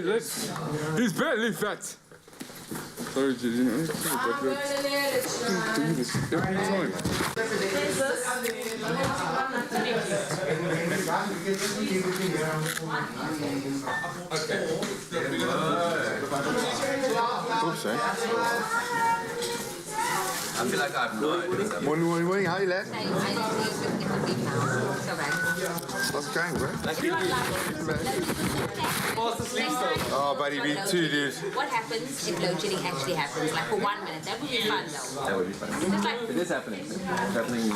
He's barely fat. Sorry, Gigi. Do this every time. Oops, I feel like I have no idea. Morning, how you lad? How's it going, bro? Oh, buddy, me too, dude. What happens if load shedding actually happens? Like for 1 minute. That would be fun, though. That would be fun. It is happening. It's happening.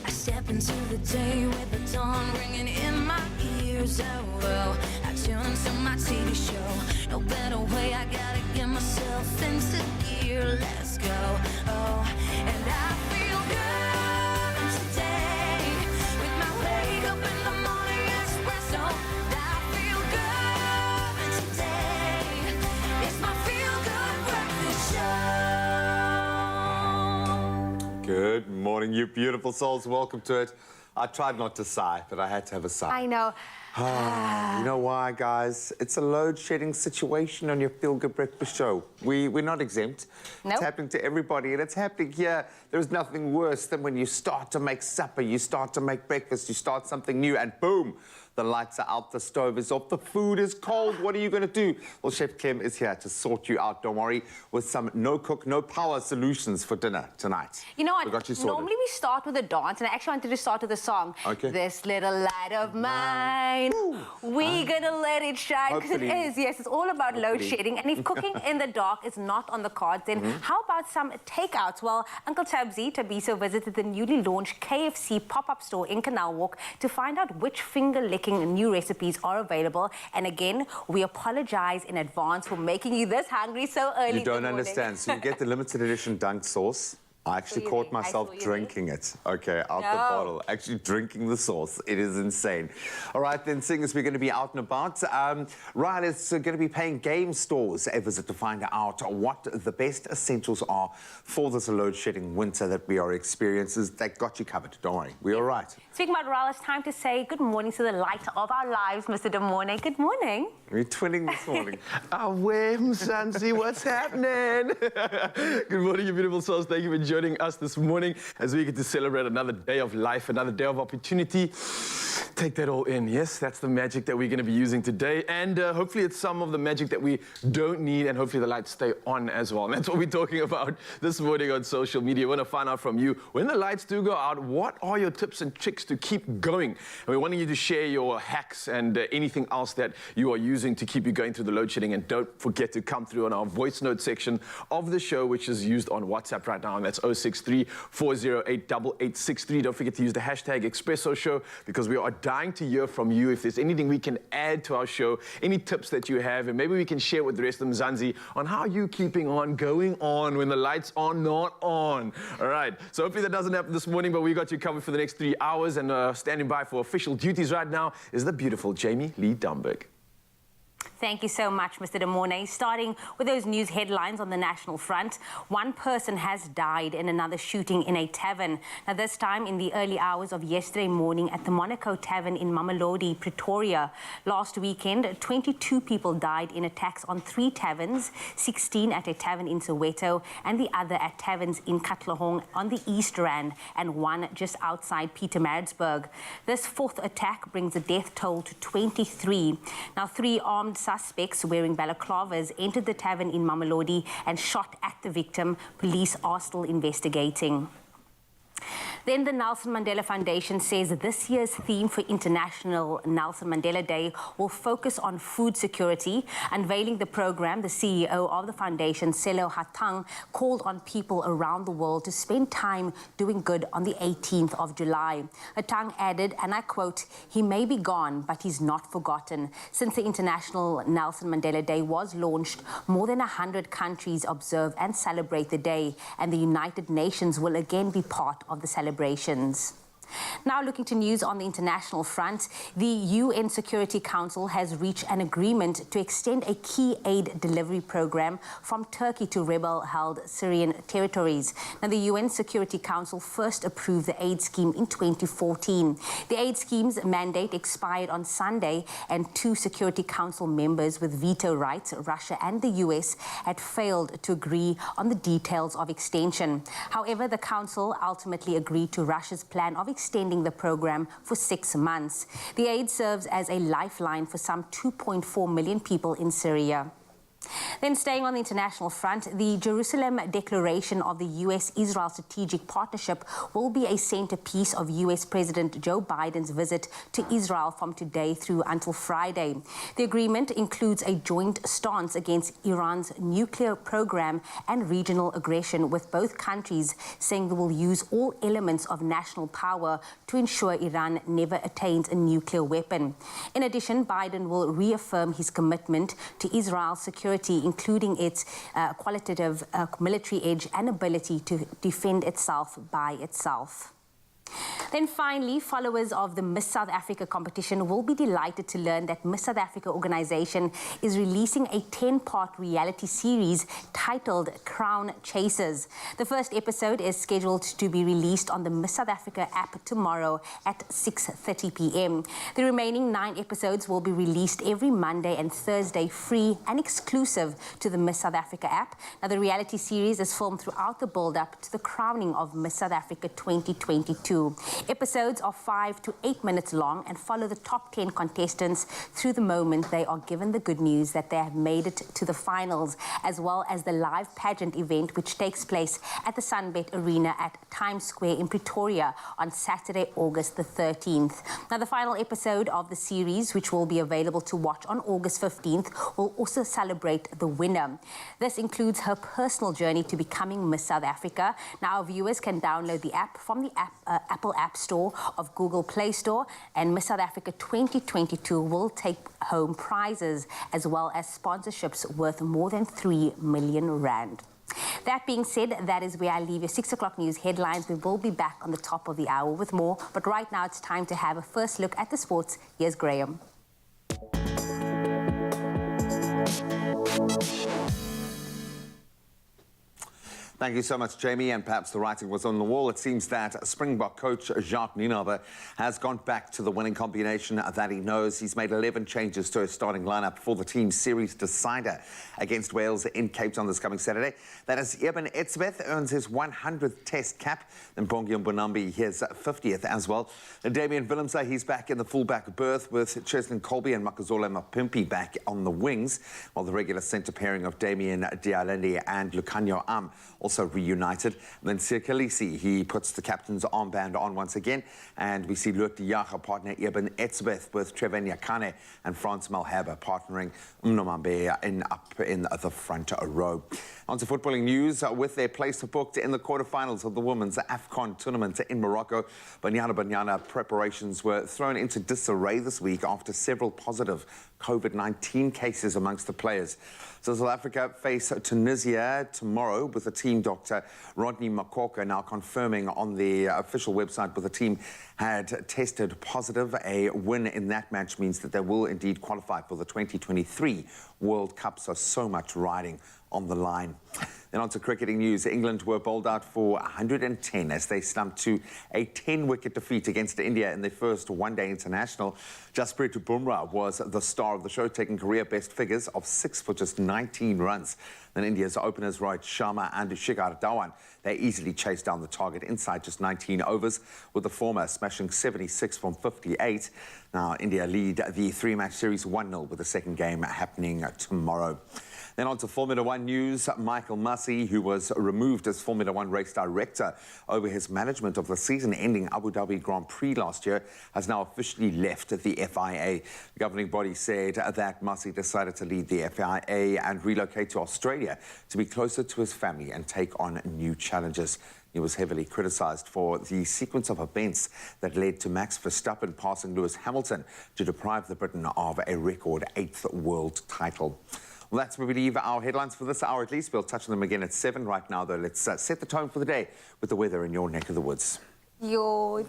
Step into the day with the dawn ringing in my ears. Oh, well, I tune to my TV show. No better way, I gotta get myself into gear. Let's go. Oh, and I feel good today with my wake up in the morning espresso. I feel good today. It's my feel good breakfast show. Good morning, you beautiful souls. Welcome to it. I tried not to sigh, but I had to have a sigh. I know. You know why, guys? It's a load-shedding situation on your Feel Good Breakfast show. We're not exempt. Nope. It's happening to everybody, and it's happening here. There's nothing worse than when you start to make supper, you start to make breakfast, you start something new, and boom, the lights are out, the stove is off, the food is cold. What are you going to do? Well, Chef Kim is here to sort you out, don't worry, with some no-cook, no-power solutions for dinner tonight. You know what? We got you sorted. Normally we start with a dance, and I actually wanted to start with a song. Okay. This little light of mine, we gonna let it shine. Because it Hopefully. is, yes, it's all about load shedding. And if cooking in the dark is not on the cards, then how about some takeouts? Well, Uncle Tabiso visited the newly launched KFC pop-up store in Canal Walk to find out which finger-licking new recipes are available. And again, we apologize in advance for making you this hungry so early. You don't understand. So you get the limited edition dunked sauce. I actually you caught there. I myself saw you drinking it. Okay, out the No. bottle. Actually drinking the sauce. It is insane. All right, then, seeing as we're going to be out and about, Riley's going to be paying game stores a visit to find out what the best essentials are for this load-shedding winter that we are experiencing. They got you covered. Don't worry. We're all right. Speaking about Ral, it's time to say good morning to the light of our lives, Mr. De Mornay. Good morning. We're twinning this morning. Mzansi, what's happening? Good morning, you beautiful souls. Thank you for joining us this morning as we get to celebrate another day of life, another day of opportunity. Take that all in. Yes, that's the magic that we're going to be using today. And hopefully it's some of the magic that we don't need, and hopefully the lights stay on as well. And that's what we're talking about this morning on social media. We want to find out from you, when the lights do go out, what are your tips and tricks to keep going? And we're wanting you to share your hacks and anything else that you are using to keep you going through the load shedding. And don't forget to come through on our voice note section of the show, which is used on WhatsApp right now. And that's 063-408-8863. Don't forget to use the hashtag Expresso Show, because we are dying to hear from you. If there's anything we can add to our show, any tips that you have, and maybe we can share with the rest of Mzansi on how you keeping on going on when the lights are not on. All right. So hopefully that doesn't happen this morning, but we got you covered for the next 3 hours. And standing by for official duties right now is the beautiful Jamie Lee Dumberg. Thank you so much, Mr. De Mornay. Starting with those news headlines on the national front, one person has died in another shooting in a tavern. Now, this time in the early hours of yesterday morning at the Monaco Tavern in Mamelodi, Pretoria. Last weekend, 22 people died in attacks on 3 taverns, 16 at a tavern in Soweto, and the other at taverns in Katlehong on the East Rand, and 1 just outside Pietermaritzburg. This 4th attack brings the death toll to 23. Now, 3 armed suspects wearing balaclavas entered the tavern in Mamelodi and shot at the victim. Police are still investigating. Then the Nelson Mandela Foundation says this year's theme for International Nelson Mandela Day will focus on food security. Unveiling the program, the CEO of the foundation, Selo Hatang, called on people around the world to spend time doing good on the 18th of July. Hatang added, and I quote, "He may be gone, but he's not forgotten." Since the International Nelson Mandela Day was launched, more than 100 countries observe and celebrate the day, and the United Nations will again be part of the celebrations. Now looking to news on the international front, the UN Security Council has reached an agreement to extend a key aid delivery program from Turkey to rebel-held Syrian territories. Now, the UN Security Council first approved the aid scheme in 2014. The aid scheme's mandate expired on Sunday, and 2 Security Council members with veto rights, Russia and the US, had failed to agree on the details of extension. However, the Council ultimately agreed to Russia's plan of extending the program for 6 months. The aid serves as a lifeline for some 2.4 million people in Syria. Then staying on the international front, the Jerusalem Declaration of the U.S.-Israel Strategic Partnership will be a centerpiece of U.S. President Joe Biden's visit to Israel from today through until Friday. The agreement includes a joint stance against Iran's nuclear program and regional aggression, with both countries saying they will use all elements of national power to ensure Iran never attains a nuclear weapon. In addition, Biden will reaffirm his commitment to Israel's security, including its qualitative military edge and ability to defend itself by itself. Then finally, followers of the Miss South Africa competition will be delighted to learn that Miss South Africa organization is releasing a 10-part reality series titled Crown Chasers. The first episode is scheduled to be released on the Miss South Africa app tomorrow at 6:30 p.m. The remaining 9 episodes will be released every Monday and Thursday, free and exclusive to the Miss South Africa app. Now, the reality series is filmed throughout the build-up to the crowning of Miss South Africa 2022. Episodes are 5 to 8 minutes long and follow the top 10 contestants through the moment they are given the good news that they have made it to the finals, as well as the live pageant event, which takes place at the Sunbet Arena at Times Square in Pretoria on Saturday, August the 13th. Now, the final episode of the series, which will be available to watch on August 15th, will also celebrate the winner. This includes her personal journey to becoming Miss South Africa. Now, our viewers can download the app from the Apple App Store of Google Play Store, and Miss South Africa 2022 will take home prizes as well as sponsorships worth more than 3 million rand. That being said, that is where I leave your 6 o'clock news headlines. We will be back on the top of the hour with more. But right now, it's time to have a first look at the sports. Here's Graham. Thank you so much, Jamie, and perhaps the writing was on the wall. It seems that Springbok coach Jacques Nienaber has gone back to the winning combination that he knows. He's made 11 changes to his starting lineup for the team's series decider against Wales in Cape Town this coming Saturday. That is, Eben Etzebeth earns his 100th test cap, then Bongi Mbonambi his 50th as well. And Damian Willemse, he's back in the fullback berth with Cheslin Colby and Makazole Mapimpi back on the wings, while the regular centre pairing of Damian Dialende and Lucanio Am also reunited. And then Sir Khaleesi, he puts the captain's armband on once again, and we see Luke Diaga partner Eben Etzebeth with Trevor Nyakane and Frans Malherbe partnering Mnomambe up in the front row. On to footballing news, with their place booked in the quarterfinals of the women's AFCON tournament in Morocco, Banyana preparations were thrown into disarray this week after several positive COVID-19 cases amongst the players. So South Africa face Tunisia tomorrow with the team doctor Rodney Makoka now confirming on the official website that the team had tested positive. A win in that match means that they will indeed qualify for the 2023 World Cup, so much riding on the line. Then on to cricketing news. England were bowled out for 110 as they slumped to a 10-wicket defeat against India in their first one-day international. Jasprit Bumrah was the star of the show, taking career-best figures of 6 for just 19 runs. Then India's openers Rohit Sharma and Shikhar Dhawan, they easily chased down the target inside just 19 overs, with the former smashing 76 from 58. Now, India lead the 3-match series 1-0 with the second game happening tomorrow. Then on to Formula One news. Michael Masi, who was removed as Formula One race director over his management of the season-ending Abu Dhabi Grand Prix last year, has now officially left the FIA. The governing body said that Masi decided to leave the FIA and relocate to Australia to be closer to his family and take on new challenges. He was heavily criticised for the sequence of events that led to Max Verstappen passing Lewis Hamilton to deprive the Briton of a record 8th world title. Well, that's where we leave our headlines for this hour at least. We'll touch on them again at 7. Right now, though, let's set the tone for the day with the weather in your neck of the woods. Yo,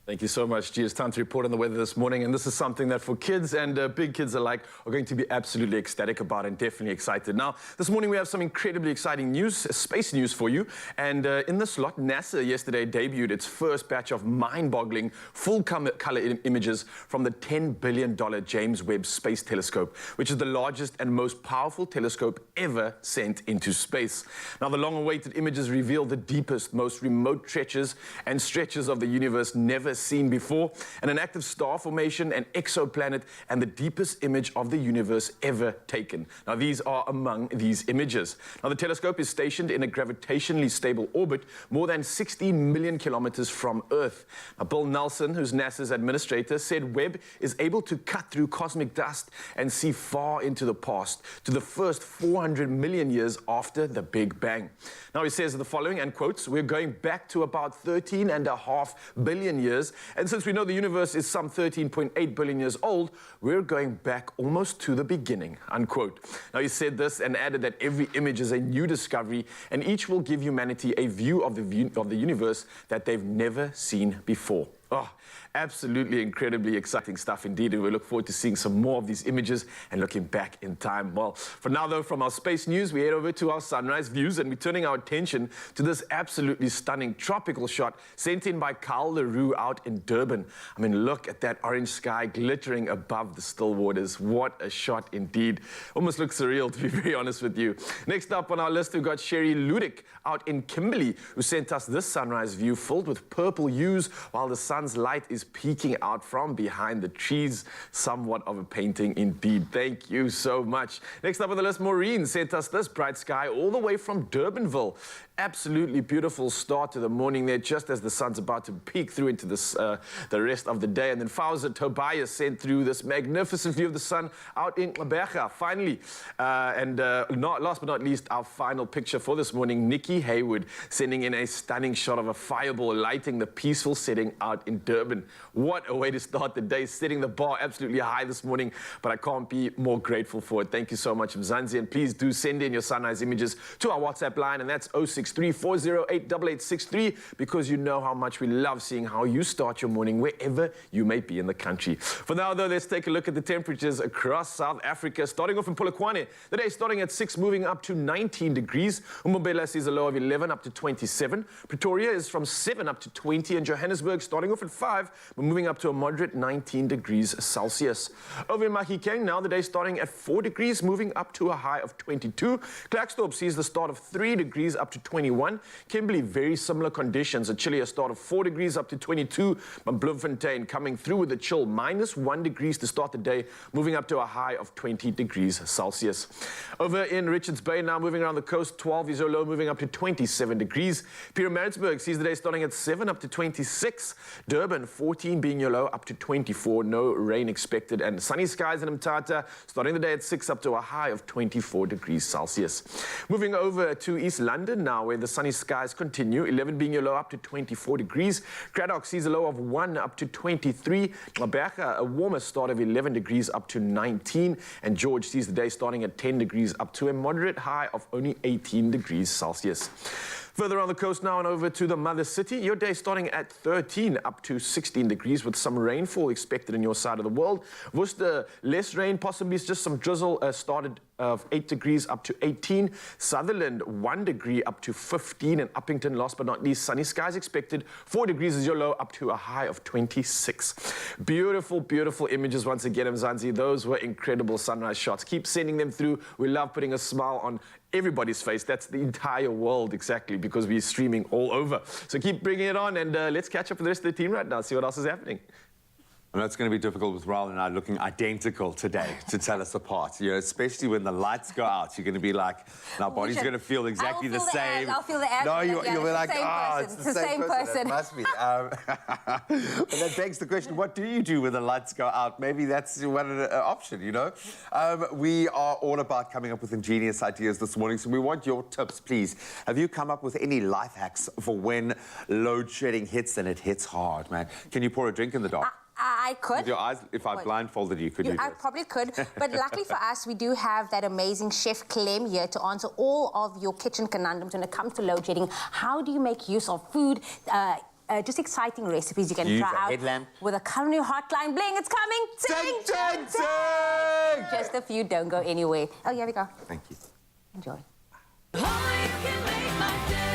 Thank you so much, G. It's time to report on the weather this morning, and this is something that for kids and big kids alike are going to be absolutely ecstatic about and definitely excited. Now, this morning we have some incredibly exciting news, space news for you, and in this lot, NASA yesterday debuted its first batch of mind-boggling full-color images from the $10 billion James Webb Space Telescope, which is the largest and most powerful telescope ever sent into space. Now, the long-awaited images reveal the deepest, most remote stretches of the universe never seen before, and an active star formation, an exoplanet, and the deepest image of the universe ever taken. Now, these are among these images. Now, the telescope is stationed in a gravitationally stable orbit more than 16 million kilometers from Earth. Now, Bill Nelson, who's NASA's administrator, said Webb is able to cut through cosmic dust and see far into the past, to the first 400 million years after the Big Bang. Now, he says the following, and quotes, "We're going back to about 13.5 billion years, and since we know the universe is some 13.8 billion years old, we're going back almost to the beginning," unquote. Now, he said this and added that every image is a new discovery, and each will give humanity a view of the universe that they've never seen before. Oh, absolutely incredibly exciting stuff indeed, and we look forward to seeing some more of these images and looking back in time. Well, for now though, from our space news, we head over to our sunrise views, and we're turning our attention to this absolutely stunning tropical shot sent in by Carl LaRue out in Durban. I mean, look at that orange sky glittering above the still waters. What a shot indeed. Almost looks surreal, to be very honest with you. Next up on our list, we've got Sherry Ludick out in Kimberley, who sent us this sunrise view filled with purple hues while the sun's light is peeking out from behind the trees. Somewhat of a painting indeed. Thank you so much. Next up on the list, Maureen sent us this bright sky all the way from Durbanville Absolutely beautiful start to the morning there, just as the sun's about to peek through into this, the rest of the day. And then Fauza Tobias sent through this magnificent view of the sun out in Becha, finally. Last but not least, our final picture for this morning, Nikki Hayward sending in a stunning shot of a fireball lighting the peaceful setting out in Durban. What a way to start the day, setting the bar absolutely high this morning, but I can't be more grateful for it. Thank you so much, Mzansi, and please do send in your sunrise images to our WhatsApp line, and that's 0634088863, because you know how much we love seeing how you start your morning wherever you may be in the country. For now, though, let's take a look at the temperatures across South Africa. Starting off in Polokwane, the day starting at 6, moving up to 19 degrees. Umbombela sees a low of 11 up to 27. Pretoria is from 7 up to 20, and Johannesburg starting off at 5, but moving up to a moderate 19 degrees Celsius. Over in Mahikeng, now the day starting at 4 degrees, moving up to a high of 22. Klerksdorp sees the start of 3 degrees up to 21. Kimberley, very similar conditions, a chillier start of 4 degrees up to 22. But Bloemfontein coming through with a chill, -1 degrees to start the day, moving up to a high of 20 degrees Celsius. Over in Richards Bay, now moving around the coast, 12 is your low, moving up to 27 degrees. Pietermaritzburg sees the day starting at 7 up to 26. Durban, 14 being your low, up to 24. No rain expected. And sunny skies in Mthatha, starting the day at 6 up to a high of 24 degrees Celsius. Moving over to East London now, where the sunny skies continue, 11 being your low, up to 24 degrees. Cradock sees a low of 1 up to 23. Becha, a warmer start of 11 degrees up to 19. And George sees the day starting at 10 degrees up to a moderate high of only 18 degrees Celsius. Further on the coast now and over to the mother city, your day starting at 13 up to 16 degrees with some rainfall expected in your side of the world. Worcester, less rain, possibly just some drizzle, started of 8 degrees up to 18. Sutherland, 1 degree up to 15. And Uppington, last but not least, sunny skies expected. 4 degrees is your low, up to a high of 26. Beautiful, beautiful images once again, Mzansi. Those were incredible sunrise shots. Keep sending them through. We love putting a smile on everybody's face. That's the entire world, exactly, because we're streaming all over. So keep bringing it on, and let's catch up with the rest of the team right now, see what else is happening. I know it's going to be difficult with Raul and I looking identical today to tell us apart. You know, especially when the lights go out, you're going to be like, our body's going to feel exactly the same. I'll feel the air. No, you'll be like, it's the same person. It must be. But that begs the question, what do you do when the lights go out? Maybe that's one option, you know? We are all about coming up with ingenious ideas this morning, so we want your tips, please. Have you come up with any life hacks for when load shedding hits, and it hits hard, man? Can you pour a drink in the dark? I could. With your eyes, if I blindfolded you, could you do I this? probably could. But luckily for us, we do have that amazing Chef Clem here to answer all of your kitchen conundrums when it comes to load shedding. How do you make use of food? Just exciting recipes you can try out headlamp. with a culinary hotline. Bling, it's coming. Ding, ding, ding! Just a few, don't go anywhere. Oh, here we go. Thank you. Enjoy. Only you can make my day.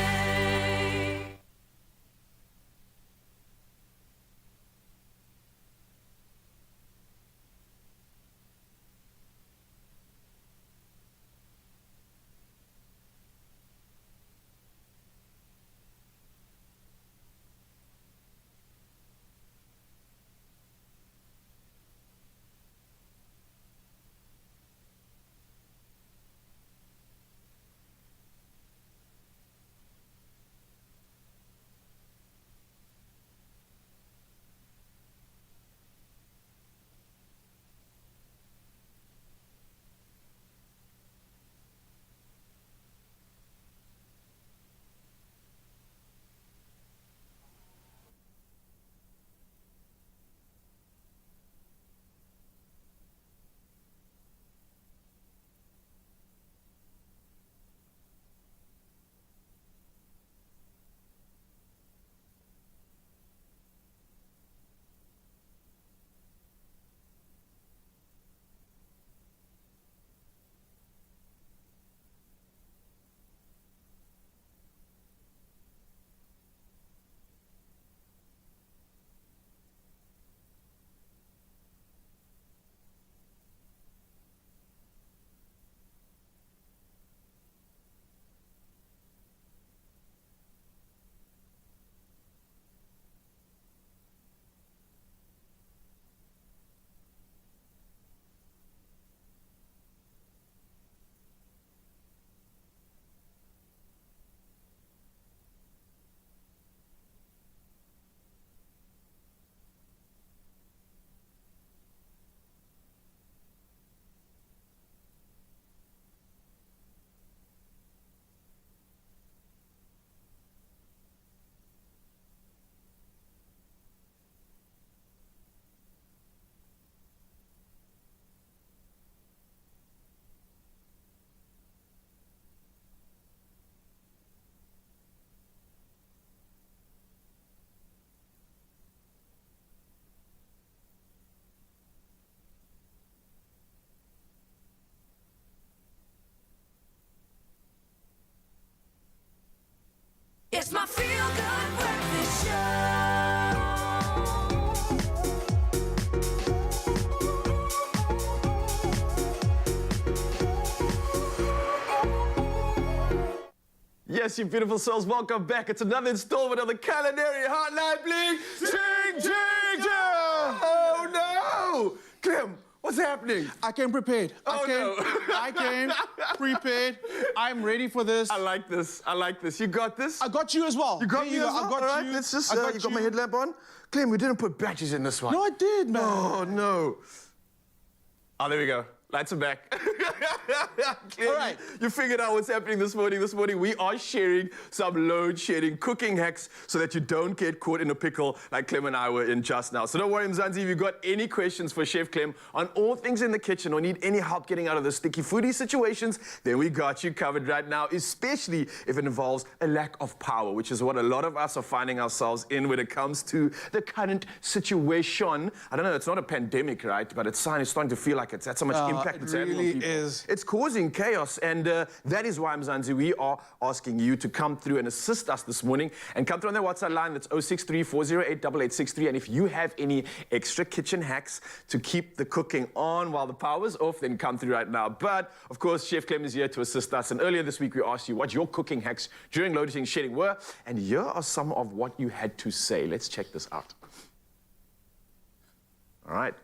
Yes, you beautiful souls, welcome back. It's another installment of the Culinary Hotline Bling. Ching, ching, oh no! Clem, what's happening? I came prepared. I came prepared. I'm ready for this. I like this. I like this. You got this? I got you as well. You got There me as go. well? I got All right, you. let's just, I got you got my headlamp on? Clem, we didn't put batteries in this one. No, I did, man. Oh, no. Oh, there we go. Lights are back. Clearly, All right. you figured out what's happening this morning. This morning, we are sharing some load-shedding cooking hacks so that you don't get caught in a pickle like Clem and I were in just now. So don't worry, Mzansi, if you've got any questions for Chef Clem on all things in the kitchen or need any help getting out of the sticky foodie situations, then we got you covered right now, especially if it involves a lack of power, which is what a lot of us are finding ourselves in when it comes to the current situation. I don't know, it's not a pandemic, right? But it's starting to feel like it's had so much impact it's having on really people. is. It's causing chaos, and that is why, Mzansi, we are asking you to come through and assist us this morning and come through on the WhatsApp line. That's 063-408-8863. And if you have any extra kitchen hacks to keep the cooking on while the power's off, then come through right now. But, of course, Chef Clem is here to assist us. And earlier this week, we asked you what your cooking hacks during load shedding were. And here are some of what you had to say. Let's check this out. All right.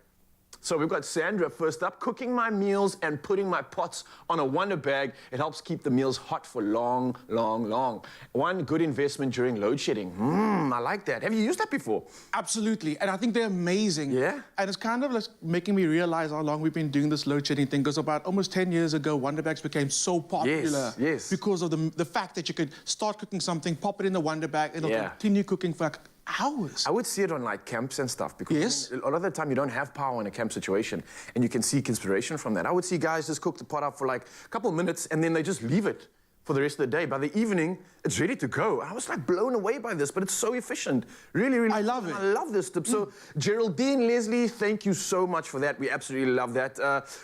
So we've got Sandra first up. Cooking my meals and putting my pots on a Wonderbag. It helps keep the meals hot for long, long, long. One good investment during load shedding. I like that. Have you used that before? Absolutely. And I think they're amazing. Yeah? And it's kind of like making me realize how long we've been doing this load shedding thing. Because about almost 10 years ago, Wonderbags became so popular. Yes. Because of the fact that you could start cooking something, pop it in the Wonderbag, and it'll Yeah. continue cooking for like hours. I would see it on like camps and stuff because Yes. a lot of the time you don't have power in a camp situation and you can seek inspiration from that. I would see guys just cook the pot up for like a couple of minutes and then they just leave it for the rest of the day. By the evening, it's ready to go. I was like blown away by this, but it's so efficient. Really, really. I love it. I love this tip. So Geraldine, Leslie, thank you so much for that. We absolutely love that.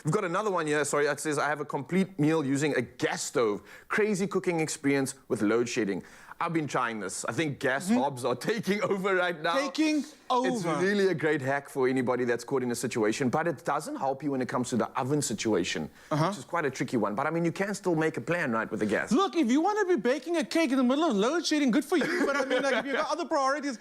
We've got another one here. Sorry, it says, I have a complete meal using a gas stove. Crazy cooking experience with load shedding. I've been trying this. I think gas hobs are taking over right now. Taking over. It's really a great hack for anybody that's caught in a situation, but it doesn't help you when it comes to the oven situation, which is quite a tricky one. But I mean, you can still make a plan, right, with the gas. Look, if you want to be baking a cake in the middle of load shedding, good for you. But I mean, like, if you've got other priorities,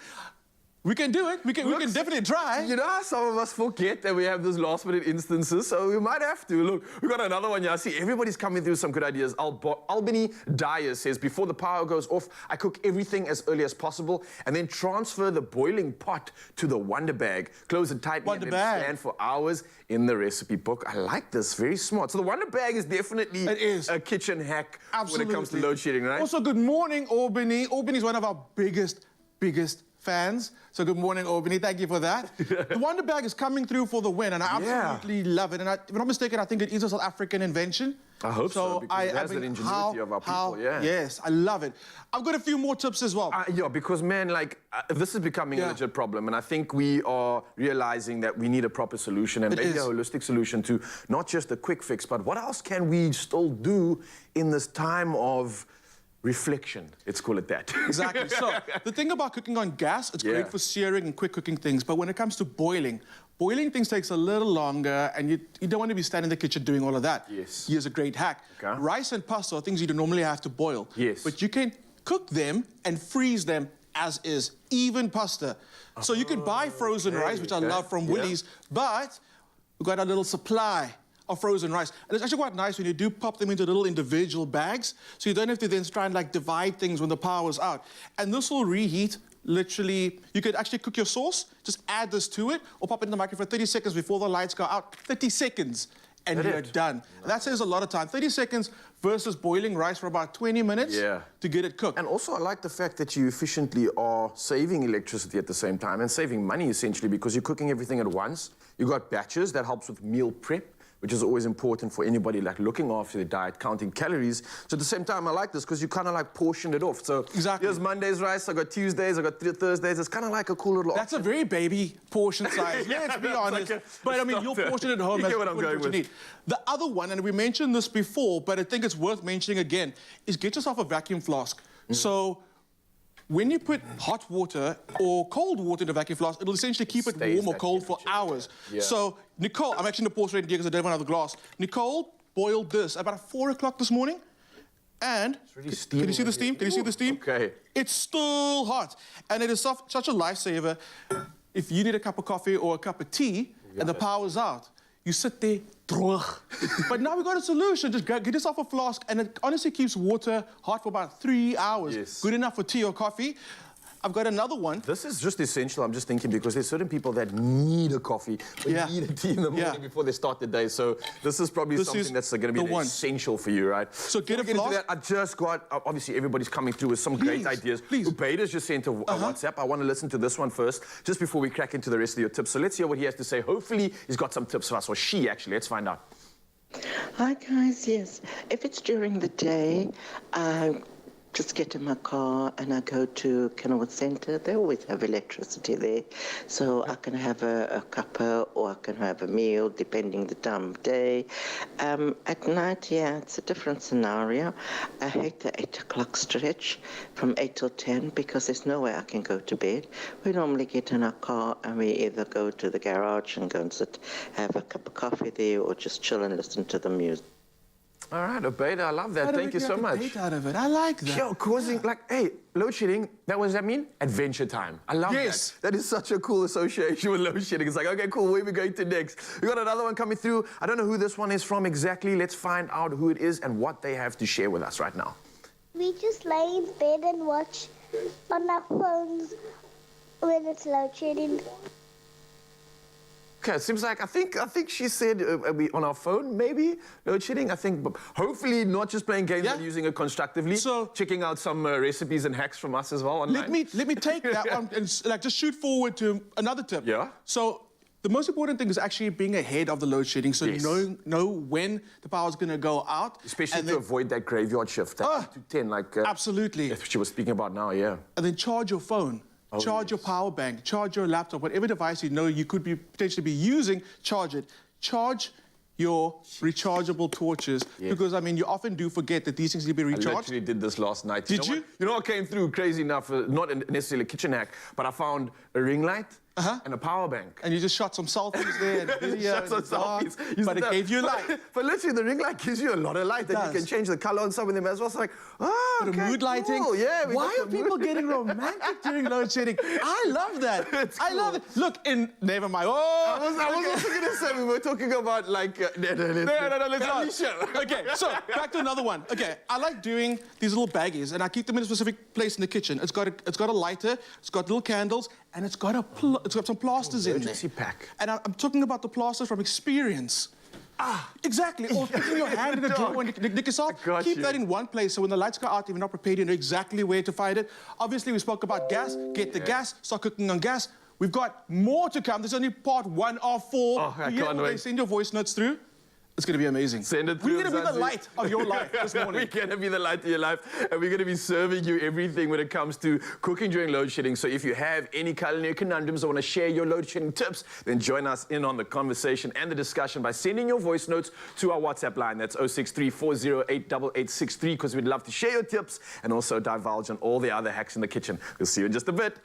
we can do it. We can definitely try. You know how some of us forget that we have those last-minute instances, so we might have to. Look, we've got another one here. I see everybody's coming through some good ideas. Albany Dyer says, before the power goes off, I cook everything as early as possible and then transfer the boiling pot to the Wonderbag. Close it tightly and then Wonderbag. stand for hours in the recipe book. I like this. Very smart. So the Wonderbag is definitely a kitchen hack when it comes to load shedding, right? Also, good morning, Albany. Albany is one of our biggest fans. So good morning, Albany. Thank you for that. The Wonderbag is coming through for the win, and I absolutely love it. And if I'm not mistaken, I think it is a South African invention. I hope so, because it has mean, that ingenuity of our people, yeah. Yes, I love it. I've got a few more tips as well. Yeah, because, man, like, this is becoming a legit problem, and I think we are realizing that we need a proper solution and maybe a holistic solution to not just a quick fix, but what else can we still do in this time of reflection, let's call it that. Exactly. So the thing about cooking on gas, it's great for searing and quick cooking things, but when it comes to boiling things takes a little longer, and you don't want to be standing in the kitchen doing all of that. Yes. Here's a great hack. Okay. Rice and pasta are things you don't normally have to boil. Yes. But you can cook them and freeze them as is, even pasta. So you can buy frozen rice, which I love from Woolies, but we've got a little supply of frozen rice. And it's actually quite nice when you do pop them into little individual bags, so you don't have to then try and like divide things when the power's out. And this will reheat literally. You could actually cook your sauce, just add this to it, or pop it in the microwave for 30 seconds before the lights go out. 30 seconds, and you're done. And that saves a lot of time. 30 seconds versus boiling rice for about 20 minutes to get it cooked. And also, I like the fact that you efficiently are saving electricity at the same time and saving money, essentially, because you're cooking everything at once. You've got batches that helps with meal prep, which is always important for anybody like looking after their diet, counting calories. So at the same time, I like this because you kind of like portioned it off. So here's Monday's rice, I got Tuesdays, I got Thursdays. It's kind of like a cool little That's a very baby portion size. Let's be honest. Like but I mean, you'll portion it at home. You get what I'm going with. Need. The other one, and we mentioned this before, but I think it's worth mentioning again, is get yourself a vacuum flask. So when you put hot water or cold water in a vacuum flask, it'll essentially keep it warm or cold for hours. So, Nicole, I'm actually going to pour straight in here because I don't want another glass. Nicole boiled this about 4 o'clock this morning, And really can steaming you see the in steam? here. Can you see the steam? Okay. It's still hot. And it is such a lifesaver. If you need a cup of coffee or a cup of tea and the power's out, you sit there, droog. But now we've got a solution. Just get yourself a flask, and it honestly keeps water hot for about 3 hours. Yes. Good enough for tea or coffee. I've got another one. This is just essential, I'm just thinking, because there's certain people that need a coffee, or need a tea in the morning before they start the day. So this is probably something that's going to be essential for you, right? So get a Before we flask. into that, I just got, obviously everybody's coming through with some great ideas. Please. Ubaid's just sent a WhatsApp. I want to listen to this one first, just before we crack into the rest of your tips. So let's hear what he has to say. Hopefully he's got some tips for us, or she actually. Let's find out. Hi guys, yes. If it's during the day, I just get in my car and I go to Kenilworth Centre. They always have electricity there. So I can have a cuppa or I can have a meal, depending the time of day. At night, yeah, it's a different scenario. I hate the 8 o'clock stretch from 8 till 10 because there's no way I can go to bed. We normally get in our car and we either go to the garage and go and sit, have a cup of coffee there, or just chill and listen to the music. All right, Ubaid, I love that. Thank you so much. Out of it. I like that. Yo, causing, like, hey, load shedding, what does that mean? Adventure time. I love that. That is such a cool association with load shedding. It's like, okay, cool, where are we going to next? We got another one coming through. I don't know who this one is from exactly. Let's find out who it is and what they have to share with us right now. We just lay in bed and watch on our phones when it's load shedding. Okay, it seems like, I think she said we on our phone, maybe, load shedding. I think, but hopefully not just playing games, but using it constructively. So checking out some recipes and hacks from us as well online. Let me take that one and just shoot forward to another tip. Yeah. So the most important thing is actually being ahead of the load shedding, so know when the power's going to go out. Especially to avoid that graveyard shift, that 8 to 10, like absolutely. That's what she was speaking about now, yeah. And then charge your phone. Charge your power bank, charge your laptop, whatever device you know you could be potentially be using, charge it. Charge your rechargeable torches, because, I mean, you often do forget that these things need to be recharged. I literally did this last night. Did you? You know what came through crazy enough? Not necessarily a kitchen hack, but I found a ring light and a power bank. And you just shot some selfies there and video. Shot some selfies. But it gave you light. But literally, the ring light gives you a lot of light. That you can change the color on some of them as well. So like, okay, mood lighting. Cool. Yeah. Why are people getting romantic during load shedding? I love that. I love it. Look, never mind. Oh, I was also going to say, we were talking about like... No, let's not. Okay, so back to another one. Okay, I like doing these little baggies, and I keep them in a specific place in the kitchen. It's got a lighter, it's got little candles, and it's got some plasters in there. Emergency pack. And I'm talking about the plasters from experience. Exactly. Or putting your hand in a drawer and nick yourself. Keep that in one place so when the lights go out, if you're not prepared, you know exactly where to find it. Obviously, we spoke about gas. Get the gas. Start cooking on gas. We've got more to come. This is only part 1 of 4. Oh, I can't wait. Send your voice notes through. It's going to be amazing. Send it through. We're going to be the light of your life this morning. We're going to be the light of your life, and we're going to be serving you everything when it comes to cooking during load shedding. So if you have any culinary conundrums or want to share your load shedding tips, then join us in on the conversation and the discussion by sending your voice notes to our WhatsApp line. That's 063-408-8863, because we'd love to share your tips and also divulge on all the other hacks in the kitchen. We'll see you in just a bit.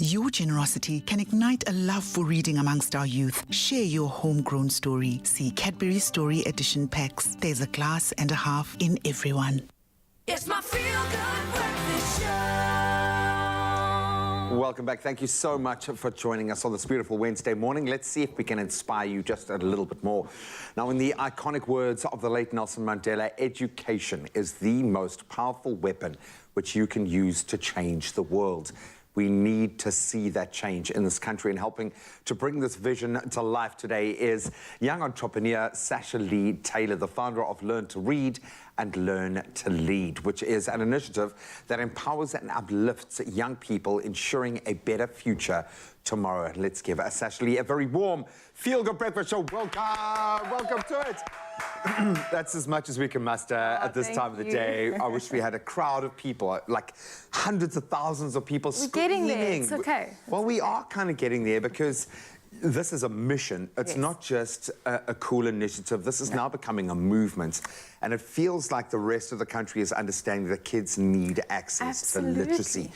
Your generosity can ignite a love for reading amongst our youth. Share your homegrown story. See Cadbury Story Edition packs. There's a glass and a half in everyone. It's my feel-good breakfast show. Welcome back. Thank you so much for joining us on this beautiful Wednesday morning. Let's see if we can inspire you just a little bit more. Now, in the iconic words of the late Nelson Mandela, education is the most powerful weapon which you can use to change the world. We need to see that change in this country, and helping to bring this vision to life today is young entrepreneur Sasha Lee Taylor, the founder of Learn to Read and Learn to Lead, which is an initiative that empowers and uplifts young people, ensuring a better future tomorrow. Let's give Sasha Lee a very warm feel-good breakfast show. Welcome, welcome to it. That's as much as we can muster at this time of the day. I wish we had a crowd of people, like hundreds of thousands of people screaming. We're getting there, it's okay. Well, we are kind of getting there because this is a mission. It's not just a cool initiative. This is now becoming a movement. And it feels like the rest of the country is understanding that kids need access to literacy.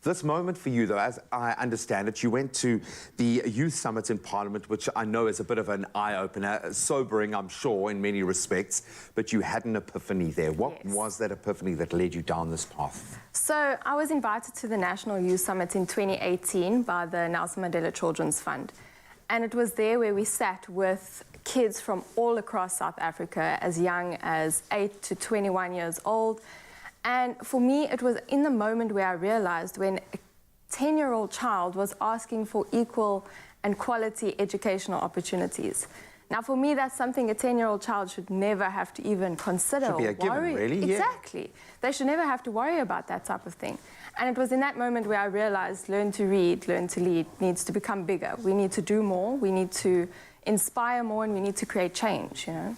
This moment for you, though, as I understand it, you went to the Youth Summit in Parliament, which I know is a bit of an eye-opener, sobering, I'm sure, in many respects, but you had an epiphany there. What was that epiphany that led you down this path? So I was invited to the National Youth Summit in 2018 by the Nelson Mandela Children's Fund. And it was there where we sat with kids from all across South Africa, as young as 8 to 21 years old. And for me, it was in the moment where I realized when a 10-year-old child was asking for equal and quality educational opportunities. Now, for me, that's something a 10-year-old child should never have to even consider Should be a given, really? Exactly. They should never have to worry about that type of thing. And it was in that moment where I realized Learn to Read, Learn to Lead needs to become bigger. We need to do more, we need to inspire more, and we need to create change, you know?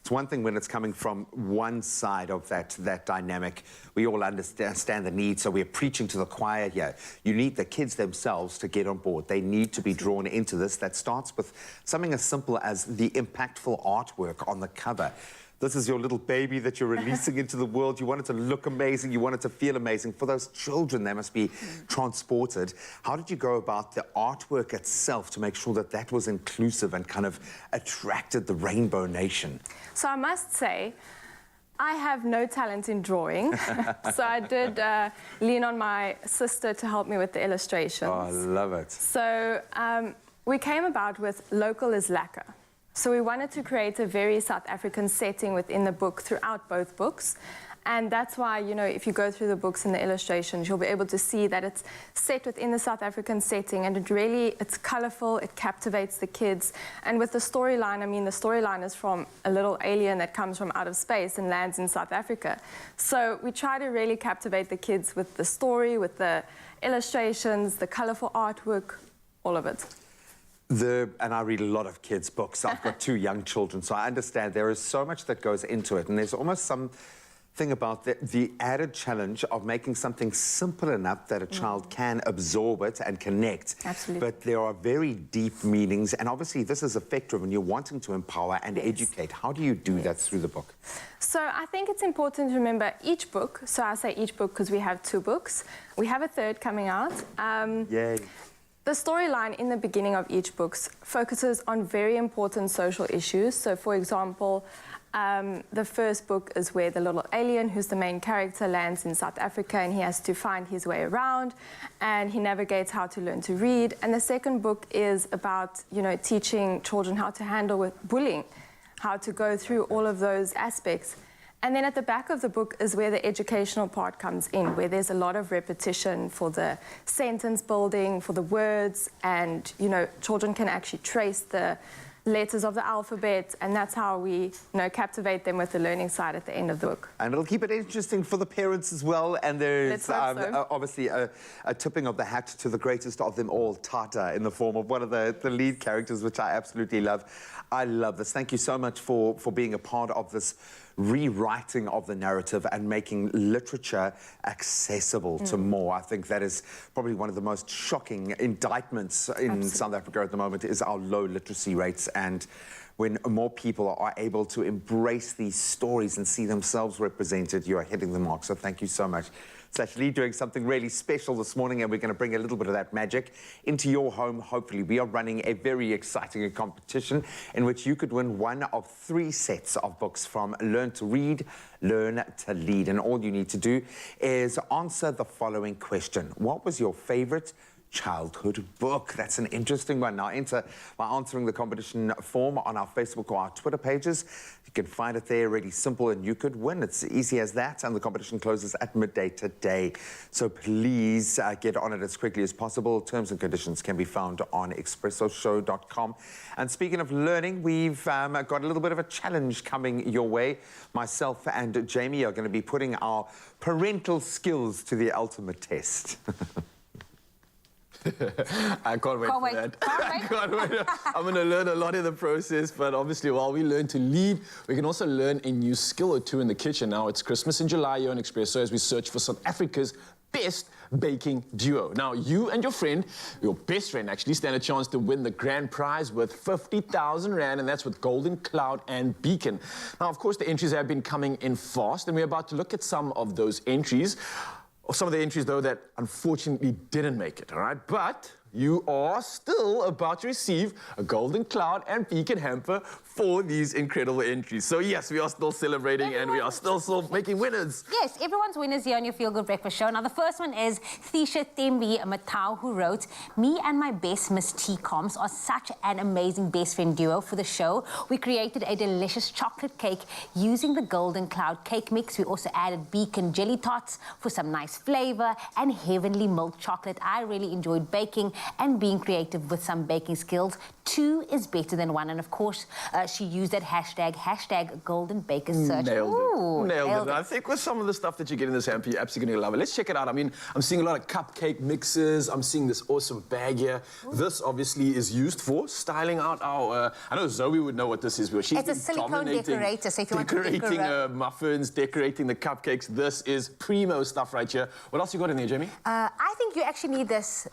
It's one thing when it's coming from one side of that dynamic. We all understand the need, so we're preaching to the choir here. You need the kids themselves to get on board. They need to be drawn into this. That starts with something as simple as the impactful artwork on the cover. This is your little baby that you're releasing into the world. You want it to look amazing. You want it to feel amazing. For those children, they must be transported. How did you go about the artwork itself to make sure that that was inclusive and kind of attracted the Rainbow Nation? So I must say, I have no talent in drawing. So I did lean on my sister to help me with the illustrations. Oh, I love it. So we came about with Local is Lacquer. So we wanted to create a very South African setting within the book throughout both books. And that's why, you know, if you go through the books and the illustrations, you'll be able to see that it's set within the South African setting, and it's colorful, it captivates the kids. And with the storyline, I mean, the storyline is from a little alien that comes from out of space and lands in South Africa. So we try to really captivate the kids with the story, with the illustrations, the colorful artwork, all of it. And I read a lot of kids' books. I've got 2 young children, so I understand there is so much that goes into it, and there's almost something about the added challenge of making something simple enough that a child can absorb it and connect. Absolutely. But there are very deep meanings, and obviously this is effective and you're wanting to empower and educate. How do you do that through the book? So I think it's important to remember each book, so I say each book because we have 2 books. We have a 3rd coming out. Yay. The storyline in the beginning of each book focuses on very important social issues. So, for example, the first book is where the little alien, who's the main character, lands in South Africa, and he has to find his way around, and he navigates how to learn to read. And the second book is about, you know, teaching children how to handle with bullying, how to go through all of those aspects. And then at the back of the book is where the educational part comes in, where there's a lot of repetition for the sentence building, for the words, and, you know, children can actually trace the letters of the alphabet, and that's how we, you know, captivate them with the learning side at the end of the book. And it'll keep it interesting for the parents as well. And there's obviously a tipping of the hat to the greatest of them all, Tata, in the form of one of the lead characters, which I absolutely love. I love this. Thank you so much for being a part of this rewriting of the narrative and making literature accessible to more. I think that is probably one of the most shocking indictments in South Africa at the moment, is our low literacy rates. And when more people are able to embrace these stories and see themselves represented, you are hitting the mark. So thank you so much. It's actually doing something really special this morning, and we're going to bring a little bit of that magic into your home. Hopefully, we are running a very exciting competition in which you could win one of 3 sets of books from Learn to Read, Learn to Lead. And all you need to do is answer the following question. What was your favorite childhood book? That's an interesting one. Now enter by answering the competition form on our Facebook or our Twitter pages. You can find it there, really simple, and you could win. It's easy as that, and the competition closes at midday today. So please get on it as quickly as possible. Terms and conditions can be found on expressoshow.com. And speaking of learning, we've got a little bit of a challenge coming your way. Myself and Jamie are going to be putting our parental skills to the ultimate test. I can't wait for that. I can't wait. I'm going to learn a lot in the process, but obviously while we learn to lead, we can also learn a new skill or two in the kitchen. Now, it's Christmas in July here on Expresso as we search for South Africa's best baking duo. Now, you and your friend, your best friend actually, stand a chance to win the grand prize worth 50,000 Rand, and that's with Golden Cloud and Beacon. Now, of course, the entries have been coming in fast, and we're about to look at some of those entries. Some of the entries, though, that unfortunately didn't make it, all right? But you are still about to receive a Golden Cloud and Beacon hamper for these incredible entries. So, yes, we are still celebrating and we are still making winners. Yes, everyone's winners here on your Feel Good Breakfast Show. Now, the first one is Thisha Tembi Matau, who wrote, "Me and my best Miss T-Coms are such an amazing best friend duo for the show. We created a delicious chocolate cake using the Golden Cloud cake mix. We also added Beacon jelly tots for some nice flavor and heavenly milk chocolate. I really enjoyed baking and being creative with some baking skills. 2 is better than 1. And of course, she used that hashtag Golden Baker Search. Nailed it. I think with some of the stuff that you get in this hamper, you're absolutely going to love it. Let's check it out. I mean, I'm seeing a lot of cupcake mixes. I'm seeing this awesome bag here. This obviously is used for styling out our... I know Zoe would know what this is. It's a silicone decorator, so if you want to decorate muffins, decorating the cupcakes, this is primo stuff right here. What else you got in there, Jamie? I think you actually need this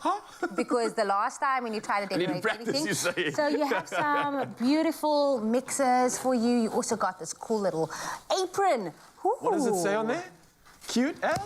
because the last time when you tried to decorate anything, you say. So you have some beautiful mixes for you. You also got this cool little apron. Ooh. What does it say on there? Cute as?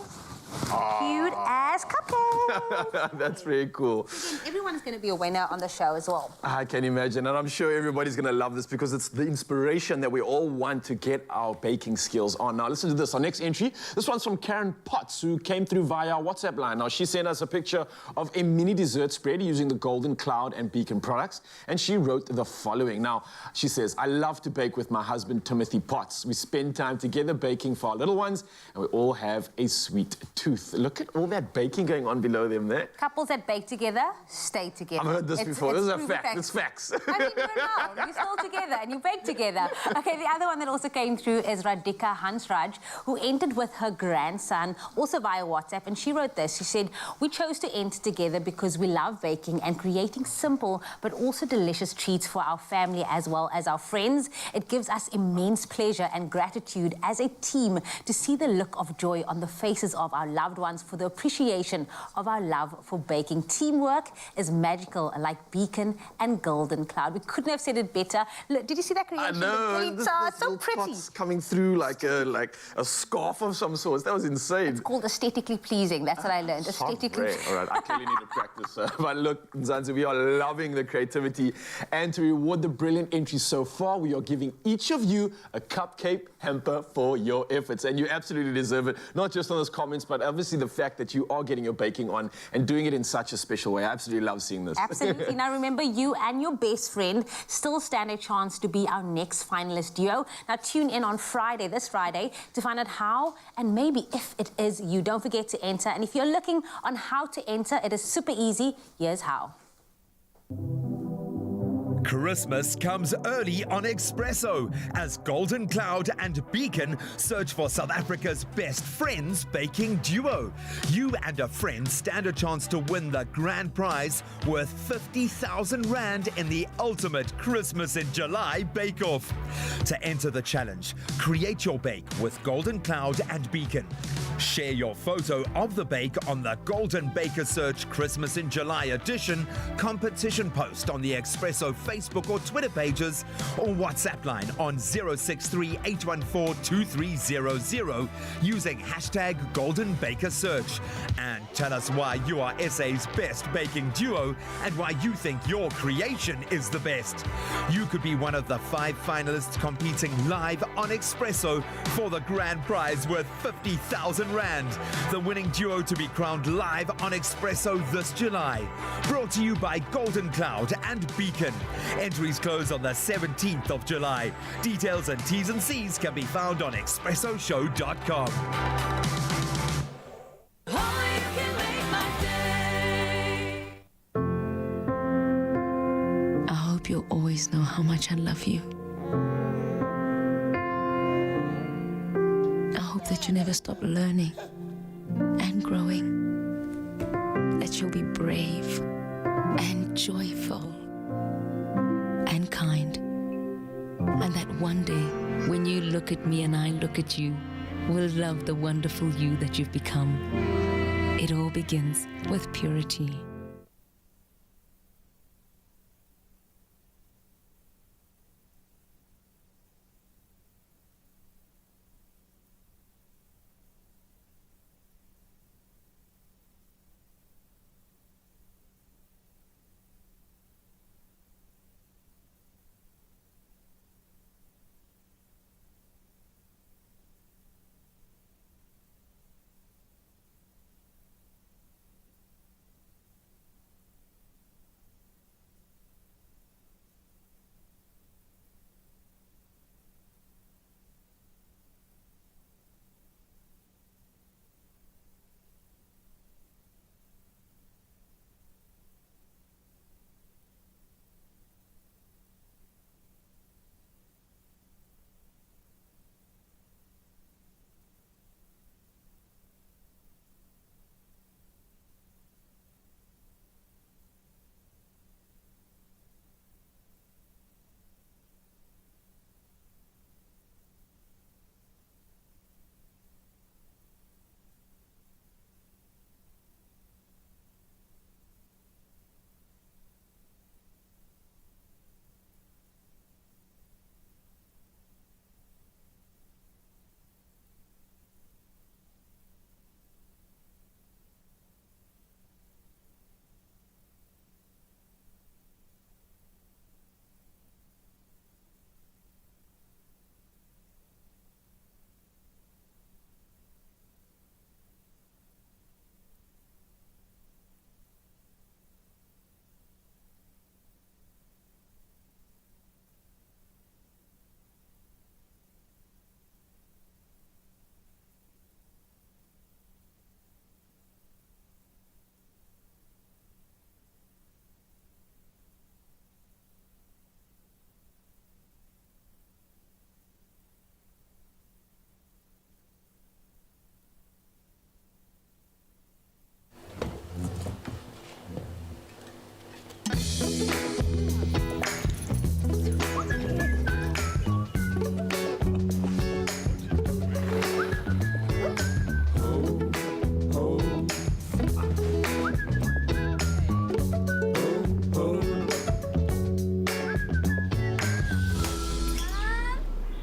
Cute as cupcake. That's very cool. Everyone's going to be a winner on the show as well. I can imagine, and I'm sure everybody's going to love this because it's the inspiration that we all want to get our baking skills on. Now, listen to this. Our next entry, this one's from Karen Potts, who came through via our WhatsApp line. Now, she sent us a picture of a mini dessert spread using the Golden Cloud and Beacon products, and she wrote the following. Now, she says, "I love to bake with my husband, Timothy Potts. We spend time together baking for our little ones, and we all have a sweet tooth." Look at all that baking going on below them there. Couples that bake together, stay together. I've heard this before. This is a fact. It's facts. I mean, you're still together and you bake together. Okay, the other one that also came through is Radhika Hansraj, who entered with her grandson, also via WhatsApp, and she wrote this. She said, "We chose to enter together because we love baking and creating simple but also delicious treats for our family as well as our friends. It gives us immense pleasure and gratitude as a team to see the look of joy on the faces of our loved ones for the appreciation of our love for baking. Teamwork is magical, like Beacon and Golden Cloud." We couldn't have said it better. Look, did you see that creation? I know. It's so pretty. Coming through like a scarf of some sort. That was insane. It's called aesthetically pleasing. That's what I learned. Aesthetically. All right, I clearly need to practice. But look, Nzansi, we are loving the creativity. And to reward the brilliant entries so far, we are giving each of you a cupcake hamper for your efforts. And you absolutely deserve it. Not just on those comments, but obviously the fact that you are getting your baking on and doing it in such a special way. I absolutely love seeing this. Absolutely. Now, remember, you and your best friend still stand a chance to be our next finalist duo. Now, tune in on Friday, this Friday, to find out how and maybe if it is you. Don't forget to enter. And if you're looking on how to enter, it is super easy. Here's how. Christmas comes early on Expresso as Golden Cloud and Beacon search for South Africa's best friends baking duo. You and a friend stand a chance to win the grand prize worth 50,000 Rand in the ultimate Christmas in July bake-off. To enter the challenge, create your bake with Golden Cloud and Beacon. Share your photo of the bake on the Golden Baker Search Christmas in July edition competition post on the Expresso Facebook or Twitter pages, or WhatsApp line on 063-814-2300 using hashtag Golden Baker Search. And tell us why you are SA's best baking duo and why you think your creation is the best. You could be one of the 5 finalists competing live on Expresso for the grand prize worth 50,000 Rand. The winning duo to be crowned live on Expresso this July. Brought to you by Golden Cloud and Beacon. Entries close on the 17th of July. Details and T's and C's can be found on expressoshow.com. I hope you'll always know how much I love you. I hope that you never stop learning and growing. That you'll be brave and joyful and kind. And that one day, when you look at me and I look at you, we'll love the wonderful you that you've become. It all begins with purity.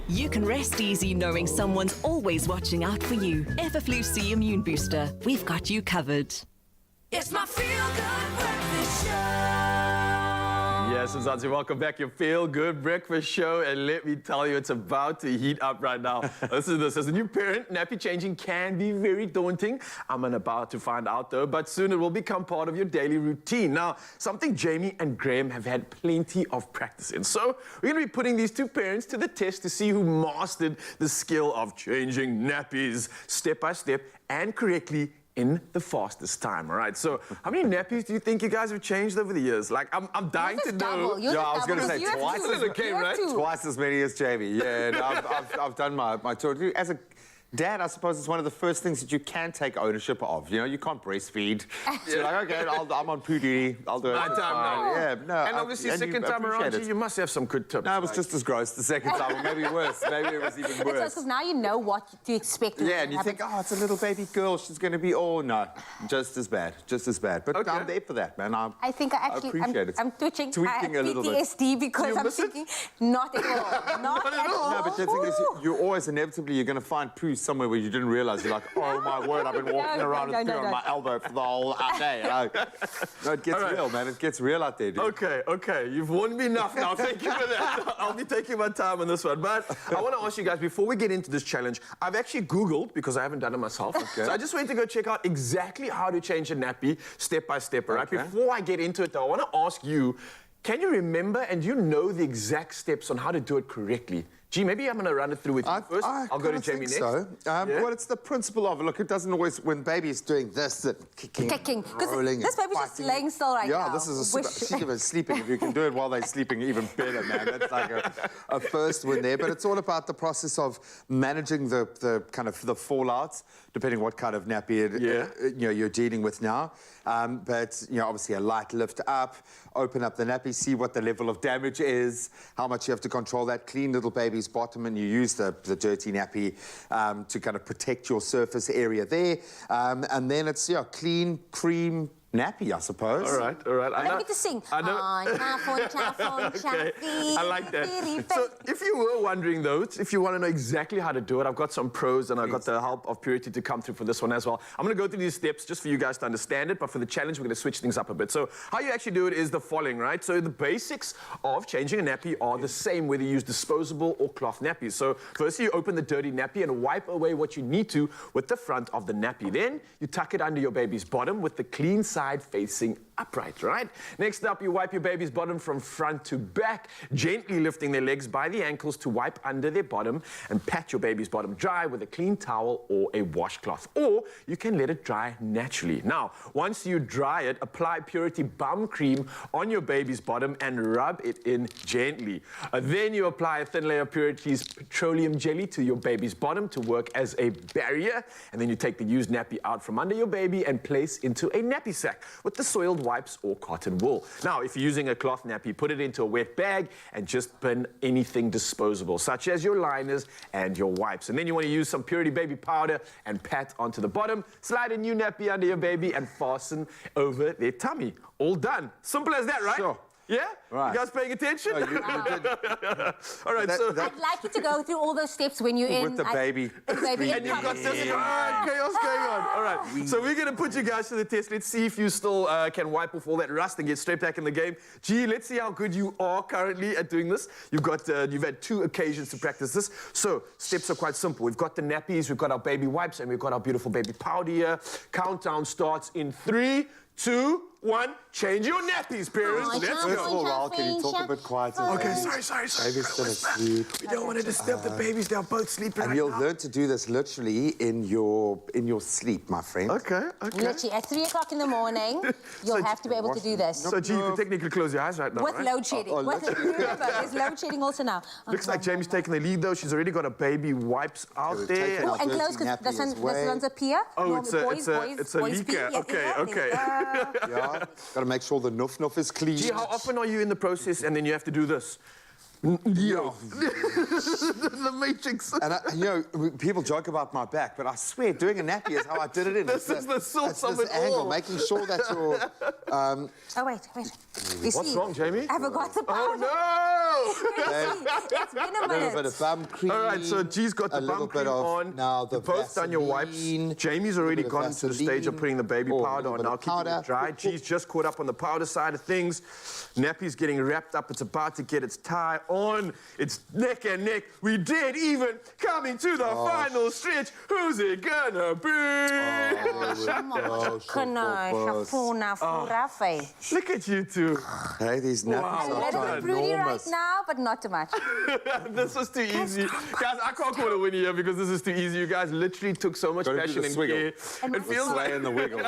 You can rest easy knowing someone's always watching out for you. Everflu C Immune Booster. We've got you covered. It's my feel-good breakfast show. Yes, Mzansi, welcome back. Your Feel Good Breakfast Show. And let me tell you, it's about to heat up right now. Listen to this. As a new parent, nappy changing can be very daunting. I'm about to find out, though. But soon it will become part of your daily routine. Now, something Jamie and Graham have had plenty of practice in. So we're going to be putting these two parents to the test to see who mastered the skill of changing nappies step by step and correctly in the fastest time, all right? So how many nappies do you think you guys have changed over the years? Like, I'm dying to know. Yeah, I was going to say twice as many as Jamie. Yeah, and I've done my tour. Dad, I suppose, is one of the first things that you can take ownership of. You know, you can't breastfeed. So you're like, okay, I'm on poo duty. I'll do it. My time now. Yeah, no. And obviously, second time around, you must have some good tips. No, it was just as gross the second time, or maybe worse. Maybe it was even worse. Because now you know what to expect. Yeah, and you think, oh, it's a little baby girl. She's going to be, oh, no. Just as bad. Just as bad. But I'm there for that, man. I think I actually, I'm tweaking a little bit. PTSD because I'm thinking, not at all. Not at all. No, but the thing is, you're always inevitably, you're going to find poo somewhere where you didn't realise. You're like, oh, my word, I've been walking around with poo on my elbow for the whole day. No, it gets real, man. It gets real out there, dude. Okay. You've warned me enough now. Thank you for that. I'll be taking my time on this one. But I want to ask you guys, before we get into this challenge, I've actually Googled, because I haven't done it myself. So I just went to go check out exactly how to change a nappy step by step, all right? Before I get into it, though, I want to ask you, can you remember and do you know the exact steps on how to do it correctly? Gee, maybe I'm going to run it through with you first. I'll go to Jamie next. So. Well, it's the principle of it. Look, it doesn't always, when baby's doing this, kicking, rolling, this baby's just laying still right now. Yeah, this is a super sleeping. If you can do it while they're sleeping, even better, man. That's like a first win there. But it's all about the process of managing the kind of the fallouts, depending what kind of nappy you're dealing with now. But obviously a light lift up, open up the nappy, see what the level of damage is, how much you have to control that, clean little baby's bottom, and you use the dirty nappy to kind of protect your surface area there. And then it's clean, cream nappy, I suppose. All right. I get to sing. I know. I like that. So if you were wondering, though, if you want to know exactly how to do it, I've got some pros and I've got the help of Purity to come through for this one as well. I'm going to go through these steps just for you guys to understand it, but for the challenge, we're going to switch things up a bit. So how you actually do it is the following, right? So the basics of changing a nappy are the same whether you use disposable or cloth nappies. So firstly, you open the dirty nappy and wipe away what you need to with the front of the nappy. Then you tuck it under your baby's bottom with the clean side facing upright, right? Next up, you wipe your baby's bottom from front to back, gently lifting their legs by the ankles to wipe under their bottom and pat your baby's bottom dry with a clean towel or a washcloth. Or you can let it dry naturally. Now, once you dry it, apply Purity Bum Cream on your baby's bottom and rub it in gently. Then you apply a thin layer of Purity's petroleum jelly to your baby's bottom to work as a barrier. And then you take the used nappy out from under your baby and place into a nappy sack with the soiled wipes or cotton wool. Now, if you're using a cloth nappy, put it into a wet bag and just bin anything disposable, such as your liners and your wipes. And then you want to use some Purity baby powder and pat onto the bottom. Slide a new nappy under your baby and fasten over their tummy. All done. Simple as that, right? Sure. Yeah? Right. You guys paying attention? No, you did. All right, so... I'd like you to go through all those steps when you're with the baby. And you've got this chaos going on. All right, so we're going to put you guys to the test. Let's see if you still can wipe off all that rust and get straight back in the game. Gee, let's see how good you are currently at doing this. You've had 2 occasions to practice this. So steps are quite simple. We've got the nappies, we've got our baby wipes, and we've got our beautiful baby powder here. Countdown starts in 3, 2, 1. Change your nappies, parents. Let's go. First of all, can you talk a bit quieter? Okay, sorry. Baby's still asleep. We don't want to disturb the babies. They're both sleeping And right you'll now. learn to do this literally in your sleep, my friend. Okay. Literally, at 3 o'clock in the morning, you'll have to be able to do this. So, G, you can technically close your eyes right now, With right? load shedding. Remember, there's load shedding also now. Looks like Jamie's taking the lead, though. She's already got her baby wipes out there. Oh, and close, because this one's a peer. Oh, it's a leaker. Okay. Yeah, got to make sure the nuff is clean. Gee, how often are you in the process and then you have to do this? Yeah. The Matrix. And people joke about my back, but I swear, doing a nappy is how I did it in. This is the source of it angle, all. making sure that you're... Oh, wait. What's wrong, Jamie? I forgot the powder. Oh, no! It's been a A little bit of bum cream. All right, so G's got the bum cream on. Now the You've both done your wipes. Jamie's already gone to the stage of putting the baby powder on. Now keeping it dry. G's just caught up on the powder side of things. Nappy's getting wrapped up. It's about to get its tie on. It's neck and neck. We did even coming to the final stretch. Who's it gonna be? Look at you two. Hey, these nappies A little pretty right now, but not too much. This was too easy. Guys, I can't call a win here because this is too easy. You guys literally took so much passion and care. It feels like... in the wiggle.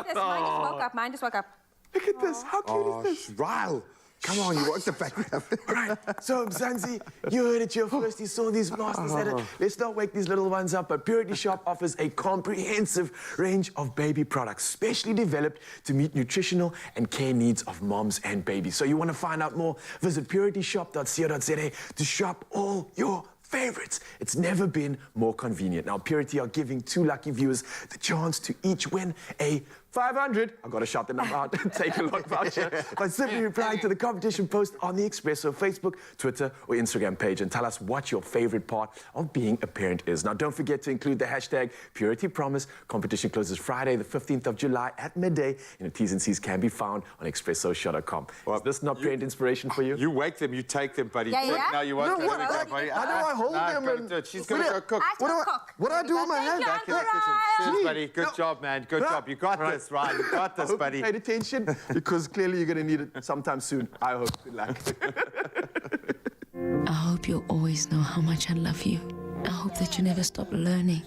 Mine just woke up. Look at this. How cute is this? Ryle. Come on, you want the back. All right, so Mzansi, you heard it here first. You saw these masters at it. Let's not wake these little ones up, but Purity Shop offers a comprehensive range of baby products, specially developed to meet nutritional and care needs of moms and babies. So you want to find out more? Visit purityshop.co.za to shop all your favorites. It's never been more convenient. Now, Purity are giving 2 lucky viewers the chance to each win a 500, I've got to shout the number out, take a lot voucher, by simply replying to the competition post on the Expresso Facebook, Twitter, or Instagram page and tell us what your favorite part of being a parent is. Now, don't forget to include the hashtag PurityPromise. Competition closes Friday, the 15th of July at midday, and the T's and C's can be found on expressoshop.com. Well, is this not parent inspiration for you? You wake them, you take them, buddy. Yeah, yeah. No, you won't. No, buddy. How do I hold them? And she's going to go cook. What do I do with my hand? Back in the kitchen. Cheers, buddy. Good job, man. Good job. You got this, Ryan. You got this, buddy. Paid attention, because clearly you're going to need it sometime soon. I hope. Good luck. I hope you'll always know how much I love you. I hope that you never stop learning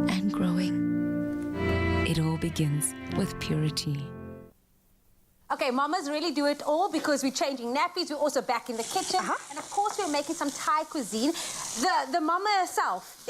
and growing. It all begins with Purity. Okay, mamas really do it all because we're changing nappies. We're also back in the kitchen. And of course, we're making some Thai cuisine. The mama herself,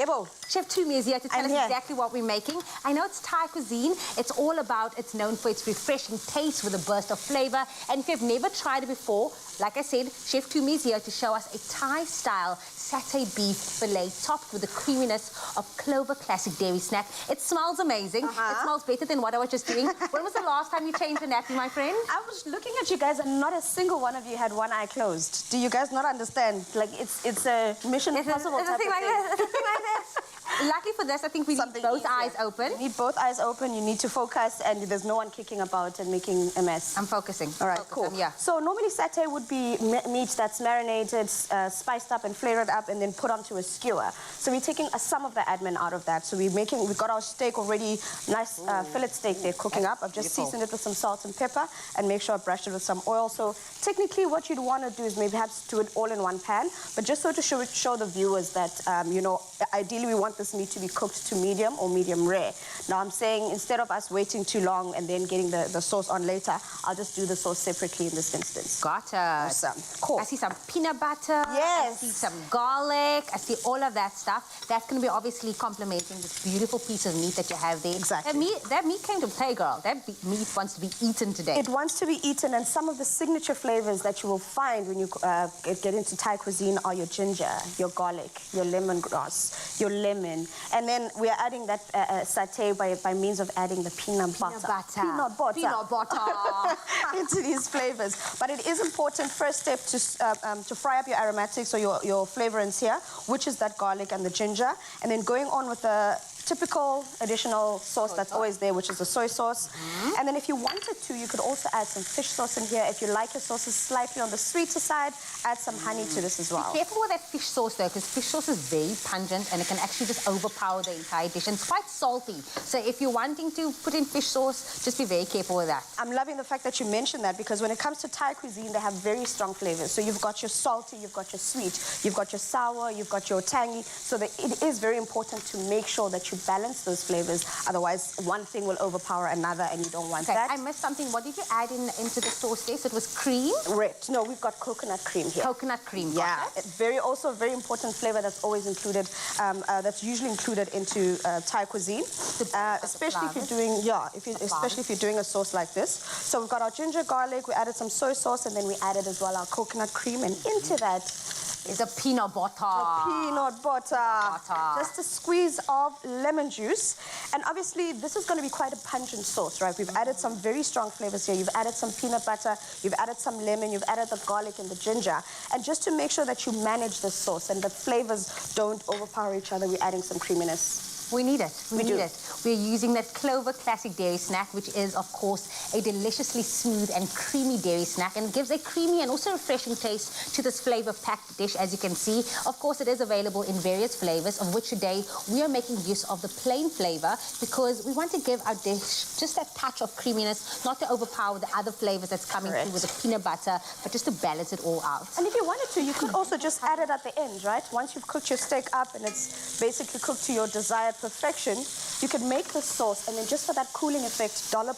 Chef Tumi is here to tell us exactly what we're making. I know it's Thai cuisine. It's all about, it's known for its refreshing taste with a burst of flavor. And if you've never tried it before, like I said, Chef Tumi is here to show us a Thai-style satay beef fillet topped with the creaminess of Clover Classic Dairy Snack. It smells amazing. It smells better than what I was just doing. When was the last time you changed a nappy, my friend? I was looking at you guys and not a single one of you had one eye closed. Do you guys not understand? Like, it's a mission impossible type of thing. It's a thing like this. Luckily for this, I think we need both eyes open. You need both eyes open, you need to focus, and there's no one kicking about and making a mess. I'm focusing. All right, cool. Yeah. So normally satay would be meat that's marinated, spiced up and flavored up, and then put onto a skewer. So we're taking some of the admin out of that. So we've got our steak already, nice fillet steak there cooking up. I've just seasoned it with some salt and pepper and make sure I brushed it with some oil. So technically what you'd want to do is maybe perhaps do it all in one pan, but just so to show the viewers that, you know, ideally we want this meat to be cooked to medium or medium rare. Now I'm saying instead of us waiting too long and then getting the sauce on later, I'll just do the sauce separately in this instance. Gotcha. Awesome. Cool. I see some peanut butter. Yes. I see some garlic. I see all of that stuff. That's going to be obviously complementing this beautiful piece of meat that you have there. Exactly. That meat came to play, girl. That meat wants to be eaten today. It wants to be eaten, and some of the signature flavors that you will find when you get into Thai cuisine are your ginger, your garlic, your lemongrass, your lemon, and then we are adding that satay by means of adding the peanut butter. Peanut butter. Into these flavors. But it is important, first step, to fry up your aromatics or your flavorants here, which is that garlic and the ginger, and then going on with the typical additional sauce that's always there, which is the soy sauce. And then if you wanted to, you could also add some fish sauce in here. If you like your sauces slightly on the sweeter side, add some honey to this as well. Be careful with that fish sauce though, because fish sauce is very pungent and it can actually just overpower the entire dish. And it's quite salty. So if you're wanting to put in fish sauce, just be very careful with that. I'm loving the fact that you mentioned that, because when it comes to Thai cuisine, they have very strong flavors. So you've got your salty, you've got your sweet, you've got your sour, you've got your tangy. So it is very important to make sure that you balance those flavors. Otherwise, one thing will overpower another, and you don't want that. I missed something. What did you add into the sauce there? So it was cream? Right. No, we've got coconut cream here. Coconut cream. Yeah. Also a very important flavor that's always included, that's usually included into Thai cuisine, especially if you're doing, especially if you're doing a sauce like this. So we've got our ginger, garlic, we added some soy sauce, and then we added as well our coconut cream, and into that is the peanut butter. Peanut butter. Just a squeeze of lemon juice. And obviously, this is going to be quite a pungent sauce, right? We've added some very strong flavors here. You've added some peanut butter, you've added some lemon, you've added the garlic and the ginger. And just to make sure that you manage the sauce and the flavors don't overpower each other, we're adding some creaminess. We need it. We need it. We're using that Clover Classic Dairy Snack, which is, of course, a deliciously smooth and creamy dairy snack, and gives a creamy and also refreshing taste to this flavor-packed dish, as you can see. Of course, it is available in various flavors, of which today we are making use of the plain flavor because we want to give our dish just that touch of creaminess, not to overpower the other flavors that's coming through with the peanut butter, but just to balance it all out. And if you wanted to, you could also just add it at the end, right? Once you've cooked your steak up and it's basically cooked to your desired perfection, you could make the sauce and then just for that cooling effect, dollop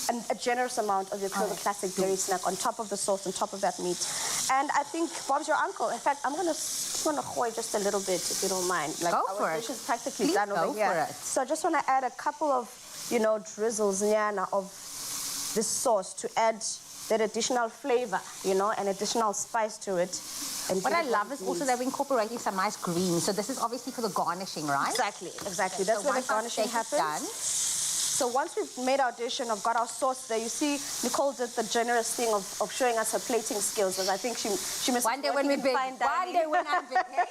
a generous amount of your Clover Classic berry snack on top of the sauce, on top of that meat. And I think Bob's your uncle. In fact, I'm gonna goy just a little bit, if you don't mind. Like, Go our for it. dish is practically Please done go over here. for it. So I just want to add a couple of, drizzles, of this sauce to add that additional flavor, and additional spice to it. And What I love is also that we're incorporating some nice greens. So this is obviously for the garnishing, right? Exactly. Okay, That's so where the once our garnishing steak is happens. done, So once we've made our dish and I've got our sauce there, you see, Nicole did the generous thing of showing us her plating skills, because I think she misses One day when working we're in big. fine dining. One day when I'm big, hey?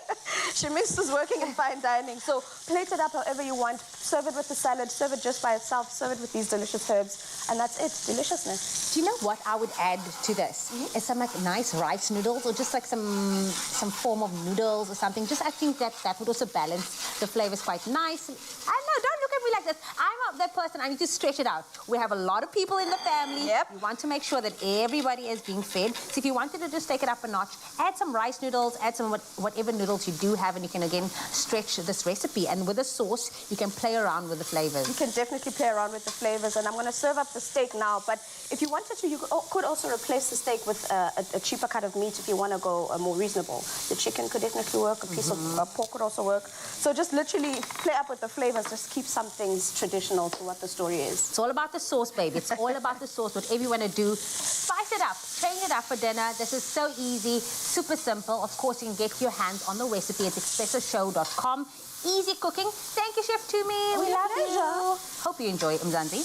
She misses working in fine dining. So plate it up however you want. Serve it with the salad. Serve it just by itself. Serve it with these delicious herbs. And that's it. Deliciousness. Do you know what I would add to this? Is some like nice rice noodles, or just like some form of noodles or something. Just I think that would also balance the flavors quite nice. I know, don't look at me like this. I'm not that person. I need to stretch it out. We have a lot of people in the family. Yep. We want to make sure that everybody is being fed. So if you wanted to just take it up a notch, add some rice noodles, add some whatever noodles you do have, and you can again stretch this recipe. And with the sauce, you can play around with the flavors. You can definitely play around with the flavors. And I'm going to serve up the steak now. But if you wanted to, you could also replace the steak with a cheaper cut of meat if you want to go more reasonable. The chicken could definitely work. A piece of pork could also work. So just literally play up with the flavors. Just keep some things traditional to what the story is. It's all about the sauce, baby. It's all about the sauce. Whatever you want to do, spice it up, train it up for dinner. This is so easy, super simple. Of course, you can get your hands on the recipe at expressoshow.com. Easy cooking. Thank you, Chef Tumi. We love you. Hope you enjoy it, Mzansi.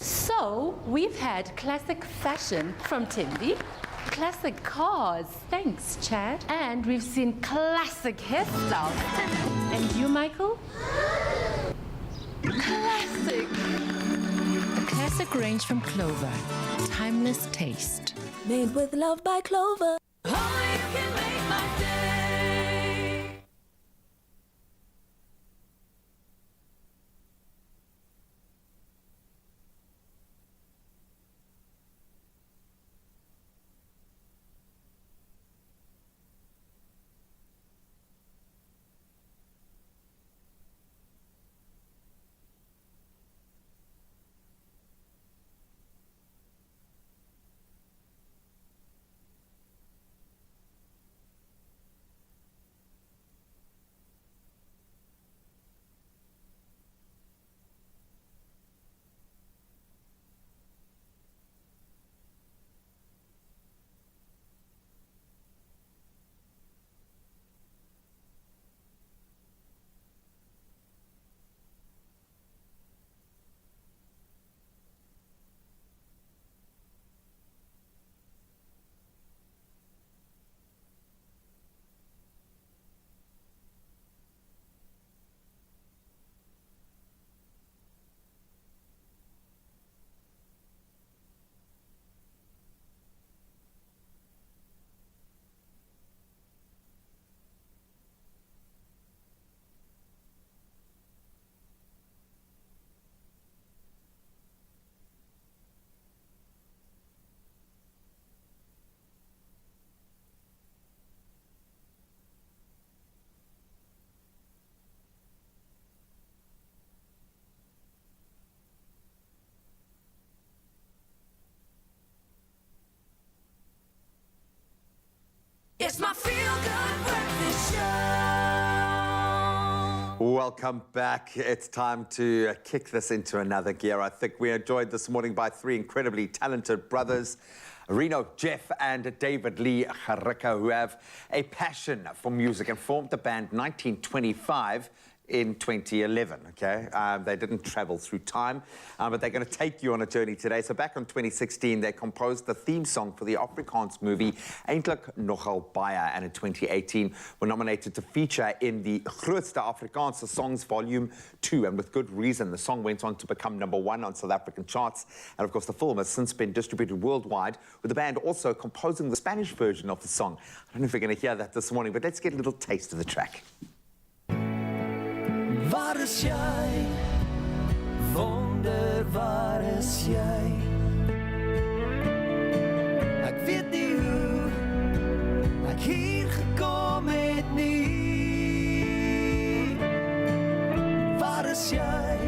So, we've had classic fashion from Timby, classic cars, thanks Chad, and we've seen classic hairstyles. And you, Michael? Classic! A classic range from Clover. Timeless taste. Made with love by Clover. It's my feel-good breakfast show. Welcome back. It's time to kick this into another gear. I think we are joined this morning by three incredibly talented brothers, Reno, Jeff, and David Lee Harika, who have a passion for music and formed the band 1925 in 2011, okay? They didn't travel through time, but they're going to take you on a journey today. So back in 2016, they composed the theme song for the Afrikaans movie Eintlik Nogal Baie, and in 2018 were nominated to feature in the Grootste Afrikaanse Songs Volume 2, and with good reason. The song went on to become #1 on South African charts, and of course the film has since been distributed worldwide, with the band also composing the Spanish version of the song. I don't know if we're going to hear that this morning, but let's get a little taste of the track. Waar is jy? Wonder, waar is jy? Ek weet nie hoe ek hier gekom het nie. Waar is jy?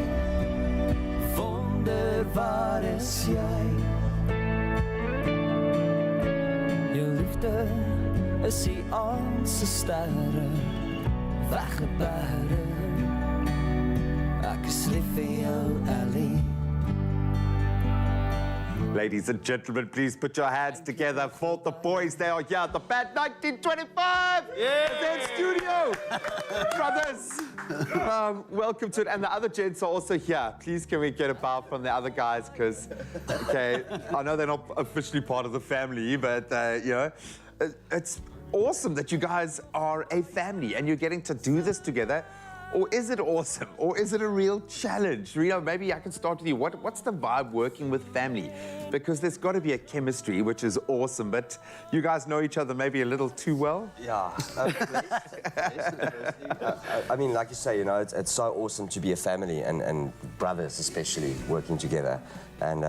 Wonder, waar is jy? Jou liefde is die aand se sterre, weggebere. Ek is lief vir jou, Ellie. Ladies and gentlemen, please put your hands together for the boys. They are here at the band 1925. Yeah. Studio. Brothers, welcome to it. And the other gents are also here. Please can we get a bow from the other guys? Because, okay, I know they're not officially part of the family, but, you know, it's awesome that you guys are a family and you're getting to do this together. Or is it awesome? Or is it a real challenge? Rio, maybe I can start with you. What's the vibe working with family? Because there's got to be a chemistry, which is awesome, but you guys know each other maybe a little too well? Yeah. I mean, like you say, you know, it's so awesome to be a family and brothers especially working together. And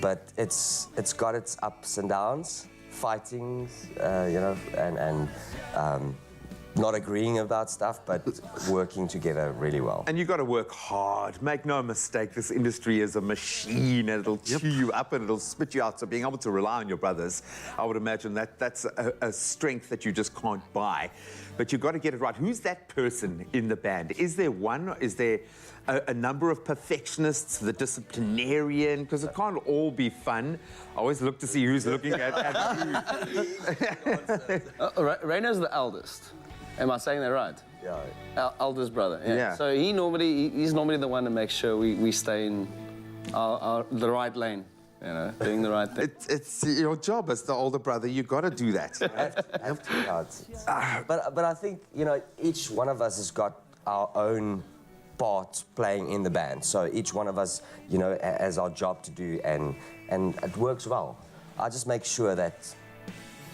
but it's got its ups and downs, fightings, you know, and not agreeing about stuff, but working together really well. And you got to work hard. Make no mistake, this industry is a machine and it'll chew you up and it'll spit you out. So being able to rely on your brothers, I would imagine that's a strength that you just can't buy. But you've got to get it right. Who's that person in the band? Is there one? Is there a number of perfectionists, the disciplinarian? Because it can't all be fun. I always look to see who's looking at who. Raina's the eldest. Am I saying that right? Yeah. Our eldest brother. Yeah. So he's normally the one to make sure we stay in the right lane, you know, doing the right thing. It's your job as the older brother. You got to do that. Have to. But I think, you know, each one of us has got our own part playing in the band. So each one of us, you know, has our job to do, and it works well. I just make sure that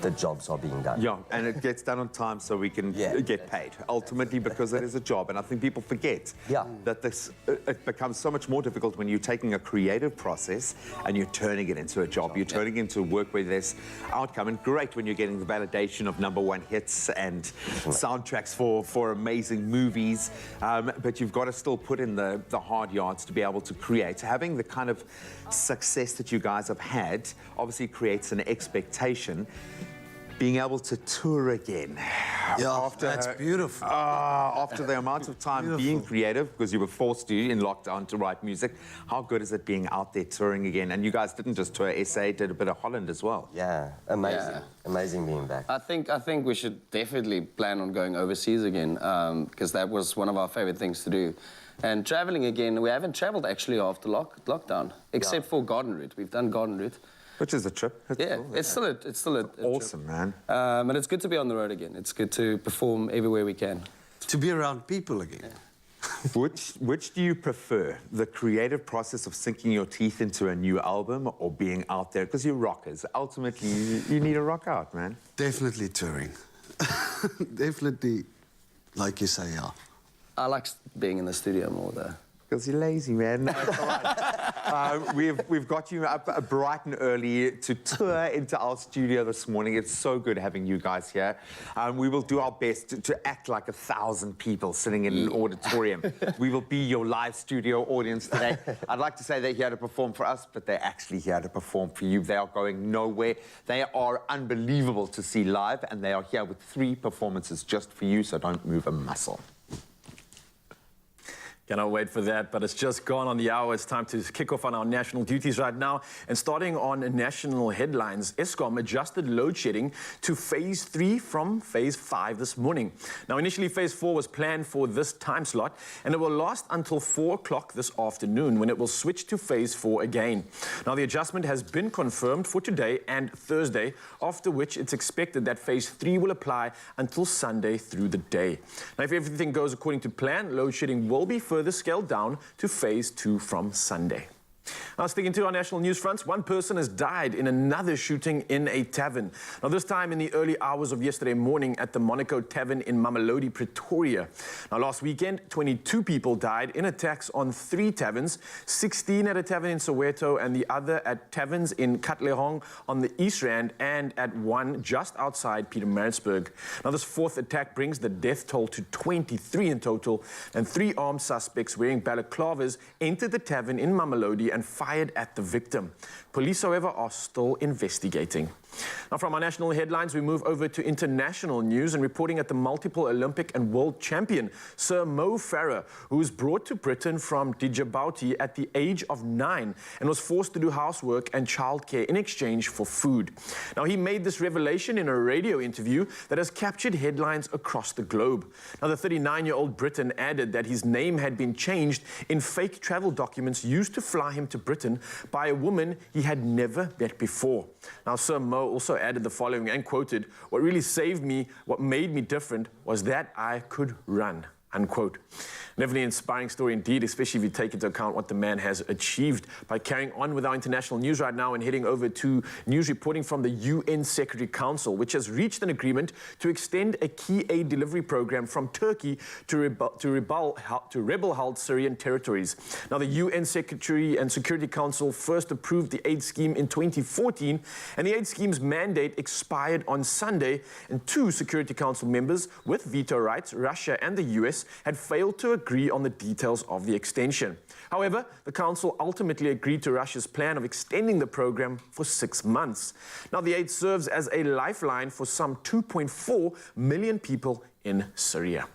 the jobs are being done. Yeah, and it gets done on time so we can get paid, ultimately, because it is a job. And I think people forget that it becomes so much more difficult when you're taking a creative process and you're turning it into a job. You're turning it into work where there's outcome. And great when you're getting the validation of #1 hits and soundtracks for amazing movies. But you've got to still put in the hard yards to be able to create. Having the kind of success that you guys have had obviously creates an expectation. Being able to tour again. Yeah, that's beautiful. After the amount of time being creative, because you were forced to in lockdown to write music, how good is it being out there touring again? And you guys didn't just tour SA, did a bit of Holland as well. Yeah, amazing. Yeah. Amazing being back. I think we should definitely plan on going overseas again, because that was one of our favorite things to do. And traveling again, we haven't traveled actually after lockdown, except for Garden Route. We've done Garden Route. Which is a trip. It's still a awesome, trip. Man. And it's good to be on the road again. It's good to perform everywhere we can. To be around people again. Yeah. Which do you prefer? The creative process of sinking your teeth into a new album or being out there? Because you're rockers. Ultimately, you need a rock out, man. Definitely touring. Definitely, like you say, yeah. I like being in the studio more, though. Because you're lazy, man. No, it's all right. We've got you up bright and early to tour into our studio this morning. It's so good having you guys here. We will do our best to act like 1,000 people sitting in an auditorium. We will be your live studio audience today. I'd like to say they're here to perform for us, but they're actually here to perform for you. They are going nowhere. They are unbelievable to see live, and they are here with 3 performances just for you, so don't move a muscle. Cannot wait for that, but it's just gone on the hour. It's time to kick off on our national duties right now. And starting on national headlines, Eskom adjusted load shedding to phase 3 from phase 5 this morning. Now, initially, phase 4 was planned for this time slot, and it will last until 4 o'clock this afternoon, when it will switch to phase 4 again. Now, the adjustment has been confirmed for today and Thursday, after which it's expected that phase 3 will apply until Sunday through the day. Now, if everything goes according to plan, load shedding will be further scaled down to phase 2 from Sunday. Now, sticking to our national news fronts, one person has died in another shooting in a tavern. Now, this time in the early hours of yesterday morning at the Monaco Tavern in Mamelodi, Pretoria. Now, last weekend, 22 people died in attacks on 3 taverns, 16 at a tavern in Soweto and the other at taverns in Katlehong on the East Rand and at one just outside Pietermaritzburg. Now, this 4th attack brings the death toll to 23 in total, and 3 armed suspects wearing balaclavas entered the tavern in Mamelodi and fired fired at the victim. Police, however, are still investigating. Now, from our national headlines, we move over to international news and reporting at the multiple Olympic and world champion, Sir Mo Farah, who was brought to Britain from Djibouti at the age of 9 and was forced to do housework and childcare in exchange for food. Now, he made this revelation in a radio interview that has captured headlines across the globe. Now, the 39-year-old Briton added that his name had been changed in fake travel documents used to fly him to Britain by a woman he had never met before. Now, Sir Mo also added the following and quoted, "What really saved me, what made me different, was that I could run." Unquote. Definitely an inspiring story indeed, especially if you take into account what the man has achieved. By carrying on with our international news right now and heading over to news reporting from the UN Security Council, which has reached an agreement to extend a key aid delivery program from Turkey to rebel-held Syrian territories. Now, the UN Security and Security Council first approved the aid scheme in 2014, and the aid scheme's mandate expired on Sunday, and 2 Security Council members with veto rights, Russia and the US, had failed to agree on the details of the extension. However, the Council ultimately agreed to Russia's plan of extending the program for 6 months. Now, the aid serves as a lifeline for some 2.4 million people in Syria.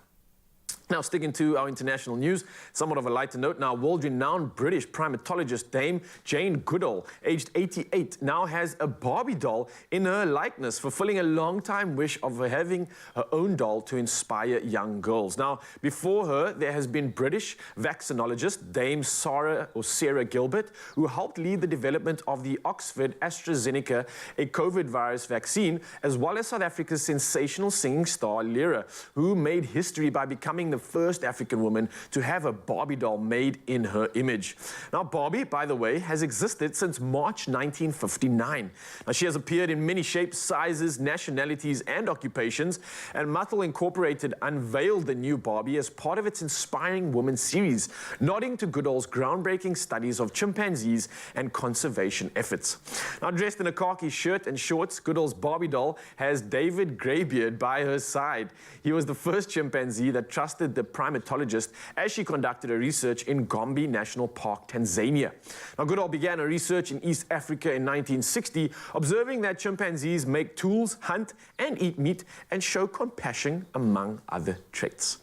Now, sticking to our international news, somewhat of a lighter note now, world-renowned British primatologist Dame Jane Goodall, aged 88, now has a Barbie doll in her likeness, fulfilling a long-time wish of her having her own doll to inspire young girls. Now, before her, there has been British vaccinologist Dame Sarah Gilbert, who helped lead the development of the Oxford AstraZeneca, a COVID virus vaccine, as well as South Africa's sensational singing star Lyra, who made history by becoming the first African woman to have a Barbie doll made in her image. Now, Barbie, by the way, has existed since March 1959. Now, she has appeared in many shapes, sizes, nationalities, and occupations, and Mattel Incorporated unveiled the new Barbie as part of its Inspiring Women series, nodding to Goodall's groundbreaking studies of chimpanzees and conservation efforts. Now, dressed in a khaki shirt and shorts, Goodall's Barbie doll has David Greybeard by her side. He was the first chimpanzee that trusted the primatologist as she conducted her research in Gombe National Park, Tanzania. Now, Goodall began her research in East Africa in 1960, observing that chimpanzees make tools, hunt, and eat meat, and show compassion, among other traits.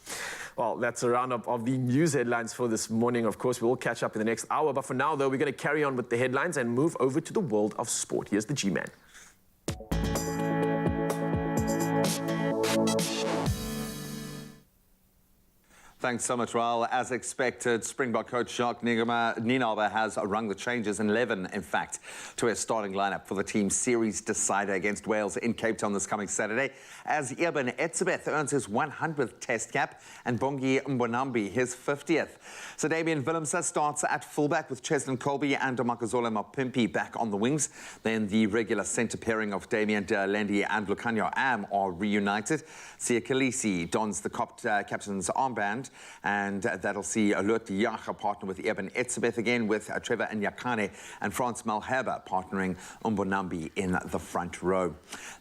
Well, that's a roundup of the news headlines for this morning. Of course, we'll catch up in the next hour. But for now, though, we're going to carry on with the headlines and move over to the world of sport. Here's the G-Man. Thanks so much, Raul. As expected, Springbok coach Jacques Nienaber has rung the changes, 11 in fact, to his starting lineup for the team's series decider against Wales in Cape Town this coming Saturday, as Eben Etzebeth earns his 100th test cap and Bongi Mbonambi his 50th. So Damian Willemse starts at fullback with Cheslin Colby and Makazole Mapimpi back on the wings. Then the regular centre pairing of Damian de Lendi and Lucanio Am are reunited. Sia Khaleesi dons the captain's armband, and that'll see Alert Yacha partner with Eben Etzebeth again, with Trevor Nyakane and Frans Malherbe partnering Mbonambi in the front row.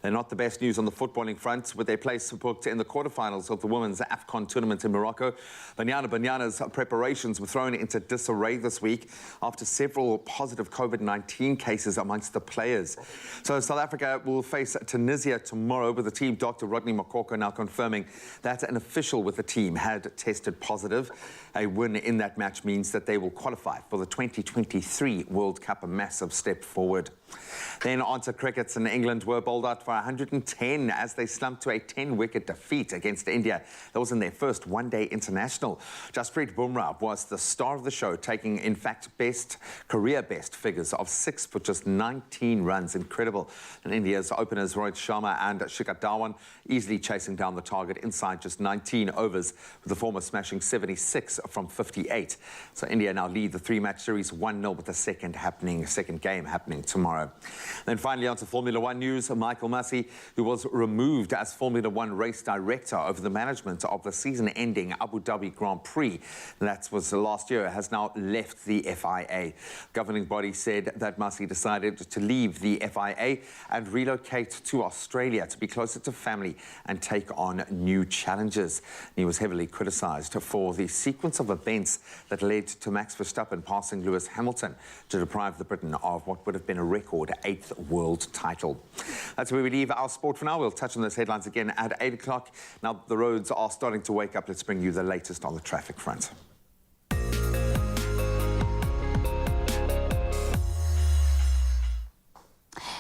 They're not the best news on the footballing front, with their place booked in the quarterfinals of the women's AFCON tournament in Morocco. Banyana's preparations were thrown into disarray this week after several positive COVID-19 cases amongst the players. So South Africa will face Tunisia tomorrow, with the team Dr. Rodney Makoko now confirming that an official with the team had tested positive. A win in that match means that they will qualify for the 2023 World Cup, a massive step forward. Then on to cricket, and England were bowled out for 110 as they slumped to a 10-wicket defeat against India. That was in their first one-day international. Jasprit Bumrah was the star of the show, taking, in fact, career-best figures of 6 for just 19 runs. Incredible. And India's openers Rohit Sharma and Shikhar Dhawan easily chasing down the target inside just 19 overs, with the former smashing 76 from 58. So India now lead the 3-match series 1-0, with the second game happening tomorrow. Then finally on to Formula One news. Michael Massey, who was removed as Formula One race director over the management of the season-ending Abu Dhabi Grand Prix, that was last year, has now left the FIA. Governing body said that Massey decided to leave the FIA and relocate to Australia to be closer to family and take on new challenges. He was heavily criticised apologised for the sequence of events that led to Max Verstappen passing Lewis Hamilton to deprive the Briton of what would have been a record 8th world title. That's where we leave our sport for now. We'll touch on those headlines again at 8 o'clock. Now the roads are starting to wake up. Let's bring you the latest on the traffic front.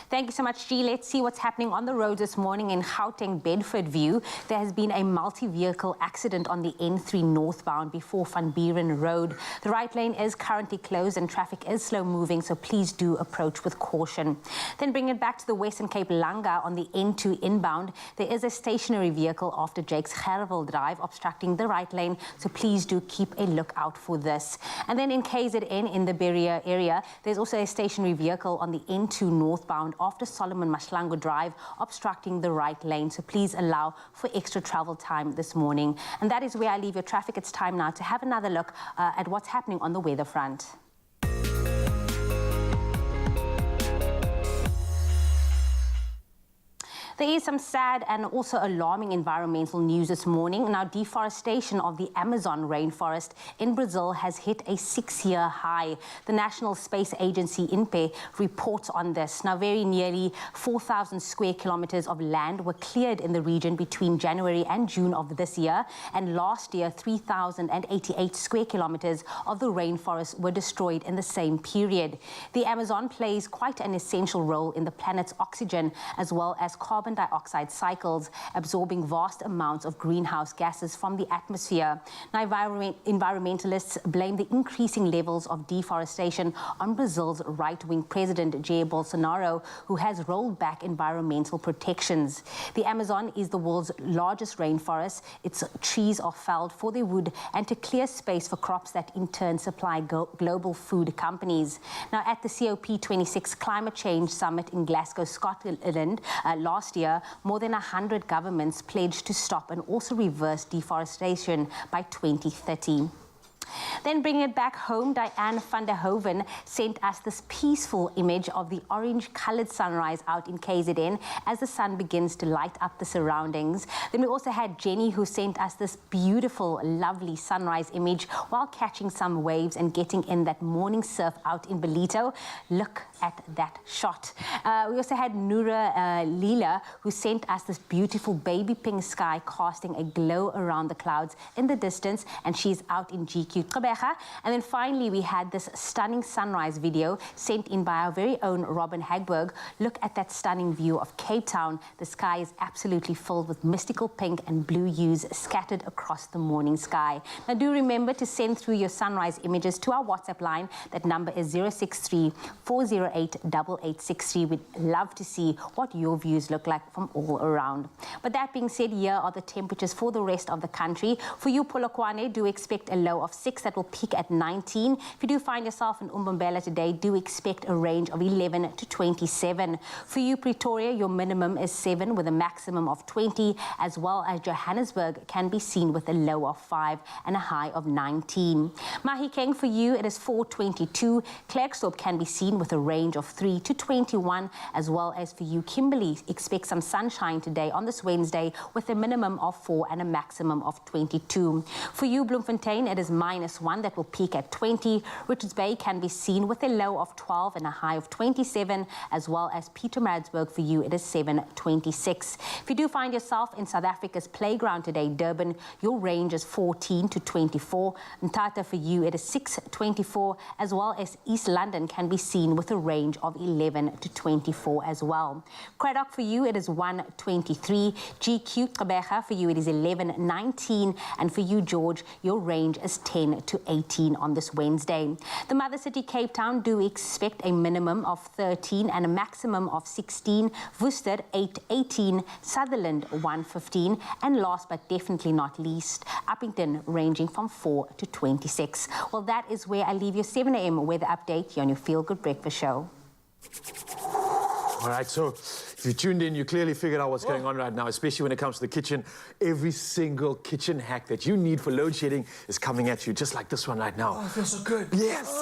Thank you so much, G. Let's see what's happening on the road this morning in Gauteng, Bedford View. There has been a multi-vehicle accident on the N3 northbound before Van Buren Road. The right lane is currently closed and traffic is slow moving, so please do approach with caution. Then bring it back to the Western Cape Langa on the N2 inbound. There is a stationary vehicle after Jake's Gerwel Drive obstructing the right lane, so please do keep a lookout for this. And then in KZN in the Beria area, there's also a stationary vehicle on the N2 northbound after Solomon Mashlango Drive obstructing the right lane, so please allow for extra travel time this morning. And that is where I leave your traffic. It's time now to have another look at what's happening on the weather front. There is some sad and also alarming environmental news this morning. Now, deforestation of the Amazon rainforest in Brazil has hit a 6-year high. The National Space Agency, INPE, reports on this. Now, very nearly 4,000 square kilometers of land were cleared in the region between January and June of this year. And last year, 3,088 square kilometers of the rainforest were destroyed in the same period. The Amazon plays quite an essential role in the planet's oxygen as well as carbon dioxide cycles, absorbing vast amounts of greenhouse gases from the atmosphere. Now, environmentalists blame the increasing levels of deforestation on Brazil's right-wing president, Jair Bolsonaro, who has rolled back environmental protections. The Amazon is the world's largest rainforest. Its trees are felled for their wood and to clear space for crops that in turn supply global food companies. Now, at the COP26 Climate Change Summit in Glasgow, Scotland, last year, more than 100 governments pledged to stop and also reverse deforestation by 2030. Then bringing it back home, Diane van der Hoven sent us this peaceful image of the orange-coloured sunrise out in KZN as the sun begins to light up the surroundings. Then we also had Jenny, who sent us this beautiful, lovely sunrise image while catching some waves and getting in that morning surf out in Belito. Look at that shot. We also had Noura Leela, who sent us this beautiful baby pink sky casting a glow around the clouds in the distance, and she's out in GQ. And then finally, we had this stunning sunrise video sent in by our very own Robin Hagberg. Look at that stunning view of Cape Town. The sky is absolutely filled with mystical pink and blue hues scattered across the morning sky. Now, do remember to send through your sunrise images to our WhatsApp line. That number is 063-408-8863. We'd love to see what your views look like from all around. But that being said, here are the temperatures for the rest of the country. For you, Polokwane, do expect a low of 6 that will peak at 19. If you do find yourself in Umbombela today, do expect a range of 11 to 27. For you, Pretoria, your minimum is 7 with a maximum of 20, as well as Johannesburg can be seen with a low of 5 and a high of 19. Mahikeng, for you, it is 4:22. Klerksdorp can be seen with a range of 3 to 21, as well as for you, Kimberley, expect some sunshine today on this Wednesday with a minimum of 4 and a maximum of 22. For you, Bloemfontein, it is -1 that will peak at 20. Richards Bay can be seen with a low of 12 and a high of 27, as well as Pietermaritzburg for you, it is 7:26. If you do find yourself in South Africa's playground today, Durban, your range is 14 to 24. Mthatha for you, it is 6:24, as well as East London can be seen with a range of 11 to 24 as well. Cradock for you, it is 1:23. GQ Gqeberha for you, it is 11:19, and for you, George, your range is 10 to 18 on this Wednesday. The mother city, Cape Town, do expect a minimum of 13 and a maximum of 16. Worcester, 8:18. Sutherland, 1:15. And last but definitely not least, Uppington, ranging from 4 to 26. Well, that is where I leave your 7 a.m. weather update here on your Feel Good Breakfast Show. All right, so if you tuned in, you clearly figured out what's going on right now, especially when it comes to the kitchen. Every single kitchen hack that you need for load shedding is coming at you, just like this one right now. Oh, it feels so good. Yes.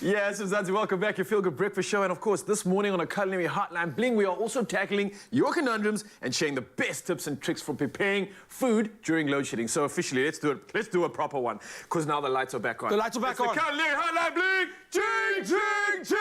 Yes, Mzansi, welcome back. Your Feel Good Breakfast Show. And of course, this morning on a Culinary Hotline Bling, we are also tackling your conundrums and sharing the best tips and tricks for preparing food during load shedding. So officially, let's do it. Let's do a proper one, because now the lights are back on. The lights are back on. The Culinary Hotline Bling! Ching, ching, ching!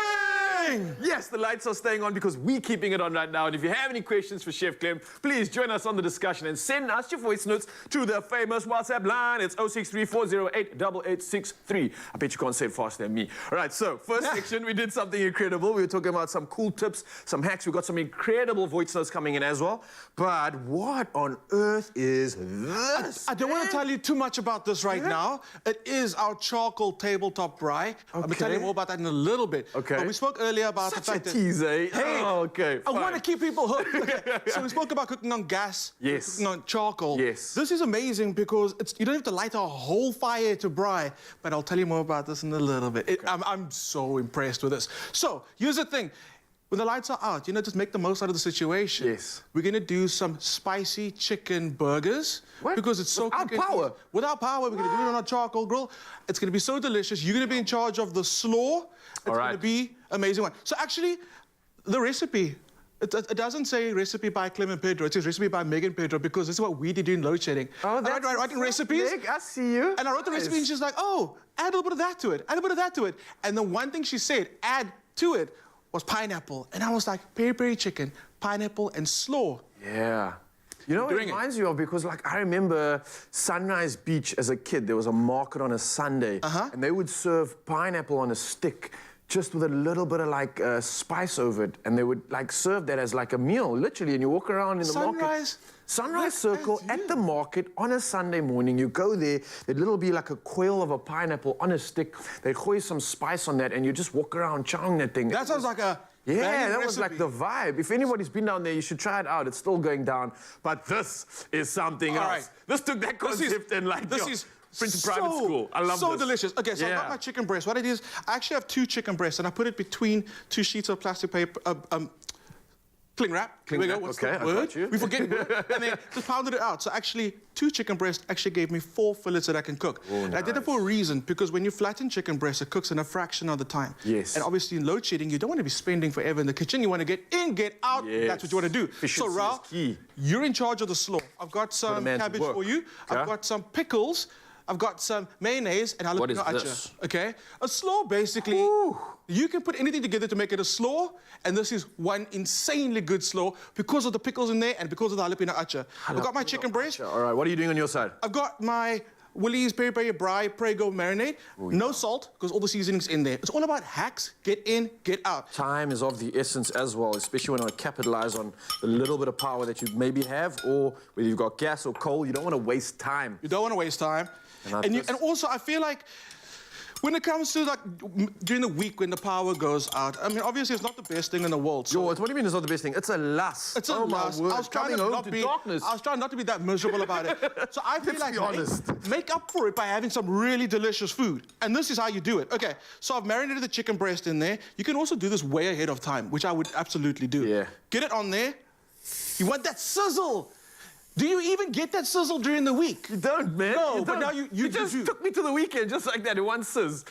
Yes, the lights are staying on because we're keeping it on right now. And if you have any questions for Chef Clem, please join us on the discussion and send us your voice notes to the famous WhatsApp line. It's 063-408-8863. I bet you can't say it faster than me. All right, so first section, we did something incredible. We were talking about some cool tips, some hacks. We got some incredible voice notes coming in as well. But what on earth is this? I don't want to tell you too much about this right now. It is our charcoal tabletop braai. I'm going to tell you more about that in a little bit. Okay. But we spoke earlier about the fact a tease, eh? Hey, okay, I want to keep people hooked. Okay. So we spoke about cooking on gas, yes, cooking on charcoal. Yes. This is amazing because you don't have to light a whole fire to braai, but I'll tell you more about this in a little bit. I'm so impressed with this. So here's the thing. When the lights are out, just make the most out of the situation. Yes. We're going to do some spicy chicken burgers. What? Because it's so Without power? Without power, we're going to do it on a charcoal grill. It's going to be so delicious. You're going to be in charge of the slaw. It's going to be amazing one. So actually, the recipe, it doesn't say recipe by Clem and Pedro. It says recipe by Megan Pedro, because this is what we did in load shedding. Oh, that's writing recipes. I see you. And I wrote the recipe, and she's like, oh, add a little bit of that to it. Add a bit of that to it. And the one thing she said, add to it, was pineapple. And I was like, peri-peri chicken, pineapple, and slaw. Yeah. You know what it reminds you of? Because, I remember Sunrise Beach as a kid. There was a market on a Sunday, and they would serve pineapple on a stick, just with a little bit of, spice over it. And they would, serve that as, a meal, literally. And you walk around in the market. Sunrise Circle at the market on a Sunday morning. You go there, there'll be a coil of a pineapple on a stick. They throw some spice on that, and you just walk around chowing that thing. That sounds like a that was the vibe. If anybody's been down there, you should try it out. It's still going down. But this is something else. Right. This took that concept and this is private school. I love so this. Delicious. Okay, so I've got my chicken breast. What it is, I actually have 2 chicken breasts, and I put it between 2 sheets of plastic paper, cling wrap. Cling wrap, What's okay, the word? I got you. We forget word. And then just pounded it out. So actually, 2 chicken breasts actually gave me 4 fillets that I can cook. Oh, and I did it for a reason, because when you flatten chicken breast, it cooks in a fraction of the time. Yes. And obviously, in load shedding, you don't want to be spending forever in the kitchen. You want to get in, get out. Yes. That's what you want to do. Efficiency So, Raul, is key. you're in charge of the slaw. I've got some cabbage for you. I've got some pickles. I've got some mayonnaise and jalapeno What is acha. this? Okay? A slaw, basically, you can put anything together to make it a slaw, and this is one insanely good slaw because of the pickles in there and because of the jalapeno acha. I've got my chicken breast. All right, what are you doing on your side? I've got my Willie's peri-peri braai Prego marinade. No salt, because all the seasoning's in there. It's all about hacks. Get in, get out. Time is of the essence as well, especially when you want to capitalize on the little bit of power that you maybe have, or whether you've got gas or coal. You don't want to waste time. You don't want to waste time. And also, I feel like when it comes to during the week when the power goes out, I mean, obviously it's not the best thing in the world. So what do you mean it's not the best thing? It's a lust. It's a lust. I was trying not to be that miserable about it. So I feel like make up for it by having some really delicious food. And this is how you do it. Okay, so I've marinated the chicken breast in there. You can also do this way ahead of time, which I would absolutely do. Yeah. Get it on there. You want that sizzle. Do you even get that sizzle during the week? You don't, man. No, but now you just took me to the weekend just like that in one sizz.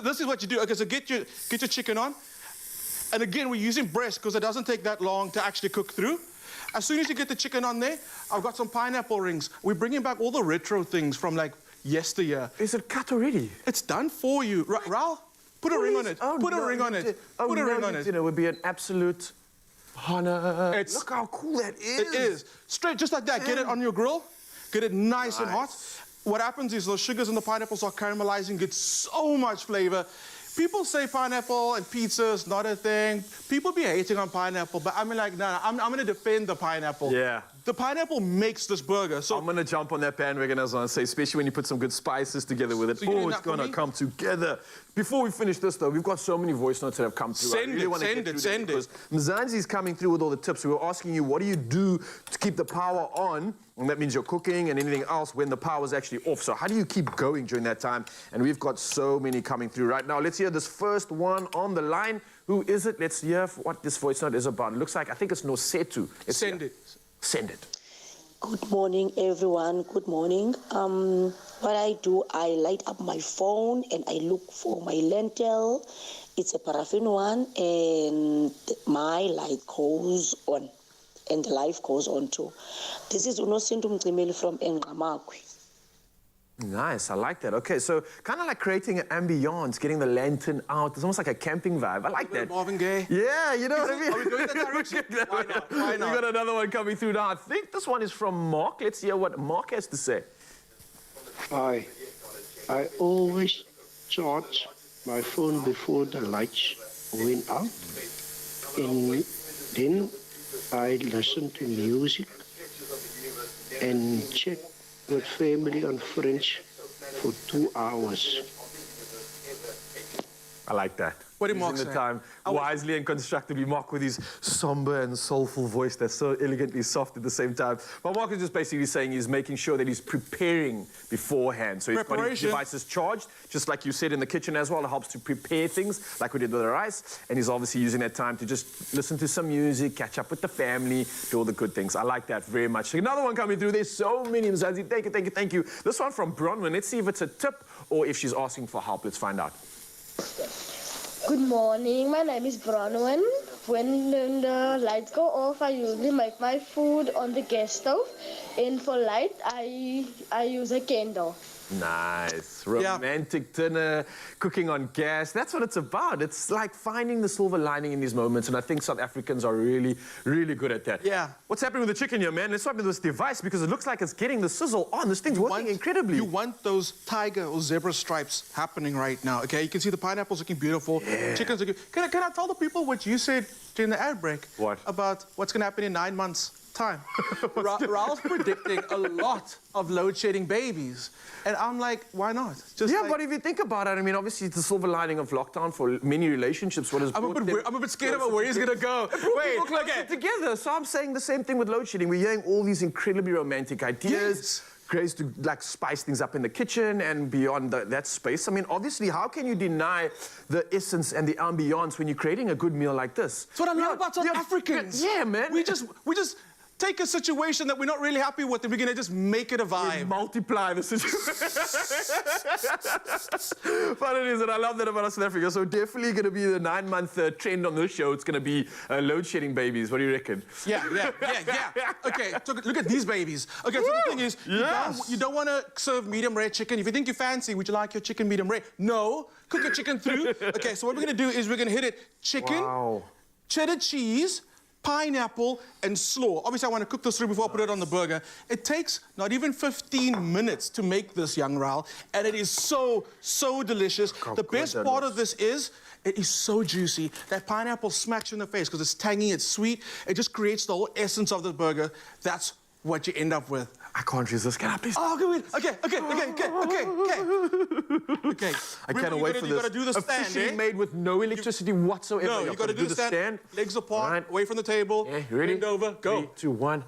This is what you do. Okay, so get your chicken on. And again, we're using breast because it doesn't take that long to actually cook through. As soon as you get the chicken on there, I've got some pineapple rings. We're bringing back all the retro things from yesteryear. Is it cut already? It's done for you. Raul, put a ring on it. Put a ring on it. Put a ring on it. It would be an absolute honor. Look how cool that is. It is. Straight, just like that. Get it on your grill. Get it nice and hot. What happens is those sugars and the pineapples are caramelizing, get so much flavor. People say pineapple and pizza is not a thing. People be hating on pineapple, but I'm like, no, I'm going to defend the pineapple. Yeah. The pineapple makes this burger. So I'm going to jump on that bandwagon, as I say, especially when you put some good spices together with it. So it's going to come together. Before we finish this, though, we've got so many voice notes that have come through. Send it. Because Mzansi's coming through with all the tips. We were asking you, what do you do to keep the power on? And that means you're cooking and anything else when the power's actually off. So how do you keep going during that time? And we've got so many coming through right now. Let's hear this first one on the line. Who is it? Let's hear what this voice note is about. It looks like, I think it's Nosetu. Send it. Send it. Good morning, everyone. Good morning. What I do, I light up my phone and I look for my lentil. It's a paraffin one, and my light goes on, and the life goes on too. This is Unosintu Mcimeli from Engamakwi. Nice, I like that. Okay, so kind of like creating an ambiance, getting the lantern out. It's almost like a camping vibe. I like that. Marvin Gaye. Yeah, you know what I mean? Are we going that direction? Why not? Why not? We got another one coming through now. I think this one is from Mark. Let's hear what Mark has to say. I always charge my phone before the lights went out, and then I listen to music and chat with family and friends for 2 hours. I like that. What did Mark Using the say? time wisely and constructively. Mark with his somber and soulful voice that's so elegantly soft at the same time. But Mark is just basically saying he's making sure that he's preparing beforehand. So he's got his devices charged, just like you said in the kitchen as well. It helps to prepare things like we did with the rice. And he's obviously using that time to just listen to some music, catch up with the family, do all the good things. I like that very much. Another one coming through. There's so many. Mzansi. Thank you, thank you, thank you. This one from Bronwyn. Let's see if it's a tip or if she's asking for help. Let's find out. Good morning, my name is Bronwyn. When the lights go off, I usually make my food on the gas stove. And for light, I use a candle. Nice. Romantic dinner, cooking on gas. That's what it's about. It's like finding the silver lining in these moments, and I think South Africans are really, really good at that. Yeah. What's happening with the chicken here, man? Let's start with this device because it looks like it's getting the sizzle on. This thing's working incredibly. You want those tiger or zebra stripes happening right now, okay? You can see the pineapples looking beautiful. Yeah. Chickens looking... Can I tell the people what you said during the ad break? What? About what's going to happen in 9 months' time. Raul's predicting a lot of load-shedding babies. And I'm like, why not? Just yeah, but if you think about it, I mean, obviously, it's the silver lining of lockdown for many relationships. What has I'm a bit scared about where he's going to go. Wait, okay. Together. So I'm saying the same thing with load shedding. We're hearing all these incredibly romantic ideas. Grace to like spice things up in the kitchen and beyond that space. I mean, obviously, how can you deny the essence and the ambiance when you're creating a good meal like this? That's what I love about South Africans. Yeah, man. We just take a situation that we're not really happy with and we're going to just make it a vibe. We multiply the situation. But it is, and I love that about South Africa. So definitely going to be the 9-month trend on this show. It's going to be load-shedding babies. What do you reckon? Yeah. Okay, so look at these babies. Okay, so the thing is, you don't want to serve medium rare chicken. If you think you're fancy, would you like your chicken medium rare? No. Cook your chicken through. Okay, so what we're going to do is we're going to hit it chicken, cheddar cheese, pineapple, and slaw. Obviously, I want to cook this through before I put it on the burger. It takes not even 15 minutes to make this, young Raul, and it is so delicious. The best part of this is, it is so juicy. That pineapple smacks you in the face because it's tangy, it's sweet. It just creates the whole essence of the burger. That's what you end up with. I can't resist. Can I please? Oh, okay. I can't wait for this. You gotta do the stand, Officially made with no electricity whatsoever. No, you gotta do the stand. Legs apart, away from the table. Yeah, you ready? Bend over, go. 3, 2, 1.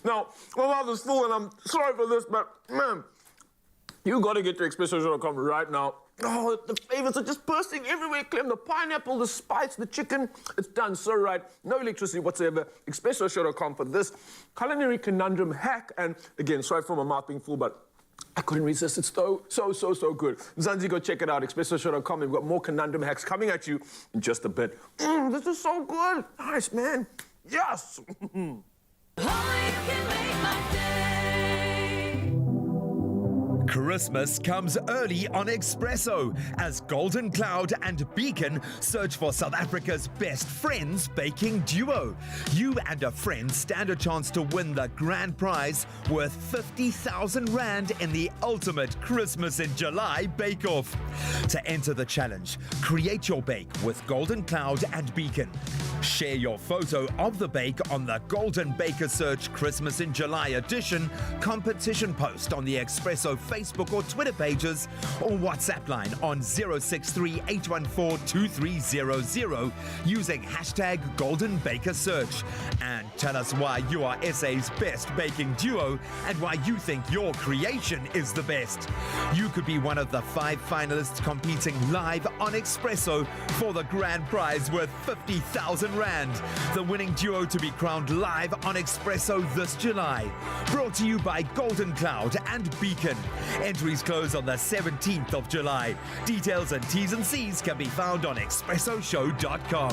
Now, my mouth is full and I'm sorry for this, but man, you gotta get to Expresso.com right now. Oh, the flavors are just bursting everywhere, Clem. The pineapple, the spice, the chicken. It's done so right. No electricity whatsoever. Expresso.com for this culinary conundrum hack. And again, sorry for my mouth being full, but I couldn't resist. It's so good. Mzansi, go check it out. Expresso.com. We've got more conundrum hacks coming at you in just a bit. This is so good. Nice, man. Yes. Christmas comes early on Expresso as Golden Cloud and Beacon search for South Africa's best friends baking duo. You and a friend stand a chance to win the grand prize worth 50,000 Rand in the ultimate Christmas in July bake-off. To enter the challenge, create your bake with Golden Cloud and Beacon. Share your photo of the bake on the Golden Baker Search Christmas in July edition competition post on the Expresso Facebook Facebook or Twitter pages or WhatsApp line on 063-814-2300 using hashtag Golden Baker Search. And tell us why you are SA's best baking duo and why you think your creation is the best. You could be one of the 5 finalists competing live on Expresso for the grand prize worth 50,000 Rand. The winning duo to be crowned live on Expresso this July. Brought to you by Golden Cloud and Beacon. Entries close on the 17th of July. Details and T's and C's can be found on expressoshow.com.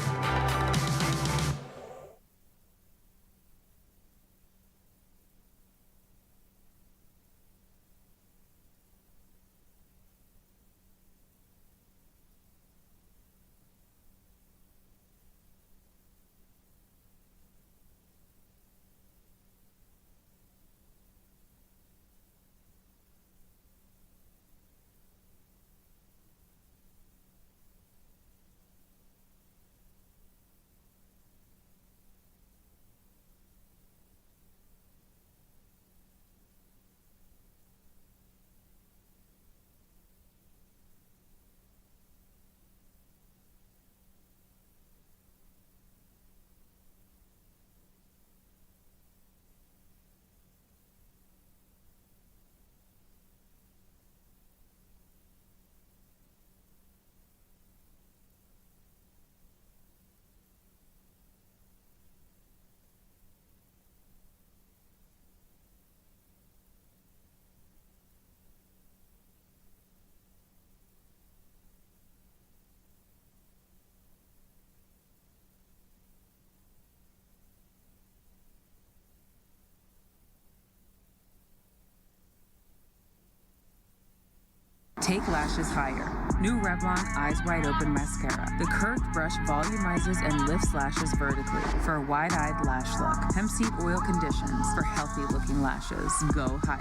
Take lashes higher. New Revlon Eyes Wide Open Mascara. The curved brush volumizes and lifts lashes vertically for a wide-eyed lash look. Hemp seed oil conditions for healthy-looking lashes. Go higher.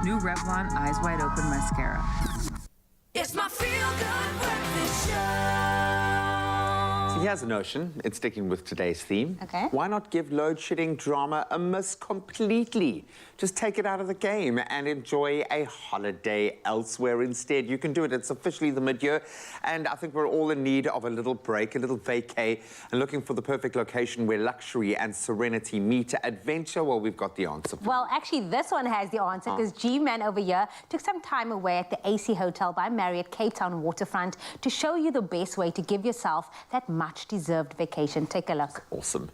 New Revlon Eyes Wide Open Mascara. It's my feel-good breakfast show. So here's a notion. It's sticking with today's theme. Okay. Why not give load shedding drama a miss completely? Just take it out of the game and enjoy a holiday elsewhere instead. You can do it. It's officially the mid-year, and I think we're all in need of a little break, a little vacay, and looking for the perfect location where luxury and serenity meet. Adventure, well, we've got the answer. Well, actually, this one has the answer because G-Man over here took some time away at the AC Hotel by Marriott Cape Town Waterfront to show you the best way to give yourself that much-deserved vacation. Take a look. Awesome.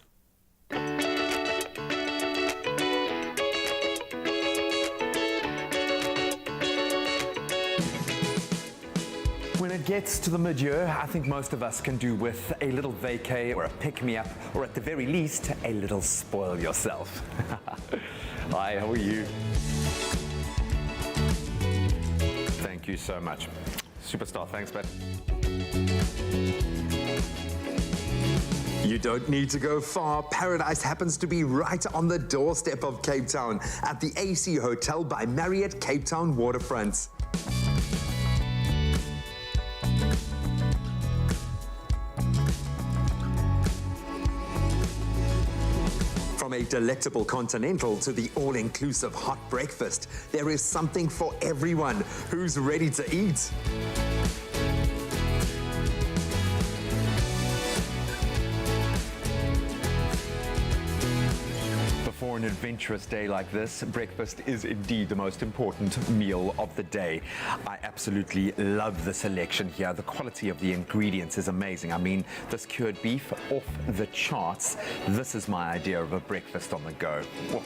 When it gets to the mid-year, I think most of us can do with a little vacay or a pick-me-up, or at the very least, a little spoil yourself. Hi, how are you? Thank you so much. Superstar, thanks, man. You don't need to go far. Paradise happens to be right on the doorstep of Cape Town at the AC Hotel by Marriott Cape Town Waterfront. From a delectable continental to the all-inclusive hot breakfast, there is something for everyone who's ready to eat. For an adventurous day like this, breakfast is indeed the most important meal of the day. I absolutely love the selection here. The quality of the ingredients is amazing. I mean, this cured beef off the charts. This is my idea of a breakfast on the go. Whoa.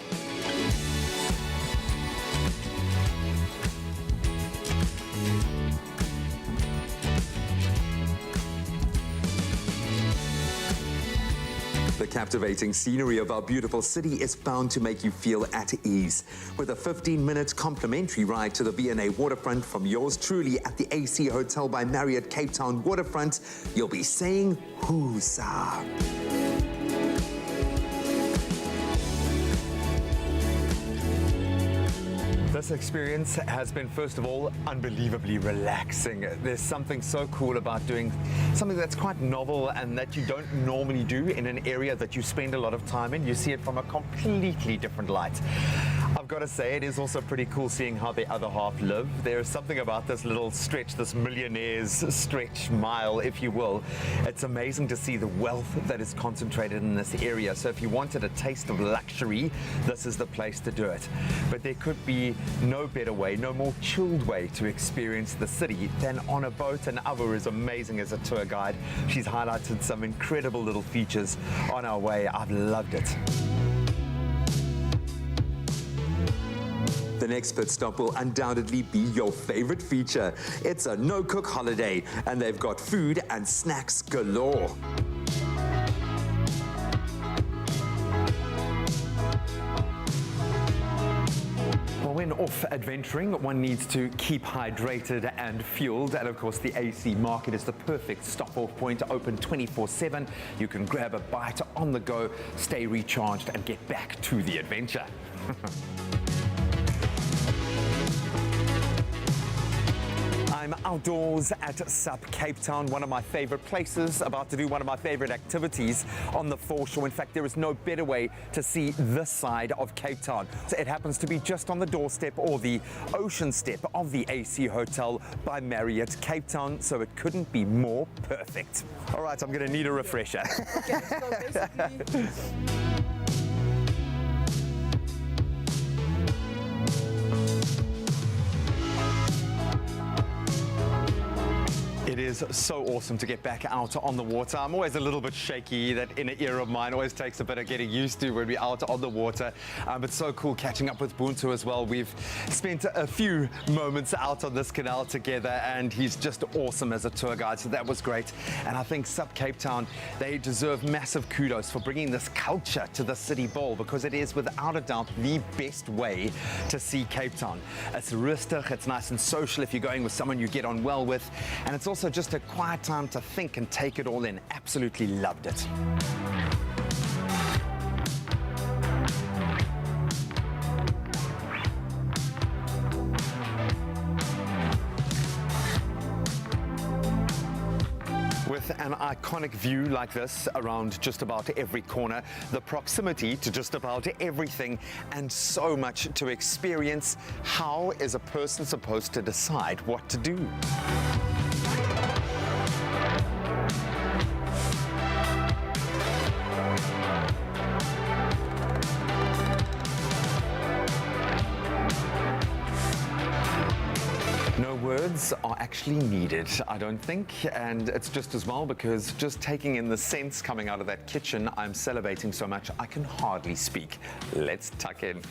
The captivating scenery of our beautiful city is bound to make you feel at ease. With a 15-minute complimentary ride to the V&A waterfront from yours truly at the AC Hotel by Marriott Cape Town Waterfront, you'll be saying, "Hoosa." This experience has been, first of all, unbelievably relaxing. There's something so cool about doing something that's quite novel and that you don't normally do in an area that you spend a lot of time in. You see it from a completely different light. I've got to say, it is also pretty cool seeing how the other half live. There is something about this little stretch, this millionaire's stretch mile, if you will. It's amazing to see the wealth that is concentrated in this area. So if you wanted a taste of luxury, this is the place to do it. But there could be no better way, no more chilled way to experience the city than on a boat. And Ava is amazing as a tour guide. She's highlighted some incredible little features on our way. I've loved it. The next pit stop will undoubtedly be your favorite feature. It's a no-cook holiday, and they've got food and snacks galore. Well, when off adventuring, one needs to keep hydrated and fueled. And of course, the AC Market is the perfect stop-off point, open 24/7. You can grab a bite on the go, stay recharged, and get back to the adventure. I'm outdoors at SUP Cape Town, one of my favorite places, about to do one of my favorite activities on the foreshore. In fact, there is no better way to see this side of Cape Town. So it happens to be just on the doorstep or the ocean step of the AC Hotel by Marriott Cape Town, so it couldn't be more perfect. All right, I'm going to need a refresher. Okay, so basically... It is so awesome to get back out on the water. I'm always a little bit shaky. That inner ear of mine always takes a bit of getting used to when we're out on the water. But so cool catching up with Buntu as well. We've spent a few moments out on this canal together, and he's just awesome as a tour guide, so that was great. And I think SUP Cape Town, they deserve massive kudos for bringing this culture to the City Bowl, because it is without a doubt the best way to see Cape Town. It's rustig, it's nice and social if you're going with someone you get on well with, and it's also just a quiet time to think and take it all in. Absolutely loved it. With an iconic view like this around just about every corner, the proximity to just about everything, and so much to experience, how is a person supposed to decide what to do? Words are actually needed, I don't think, and it's just as well, because just taking in the scents coming out of that kitchen, I'm salivating so much I can hardly speak. Let's tuck in.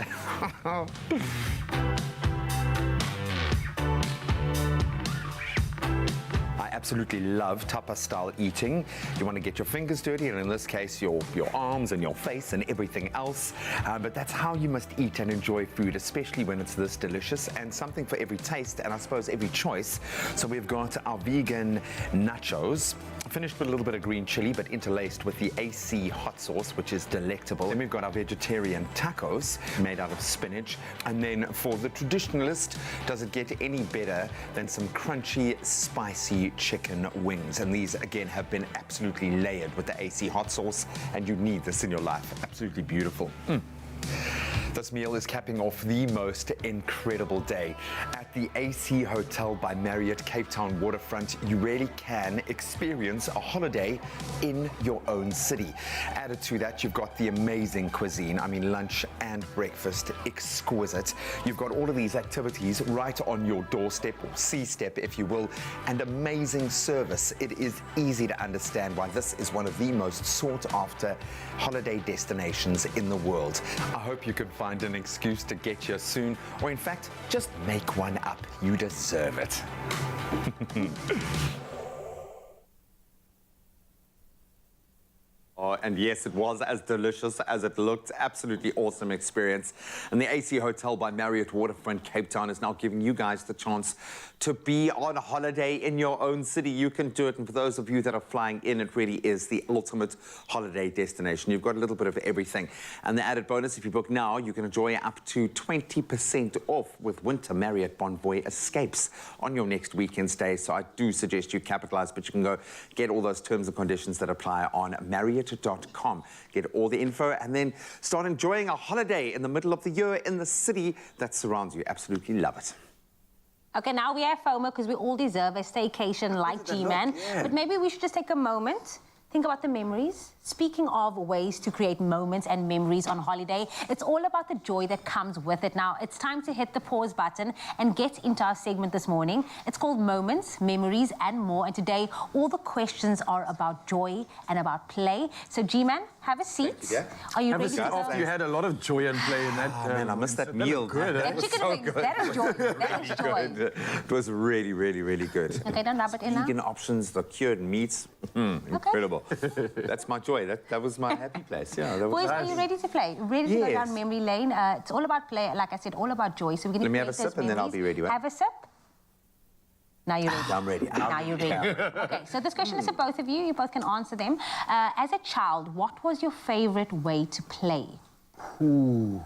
I absolutely love tapas-style eating. You want to get your fingers dirty, and in this case, your arms and your face and everything else. But that's how you must eat and enjoy food, especially when it's this delicious, and something for every taste and I suppose every choice. So we've got our vegan nachos, finished with a little bit of green chili, but interlaced with the AC hot sauce, which is delectable. Then we've got our vegetarian tacos made out of spinach. And then for the traditionalist, does it get any better than some crunchy, spicy chicken wings? And these, again, have been absolutely layered with the AC hot sauce, and you need this in your life. Absolutely beautiful. This meal is capping off the most incredible day. At the AC Hotel by Marriott Cape Town waterfront, you really can experience a holiday in your own city. Added to that, you've got the amazing cuisine. I mean, lunch and breakfast, exquisite. You've got all of these activities right on your doorstep, or C-step, if you will, and amazing service. It is easy to understand why this is one of the most sought-after holiday destinations in the world. I hope you can find an excuse to get here soon, or in fact, just make one up. You deserve it. Oh, and yes, it was as delicious as it looked. Absolutely awesome experience. And the AC Hotel by Marriott Waterfront Cape Town is now giving you guys the chance to be on a holiday in your own city. You can do it. And for those of you that are flying in, it really is the ultimate holiday destination. You've got a little bit of everything. And the added bonus, if you book now, you can enjoy up to 20% off with Winter Marriott Bonvoy Escapes on your next weekend stay. So I do suggest you capitalize, but you can go get all those terms and conditions that apply on Marriott expresso.com. Get all the info and then start enjoying a holiday in the middle of the year in the city that surrounds you. Absolutely love it. Okay, now we have FOMO because we all deserve a staycation like G-Man. Yeah. But maybe we should just take a moment, think about the memories. Speaking of ways to create moments and memories on holiday, it's all about the joy that comes with it. Now, it's time to hit the pause button and get into our segment this morning. It's called Moments, Memories and More. And today, all the questions are about joy and about play. So, G-Man, have a seat. Are you ready to go? After you had a lot of joy and play in that. Man, I missed that meal. Good. That was so good. That is joy. That is joy. It was really, really, really good. Okay, don't rub it in now. Vegan options, the cured meats. Incredible. That's my joy. That was my happy place. Yeah, that was Boys, nice. are you ready to play? Ready to go Yes. down memory lane? It's all about play, like I said, all about joy. So we're going to Let me have a sip and then I'll be ready. Right? Have a sip. Now you're ready. I'm ready. Now you're ready. Okay, so this question is for both of you. You both can answer them. As a child, what was your favorite way to play? Ooh,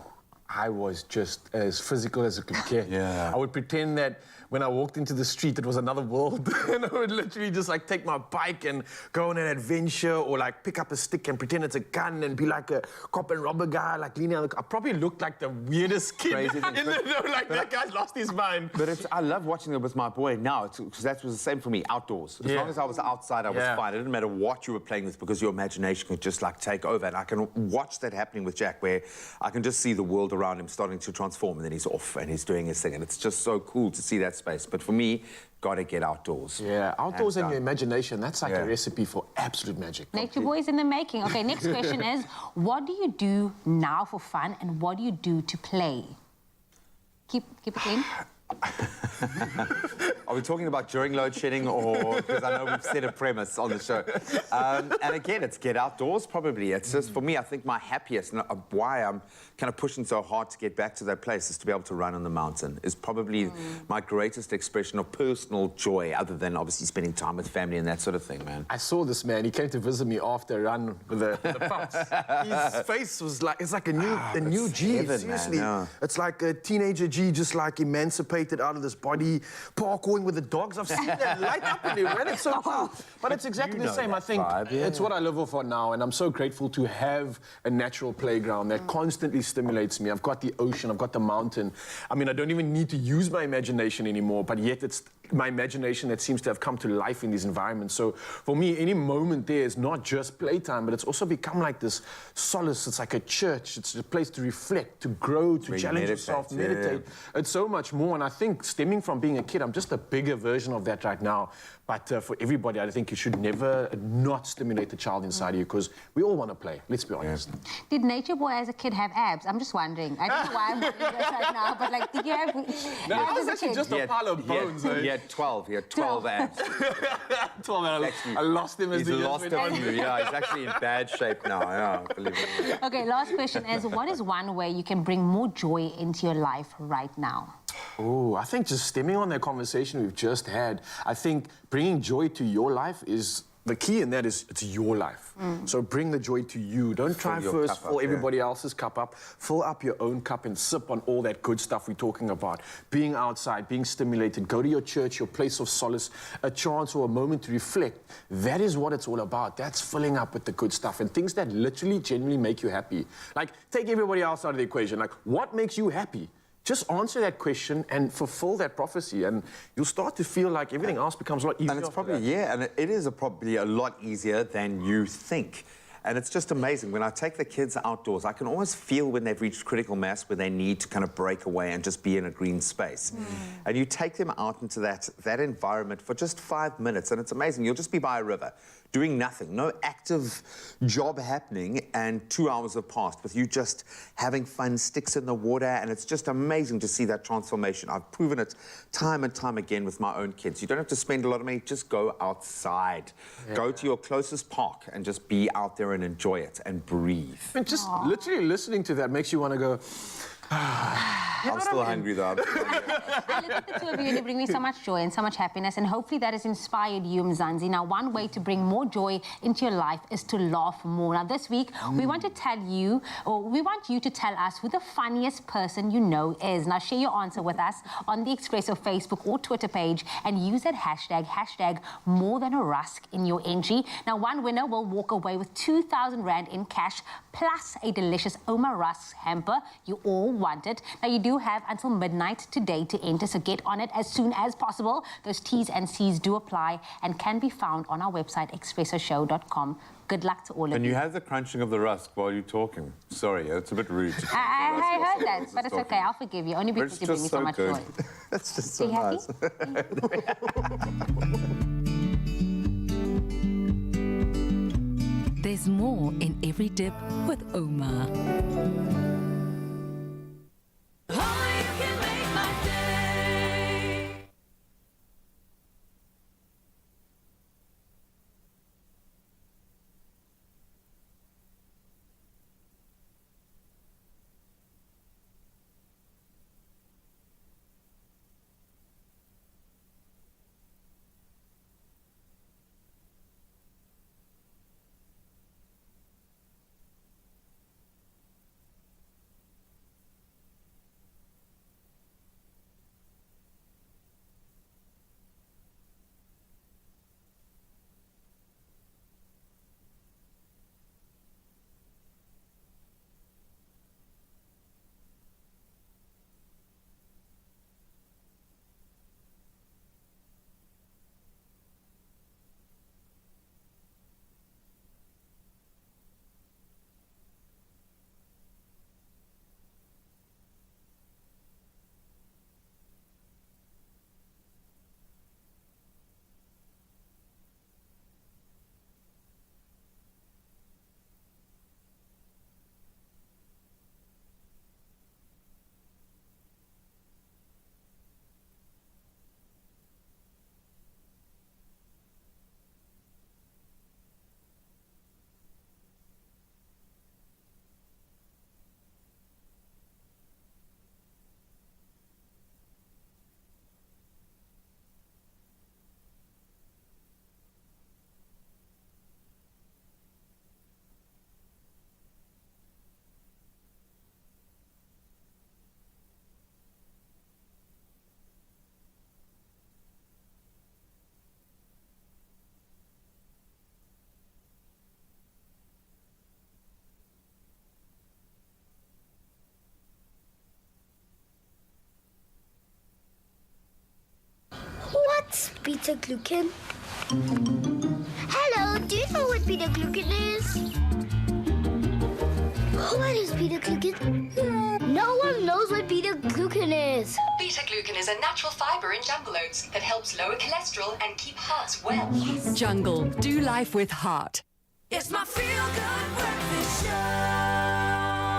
I was just as physical as I could get. Yeah. I would pretend that when I walked into the street, it was another world. And I would literally just like take my bike and go on an adventure or like pick up a stick and pretend it's a gun and be like a cop and robber guy, like leaning on the... I probably looked like the weirdest kid. Crazy thing. Like that guy's lost his mind. But I love watching it with my boy now, because that was the same for me, outdoors. As long as I was outside, I was fine. It didn't matter what you were playing with because your imagination could just like take over. And I can watch that happening with Jack, where I can just see the world around him starting to transform and then he's off and he's doing his thing. And it's just so cool to see that space. But for me, gotta get outdoors. Yeah, outdoors and your imagination, that's like a recipe for absolute magic. Nature Boys in the making. Okay, next question is, what do you do now for fun and what do you do to play? Keep it clean. Are we talking about during load shedding or... Because I know we've set a premise on the show. And again, it's get outdoors, probably. It's just, for me, I think my happiest, and why I'm kind of pushing so hard to get back to that place is to be able to run on the mountain, is probably my greatest expression of personal joy, other than obviously spending time with family and that sort of thing, man. I saw this man. He came to visit me after a run with the pups. His face was like, it's like a new G. heaven, Seriously, man, yeah. It's like a teenager G, just like emancipated out of this body, parkouring with the dogs. I've seen that light up in him, man. It's so cool. But it's exactly the same. I think it's what I live for now, and I'm so grateful to have a natural playground that constantly stimulates me. I've got the ocean, I've got the mountain. I mean, I don't even need to use my imagination anymore, but yet it's my imagination that seems to have come to life in these environments. So for me, any moment there is not just playtime, but it's also become like this solace. It's like a church. It's a place to reflect, to grow, to challenge yourself, meditate. It's so much more. And I think stemming from being a kid, I'm just a bigger version of that right now. But for everybody, I think you should never not stimulate the child inside of you, because we all want to play. Let's be honest. Did Nature Boy as a kid have abs? I'm just wondering. I don't know why I'm wondering this right now, but like, did you have No, I abs was as a actually kid? just a pile of bones. He had 12. He had 12 abs. 12, and I lost him as the years went on. Yeah, he's actually in bad shape now. Yeah, believe it. Okay, last question is, what is one way you can bring more joy into your life right now? Oh, I think just stemming on that conversation we've just had, I think bringing joy to your life is... The key in that is it's your life. So bring the joy to you. Don't try first fill everybody else's cup up. Fill up your own cup and sip on all that good stuff we're talking about. Being outside, being stimulated. Go to your church, your place of solace, a chance or a moment to reflect. That is what it's all about. That's filling up with the good stuff and things that literally, genuinely make you happy. Like, take everybody else out of the equation. Like, what makes you happy? Just answer that question and fulfill that prophecy, and you'll start to feel like everything else becomes a lot easier. And it's probably, and it is probably a lot easier than you think. And it's just amazing. When I take the kids outdoors, I can always feel when they've reached critical mass where they need to kind of break away and just be in a green space. And you take them out into that environment for just 5 minutes, and it's amazing. You'll just be by a river, doing nothing, no active job happening, and 2 hours have passed with you just having fun, sticks in the water, and it's just amazing to see that transformation. I've proven it time and time again with my own kids. You don't have to spend a lot of money, just go outside. Go to your closest park and just be out there and enjoy it and breathe. And just literally listening to that makes you want to go, I'm still hungry, though. I look at the two of you and you bring me so much joy and so much happiness, and hopefully that has inspired you, Mzansi. Now, one way to bring more joy into your life is to laugh more. Now, this week, we want to tell you, or we want you to tell us who the funniest person you know is. Now, share your answer with us on the Expresso Facebook or Twitter page and use that hashtag more than a rusk in your entry. Now, one winner will walk away with 2,000 Rand in cash plus a delicious Oma Rusk hamper. You all want it. Now, you do have until midnight today to enter, so get on it as soon as possible. Those T's and C's do apply and can be found on our website, expressoshow.com. Good luck to all of you. And you have the crunching of the rusk while you're talking. Sorry, it's a bit rude. I heard that, but it's okay. I'll forgive you, only because you bring me so much joy. That's just so Are you nice. There's more in every dip with Oma. What's beta-glucan? Hello, do you know what beta-glucan is? What is beta-glucan? No one knows what beta-glucan is. Beta-glucan is a natural fiber in jungle oats that helps lower cholesterol and keep hearts well. Jungle, do life with heart. It's my feel-good breakfast show.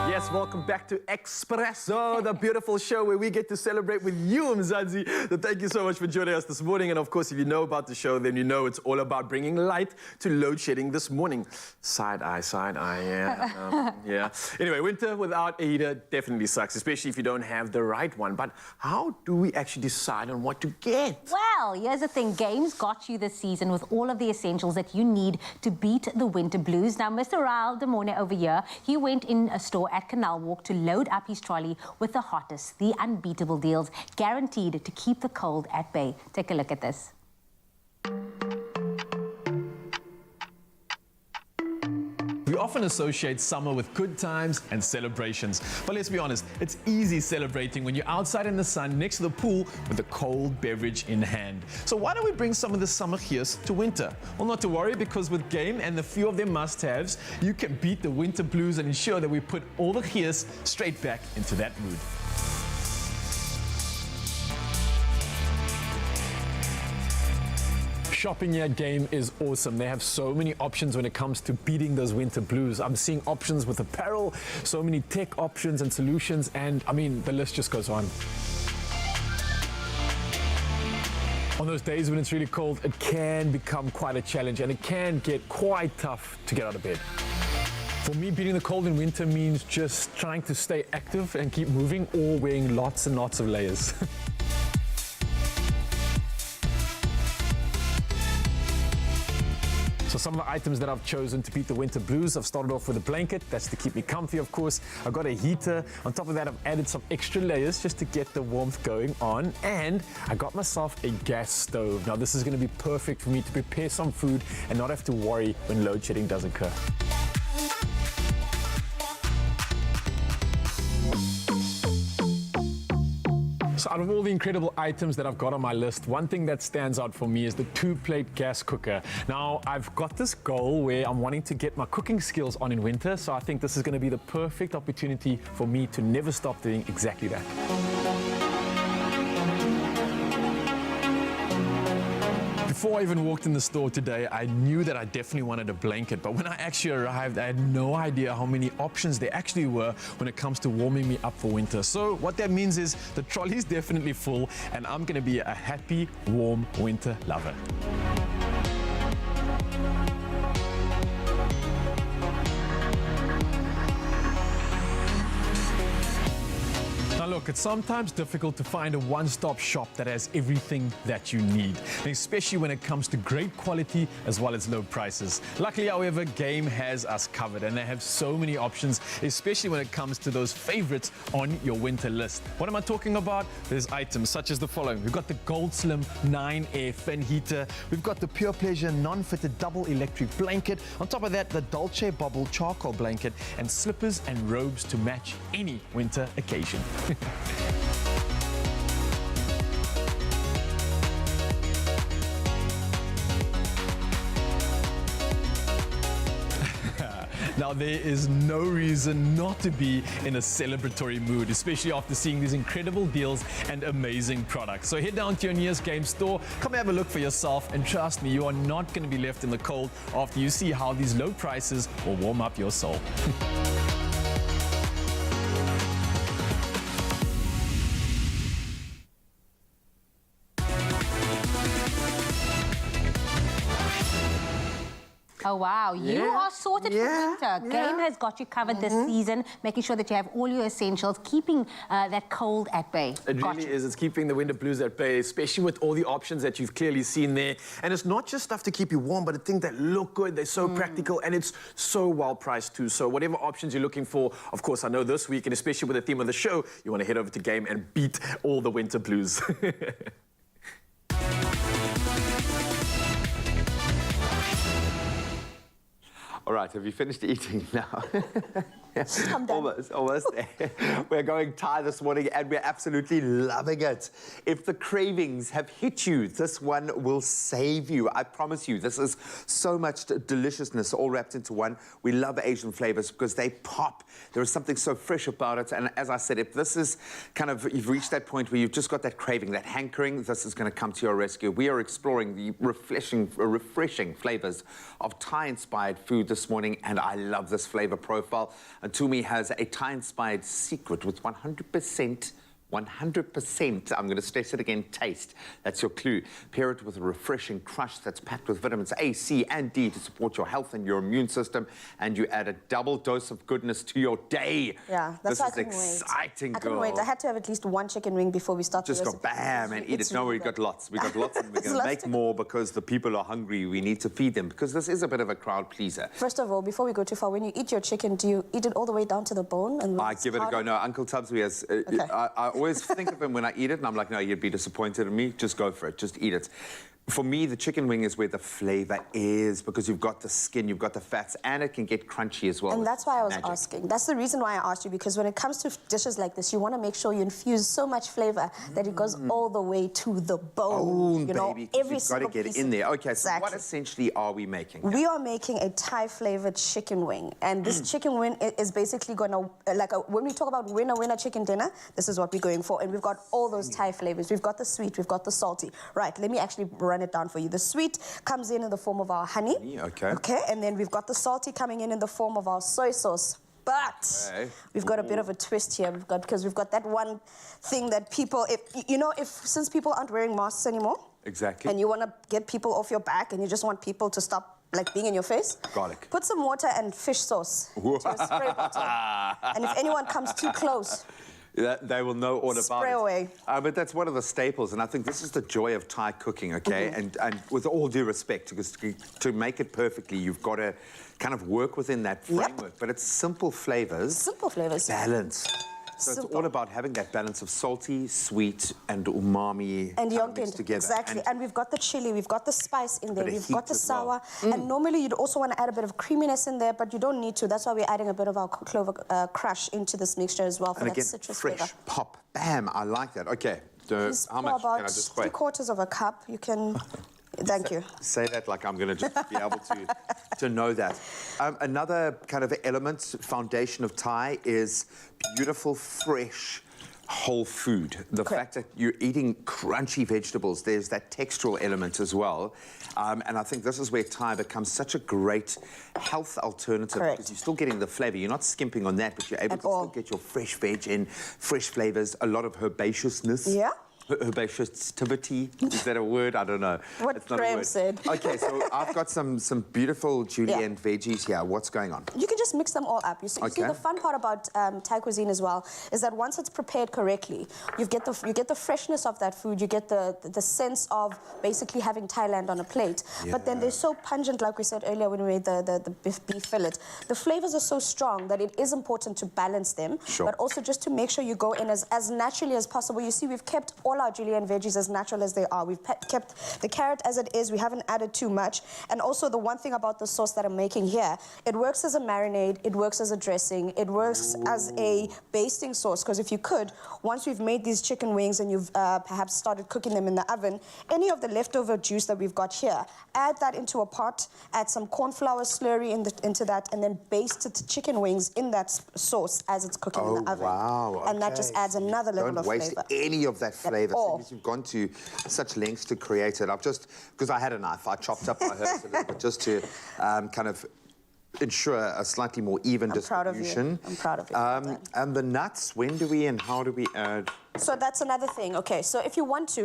Yes, welcome back to Expresso, the beautiful show where we get to celebrate with you, Mzansi. So thank you so much for joining us this morning. And of course, if you know about the show, then you know it's all about bringing light to load shedding this morning. Side eye, yeah. Yeah. Anyway, winter without a heater definitely sucks, especially if you don't have the right one. But how do we actually decide on what to get? Well, here's the thing. Games got you this season with all of the essentials that you need to beat the winter blues. Now, Mr. Raul Demone over here, he went in a store at Canal Walk to load up his trolley with the hottest, the unbeatable deals, guaranteed to keep the cold at bay. Take a look at this. We often associate summer with good times and celebrations. But let's be honest, it's easy celebrating when you're outside in the sun next to the pool with a cold beverage in hand. So why don't we bring some of the summer gears to winter? Well, not to worry, because with Game and the few of their must-haves, you can beat the winter blues and ensure that we put all the gears straight back into that mood. Shopping here at Game is awesome. They have so many options when it comes to beating those winter blues. I'm seeing options with apparel, so many tech options and solutions, and I mean, the list just goes on. On those days when it's really cold, it can become quite a challenge and it can get quite tough to get out of bed. For me, beating the cold in winter means just trying to stay active and keep moving, or wearing lots and lots of layers. So some of the items that I've chosen to beat the winter blues, I've started off with a blanket. That's to keep me comfy, of course. I've got a heater. On top of that, I've added some extra layers just to get the warmth going on. And I got myself a gas stove. Now, this is going to be perfect for me to prepare some food and not have to worry when load shedding does occur. So out of all the incredible items that I've got on my list, one thing that stands out for me is the 2-plate gas cooker. Now, I've got this goal where I'm wanting to get my cooking skills on in winter, so I think this is going to be the perfect opportunity for me to never stop doing exactly that. Before I even walked in the store today, I knew that I definitely wanted a blanket, but when I actually arrived, I had no idea how many options there actually were when it comes to warming me up for winter. So what that means is the trolley is definitely full, and I'm going to be a happy, warm winter lover. Now look, it's sometimes difficult to find a one-stop shop that has everything that you need, especially when it comes to great quality as well as low prices. Luckily, however, Game has us covered, and they have so many options, especially when it comes to those favorites on your winter list. What am I talking about? There's items such as the following. We've got the Gold Slim 9-air fin heater. We've got the Pure Pleasure non-fitted double electric blanket. On top of that, the Dolce Bubble charcoal blanket, and slippers and robes to match any winter occasion. Now, there is no reason not to be in a celebratory mood, especially after seeing these incredible deals and amazing products. So head down to your nearest Game store, come have a look for yourself, and trust me, you are not going to be left in the cold after you see how these low prices will warm up your soul. Oh, wow. You are sorted for winter. Game has got you covered this season, making sure that you have all your essentials, keeping that cold at bay. It really is. It's keeping the winter blues at bay, especially with all the options that you've clearly seen there. And it's not just stuff to keep you warm, but the things that look good. They're so practical, and it's so well priced too. So whatever options you're looking for, of course, I know this week, and especially with the theme of the show, you want to head over to Game and beat all the winter blues. All right, have you finished eating now? I'm done. Almost there. We're going Thai this morning, and we're absolutely loving it. If the cravings have hit you, this one will save you. I promise you, this is so much deliciousness all wrapped into one. We love Asian flavors because they pop. There is something so fresh about it. And as I said, if this is kind of, you've reached that point where you've just got that craving, that hankering, this is going to come to your rescue. We are exploring the refreshing flavors of Thai-inspired food this morning, and I love this flavor profile. And Tumi has a Thai-inspired secret with 100%, I'm going to stress it again, taste. That's your clue. Pair it with a refreshing crush that's packed with vitamins A, C, and D to support your health and your immune system. And you add a double dose of goodness to your day. Yeah, that's why I couldn't exciting, wait. I couldn't wait. I had to have at least one chicken wing before we start. Just the go bam and eat it. No, we've got lots. We've got lots, and we're going to make more because the people are hungry. We need to feed them because this is a bit of a crowd pleaser. First of all, before we go too far, when you eat your chicken, do you eat it all the way down to the bone? And I give it a go. No, Uncle Tubbsby has. I always think of him when I eat it, and I'm like, no, you'd be disappointed in me. Just go for it. Just eat it. For me, the chicken wing is where the flavor is because you've got the skin, you've got the fats, and it can get crunchy as well. And that's why I was asking. That's the reason why I asked you, because when it comes to dishes like this, you want to make sure you infuse so much flavor that it goes all the way to the bone. You know, baby, every you've got to get it in there. Okay, so what essentially are we making? We are making a Thai-flavored chicken wing, and this chicken wing is basically going to, when we talk about winner chicken dinner, this is what we're going for, and we've got all those Thai flavors. We've got the sweet, we've got the salty. Right, let me actually run it down for you. The sweet comes in the form of our honey. Okay, and then we've got the salty coming in the form of our soy sauce. But we've got a bit of a twist here. Because we've got that one thing that people, since people aren't wearing masks anymore, exactly, and you want to get people off your back, and you just want people to stop like being in your face. Garlic. Put some water and fish sauce into a spray bottle. And if anyone comes too close, they will know all about spray it. away. But that's one of the staples, and I think this is the joy of Thai cooking, okay? And with all due respect, because to make it perfectly, you've got to kind of work within that framework. But it's simple flavors. Simple flavors. Balance. So it's all about having that balance of salty, sweet, and umami and mixed together. Exactly. And we've got the chili, we've got the spice in there, Bit of we've got the heat as sour. well. And normally you'd also want to add a bit of creaminess in there, but you don't need to. That's why we're adding a bit of our clover crush into this mixture as well for And that again, citrus fresh, flavor. pop, bam. I like that. Okay. Just How pour much about can I just weigh? 3/4 of a cup. You can... Thank you. Say that like I'm going to just be able to know that. Another kind of element, foundation of Thai is beautiful, fresh, whole food. The fact that you're eating crunchy vegetables, there's that textural element as well. And I think this is where Thai becomes such a great health alternative because you're still getting the flavor. You're not skimping on that, but you're able to still get your fresh veg in, fresh flavors, a lot of herbaceousness. Yeah. Herbaceoustivity, is that a word? I don't know. What it's not a Graham word. said. Okay, so I've got some beautiful julienne veggies here. What's going on? You can just mix them all up. You see, the fun part about Thai cuisine as well is that once it's prepared correctly, you get the freshness of that food. You get the sense of basically having Thailand on a plate. But then they're so pungent, like we said earlier when we made the beef fillet. The flavors are so strong that it is important to balance them, but also just to make sure you go in as naturally as possible. You see, we've kept all our julienne veggies as natural as they are. We've kept the carrot as it is. We haven't added too much. And also the one thing about the sauce that I'm making here, it works as a marinade, it works as a dressing, it works as a basting sauce. Because if you could, once we've made these chicken wings and you've perhaps started cooking them in the oven, any of the leftover juice that we've got here, add that into a pot, add some corn flour slurry into that, and then baste the chicken wings in that sauce as it's cooking in the oven. Wow. And that just adds another level of flavor. Don't waste any of that flavor. You've gone to such lengths to create it. I've just, because I had a knife, I chopped up my herbs a little bit just to kind of ensure a slightly more even distribution. I'm proud of you. And the nuts, when do we and how do we add? So that's another thing. Okay, so if you want to,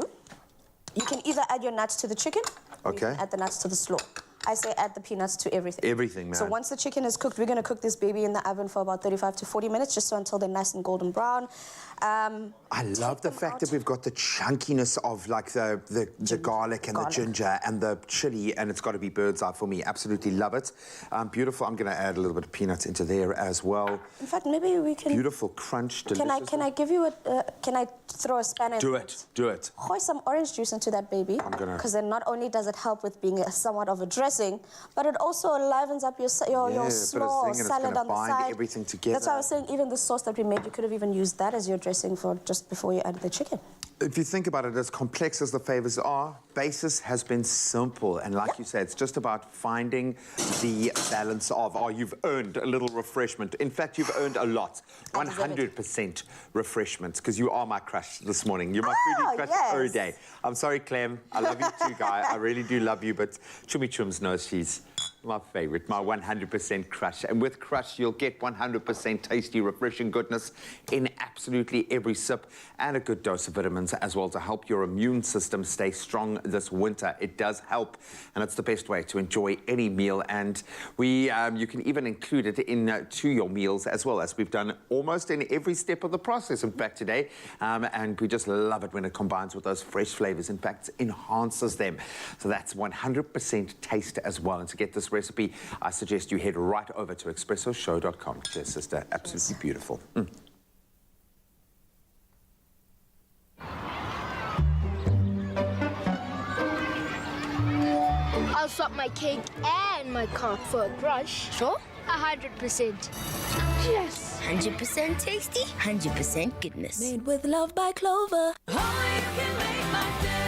you can either add your nuts to the chicken, or you can add the nuts to the slaw. I say add the peanuts to everything. Everything, man. So once the chicken is cooked, we're going to cook this baby in the oven for about 35 to 40 minutes, just so until they're nice and golden brown. I love the fact that we've got the chunkiness of like the garlic and the ginger and the chili, and it's got to be bird's eye for me. Absolutely love it. Beautiful. I'm going to add a little bit of peanuts into there as well. In fact, maybe we can... Beautiful crunch, delicious. Can I give you a... can I throw a spanner in? Do it. Do it. Pour some orange juice into that baby. I'm going to... Because then not only does it help with being somewhat of a dressing, but it also livens up your slaw or salad on the side. Everything together. That's why I was saying even the sauce that we made, you could have even used that as your dressing for just before you added the chicken. If you think about it, as complex as the flavors are, basis has been simple. And like you said, it's just about finding the balance of, you've earned a little refreshment. In fact, you've earned a lot. 100% refreshment, because you are my crush this morning. You're my foodie crush every day. I'm sorry, Clem. I love you too, guy. I really do love you, but Chumi Chums knows she's my favorite, my 100% crush. And with crush, you'll get 100% tasty, refreshing goodness in absolutely every sip, and a good dose of vitamins as well to help your immune system stay strong this winter. It does help, and it's the best way to enjoy any meal. And you can even include it into your meals as well, as we've done almost in every step of the process, in fact, today. And we just love it when it combines with those fresh flavors. In fact, it enhances them. So that's 100% taste as well. And to get this recipe, I suggest you head right over to expressoshow.com. Cheers, sister. Absolutely beautiful. I'll swap my cake and my car for a crush. Sure? 100%. Yes. 100% tasty, 100% goodness. Made with love by Clover. Oh, you can make my day.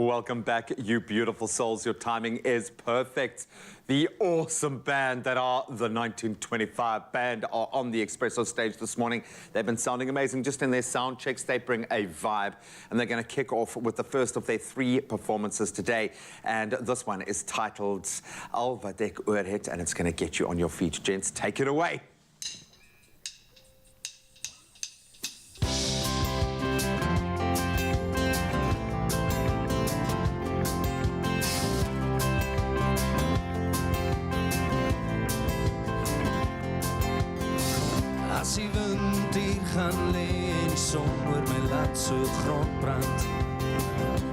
Welcome back, you beautiful souls. Your timing is perfect. The awesome band that are the 1925 band are on the Expresso stage this morning. They've been sounding amazing just in their sound checks. They bring a vibe, and they're going to kick off with the first of their 3 performances today. And this one is titled Al Wat Ek Oor Het, and it's going to get you on your feet. Gents, take it away. As die wind hier gaan lê en die son oor my laat so grond brand,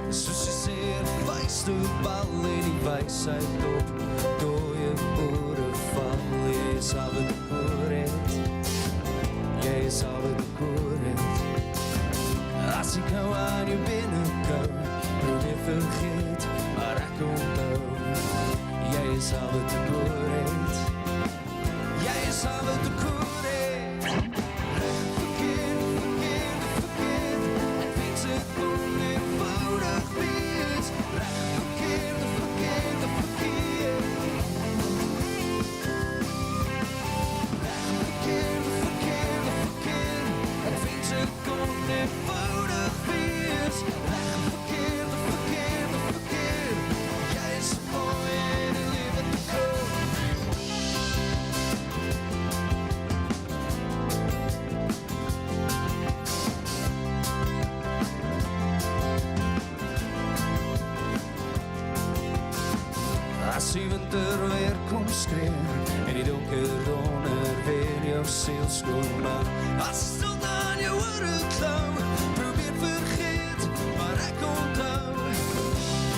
soos jy sê, wys toe bal en die wysheid op dooie ore val. Jy is al wat ek hoor het, jy is al wat ek hoor het. As ek nou aan jou binnenkou, probeer vergeet, maar ek onthou, jy is al wat ek hoor het, jy is al wat ek hoor het. As die winter weer kom skree en die donker donder weer jou siel skoon maak, as die stilte aan jou ore klou, probeer vergeet, maar ek onthou,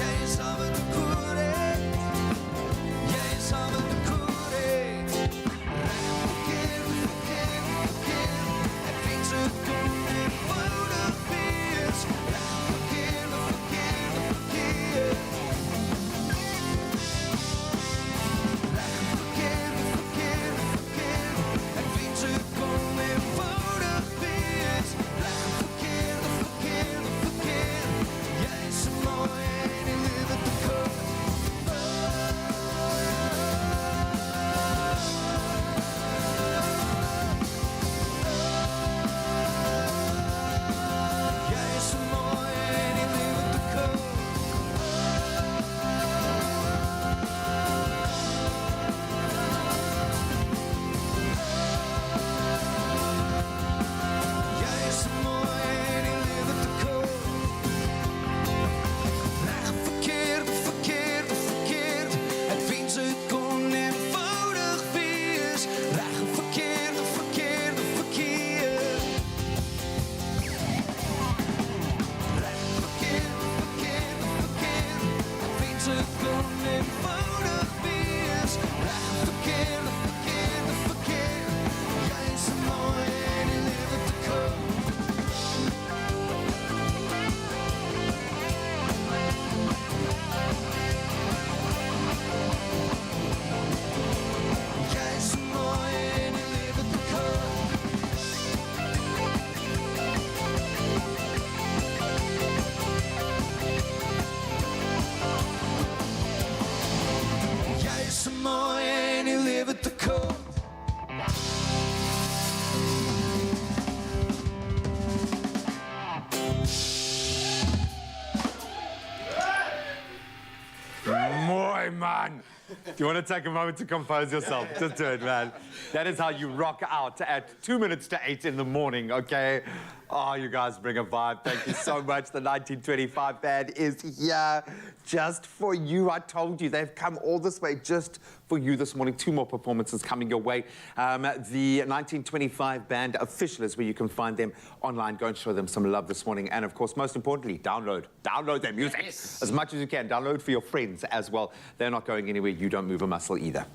jy is al wat ek hoor het, jy is al wat ek hoor het. Ek weet so kon eenvoudig wees, Man, do you want to take a moment to compose yourself? Just do it, man. That is how you rock out at 2 minutes to 8 in the morning, okay? Oh, you guys bring a vibe. Thank you so much. The 1925 band is here just for you. I told you, they've come all this way just for you this morning. 2 more performances coming your way. The 1925 band official is where you can find them online. Go and show them some love this morning. And, of course, most importantly, download their music as much as you can. Download for your friends as well. They're not going anywhere. You don't move a muscle either.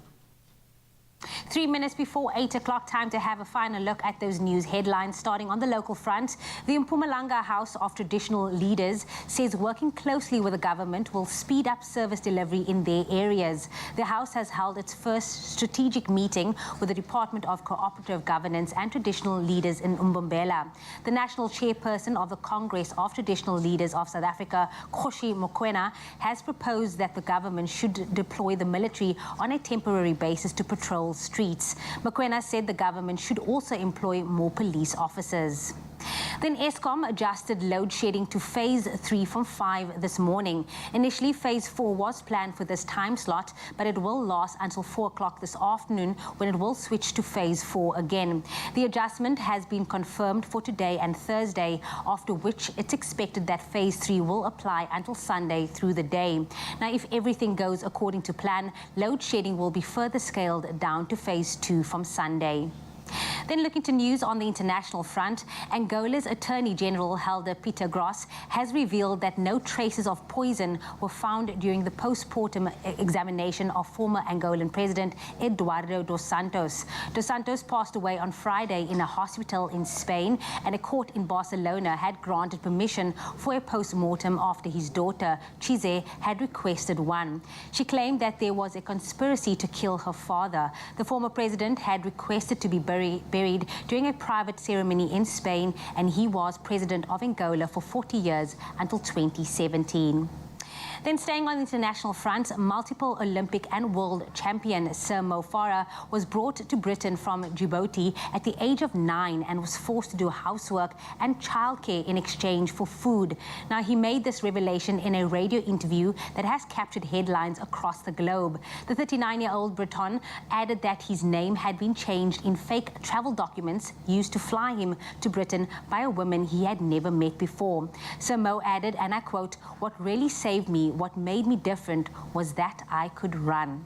3 minutes before 8 o'clock, time to have a final look at those news headlines. Starting on the local front, the Mpumalanga House of Traditional Leaders says working closely with the government will speed up service delivery in their areas. The House has held its first strategic meeting with the Department of Cooperative Governance and Traditional Leaders in Umbombela. The national chairperson of the Congress of Traditional Leaders of South Africa, Kgoshi Mokoena, has proposed that the government should deploy the military on a temporary basis to patrol streets. Mokoena said the government should also employ more police officers. Then Eskom adjusted load shedding to phase 3 from 5 this morning. Initially, phase 4 was planned for this time slot, but it will last until 4 o'clock this afternoon when it will switch to phase 4 again. The adjustment has been confirmed for today and Thursday, after which it's expected that phase 3 will apply until Sunday through the day. Now, if everything goes according to plan, load shedding will be further scaled down to phase 2 from Sunday. Then looking to news on the international front, Angola's Attorney General Helder Peter Gross has revealed that no traces of poison were found during the post-mortem examination of former Angolan President Eduardo dos Santos. Dos Santos passed away on Friday in a hospital in Spain, and a court in Barcelona had granted permission for a post-mortem after his daughter, Chize, had requested one. She claimed that there was a conspiracy to kill her father. The former president had requested to be buried during a private ceremony in Spain, and he was president of Angola for 40 years until 2017. Then staying on the international front, multiple Olympic and world champion Sir Mo Farah was brought to Britain from Djibouti at the age of 9 and was forced to do housework and childcare in exchange for food. Now, he made this revelation in a radio interview that has captured headlines across the globe. The 39-year-old Briton added that his name had been changed in fake travel documents used to fly him to Britain by a woman he had never met before. Sir Mo added, and I quote, "What really saved me, what made me different, was that I could run."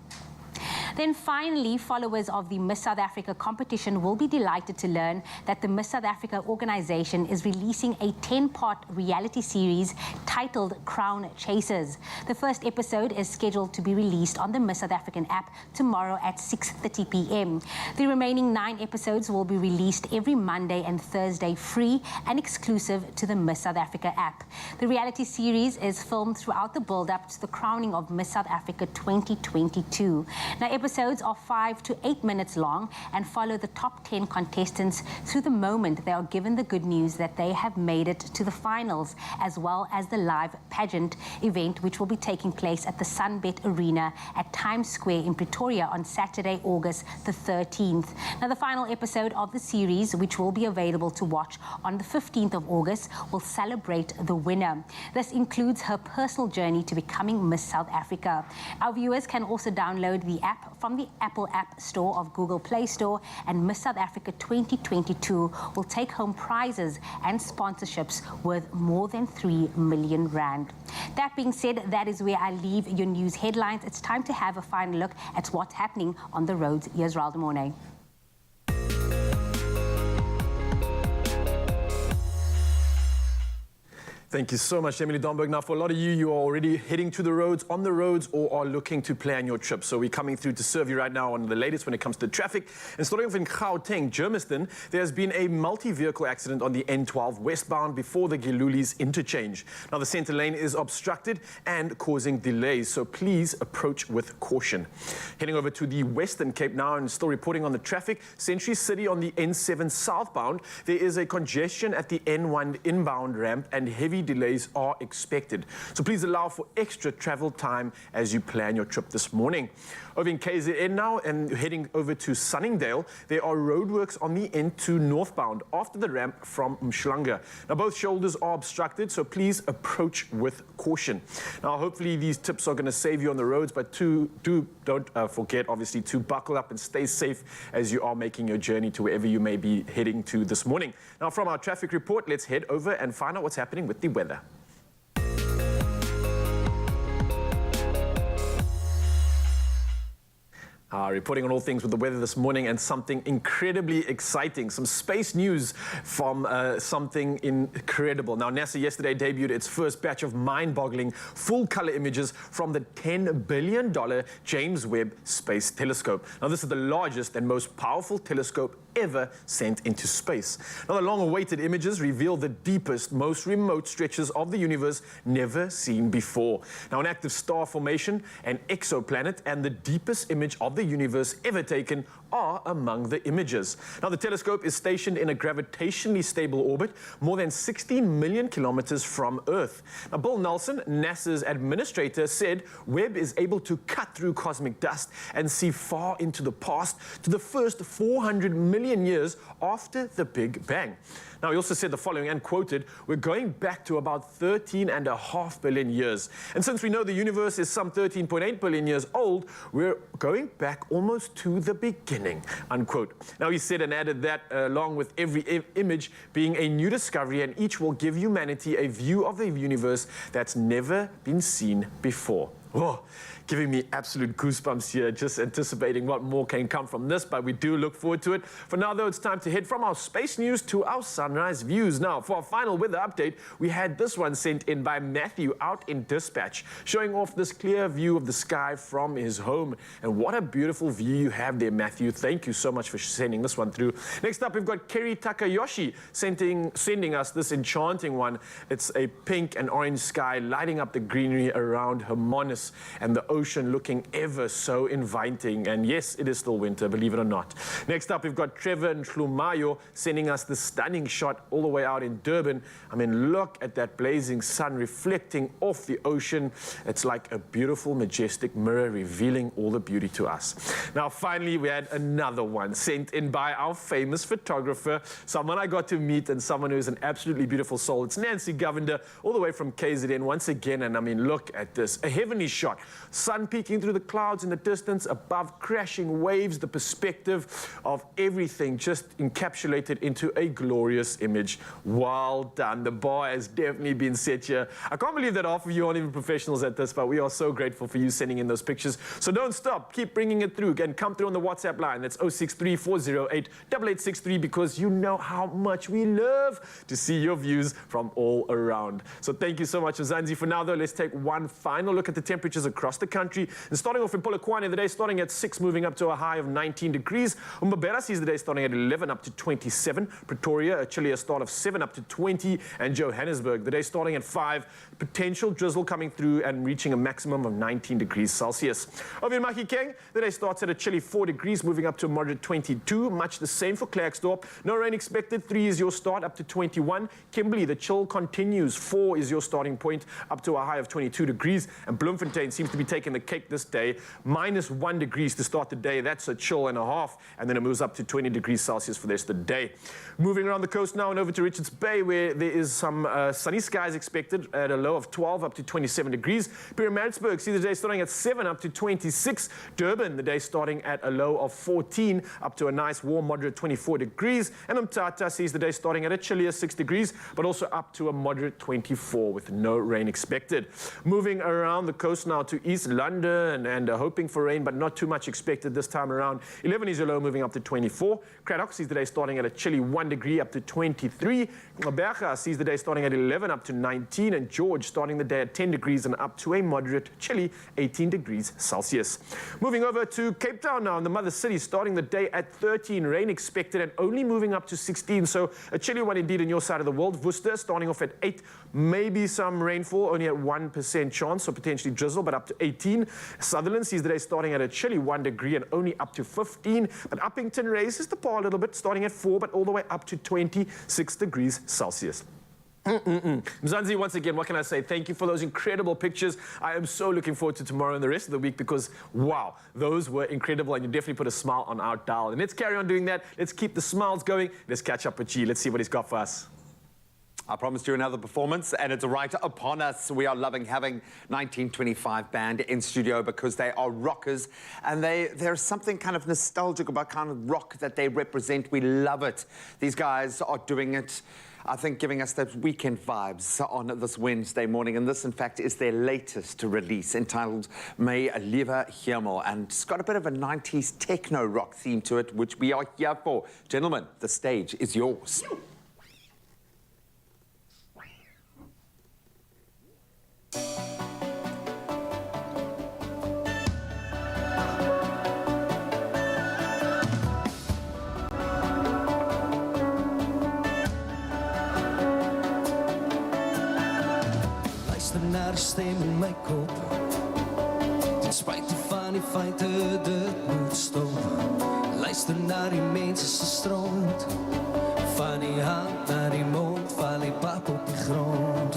Then finally, followers of the Miss South Africa competition will be delighted to learn that the Miss South Africa organization is releasing a 10-part reality series titled Crown Chasers. The first episode is scheduled to be released on the Miss South African app tomorrow at 6:30 p.m. The remaining 9 episodes will be released every Monday and Thursday, free and exclusive to the Miss South Africa app. The reality series is filmed throughout the build-up to the crowning of Miss South Africa 2022. Now, episodes are 5 to 8 minutes long and follow the top 10 contestants through the moment they are given the good news that they have made it to the finals, as well as the live pageant event, which will be taking place at the Sunbet Arena at Times Square in Pretoria on Saturday, August the 13th. Now, the final episode of the series, which will be available to watch on the 15th of August, will celebrate the winner. This includes her personal journey to becoming Miss South Africa. Our viewers can also download the app from the Apple App Store of Google Play Store, and Miss South Africa 2022 will take home prizes and sponsorships worth more than 3 million rand. That being said, that is where I leave your news headlines. It's time to have a final look at what's happening on the roads. Here's Raul de Mornay. Thank you so much, Emily Domberg. Now, for a lot of you, you are already heading to the roads, on the roads, or are looking to plan your trip. So we're coming through to serve you right now on the latest when it comes to traffic. And starting off in Gauteng, Germiston, there has been a multi-vehicle accident on the N12 westbound before the Gilulis interchange. Now, the center lane is obstructed and causing delays, so please approach with caution. Heading over to the Western Cape now and still reporting on the traffic. Century City on the N7 southbound, there is a congestion at the N1 inbound ramp and heavy delays are expected. So please allow for extra travel time as you plan your trip this morning. Over in KZN now and heading over to Sunningdale, there are roadworks on the N2 northbound after the ramp from Mshlanga. Now, both shoulders are obstructed, so please approach with caution. Now, hopefully these tips are going to save you on the roads, but don't forget, obviously, to buckle up and stay safe as you are making your journey to wherever you may be heading to this morning. Now, from our traffic report, let's head over and find out what's happening with the weather. Reporting on all things with the weather this morning and something incredibly exciting. Some space news from something incredible. Now, NASA yesterday debuted its first batch of mind-boggling full-color images from the $10 billion James Webb Space Telescope. Now, this is the largest and most powerful telescope ever sent into space. Now, the long-awaited images reveal the deepest, most remote stretches of the universe never seen before. Now, an active star formation, an exoplanet, and the deepest image of the universe ever taken are among the images. Now, the telescope is stationed in a gravitationally stable orbit more than 16 million kilometers from Earth. Now, Bill Nelson, NASA's administrator, said Webb is able to cut through cosmic dust and see far into the past to the first 400 million years after the Big Bang. Now, he also said the following, and quoted, "We're going back to about 13.5 billion years. And since we know the universe is some 13.8 billion years old, we're going back almost to the beginning," unquote. Now, he said and added that along with every image being a new discovery, and each will give humanity a view of the universe that's never been seen before. Oh, giving me absolute goosebumps here, just anticipating what more can come from this, but we do look forward to it. For now, though, it's time to head from our space news to our sunrise views. Now, for our final weather update, we had this one sent in by Matthew out in dispatch, showing off this clear view of the sky from his home. And what a beautiful view you have there, Matthew. Thank you so much for sending this one through. Next up, we've got Kerry Takayoshi sending us this enchanting one. It's a pink and orange sky lighting up the greenery around Hermanus, and the ocean looking ever so inviting. And yes, it is still winter, believe it or not. Next up, we've got Trevor and Shlumayo sending us the stunning shot all the way out in Durban. I mean, look at that blazing sun reflecting off the ocean. It's like a beautiful, majestic mirror revealing all the beauty to us. Now, finally, we had another one sent in by our famous photographer, someone I got to meet and someone who's an absolutely beautiful soul. It's Nancy Govender, all the way from KZN once again. And I mean, look at this, a heavenly shot. Sun peeking through the clouds in the distance, above crashing waves, the perspective of everything just encapsulated into a glorious image. Well done. The bar has definitely been set here. I can't believe that half of you aren't even professionals at this, but we are so grateful for you sending in those pictures. So don't stop. Keep bringing it through and come through on the WhatsApp line. That's 063-408-8863, because you know how much we love to see your views from all around. So thank you so much, Zanzi. For now, though, let's take one final look at the temperatures across the country. And starting off in Polokwane, the day starting at 6, moving up to a high of 19 degrees. Mbeera sees the day starting at 11 up to 27. Pretoria, a chillier start of 7 up to 20. And Johannesburg, the day starting at 5. Potential drizzle coming through and reaching a maximum of 19 degrees Celsius. Over in Mahikeng, the day starts at a chilly 4 degrees, moving up to a moderate 22. Much the same for Klerksdorp. No rain expected. 3 is your start, up to 21. Kimberley, the chill continues. 4 is your starting point, up to a high of 22 degrees. And Bloemfontein seems to be taking the cake this day. -1 degrees to start the day. That's a chill and a half. And then it moves up to 20 degrees Celsius for the rest of the day. Moving around the coast now and over to Richards Bay, where there is some sunny skies expected at a low of 12 up to 27 degrees. Pietermaritzburg sees the day starting at 7 up to 26. Durban, the day starting at a low of 14 up to a nice warm moderate 24 degrees. And Umtata sees the day starting at a chillier 6 degrees, but also up to a moderate 24 with no rain expected. Moving around the coast now to East London and hoping for rain, but not too much expected this time around. 11 is your low, moving up to 24. Cradock sees the day starting at a chilly 1 degree up to 23. Berga sees the day starting at 11 up to 19. And George starting the day at 10 degrees and up to a moderate chilly 18 degrees Celsius. Moving over to Cape Town now, in the mother city, starting the day at 13. Rain expected and only moving up to 16. So a chilly one indeed on your side of the world. Worcester starting off at 8. Maybe some rainfall, only at 1% chance, so potentially drizzle, but up to 18. Sutherland sees the day starting at a chilly 1 degree and only up to 15. But Uppington raises the bar a little bit, starting at 4, but all the way up to 26 degrees Celsius. Mzansi, once again, what can I say? Thank you for those incredible pictures. I am so looking forward to tomorrow and the rest of the week because, wow, those were incredible and you definitely put a smile on our dial. And let's carry on doing that. Let's keep the smiles going. Let's catch up with G. Let's see what he's got for us. I promised you another performance, and it's right upon us. We are loving having 1925 band in studio because they are rockers, and there's something kind of nostalgic about kind of rock that they represent. We love it. These guys are doing it I think giving us those weekend vibes on this Wednesday morning. And this, in fact, is their latest release entitled May Lieve Hemel. And it's got a bit of a 90s techno rock theme to it, which we are here for. Gentlemen, the stage is yours. Luister naar de stem in mijn kop. Ten spijt van die feiten, dit moet stoppen. Luister naar die mensen, ze stroomt. Van die hand naar die mond, van die pap op die grond.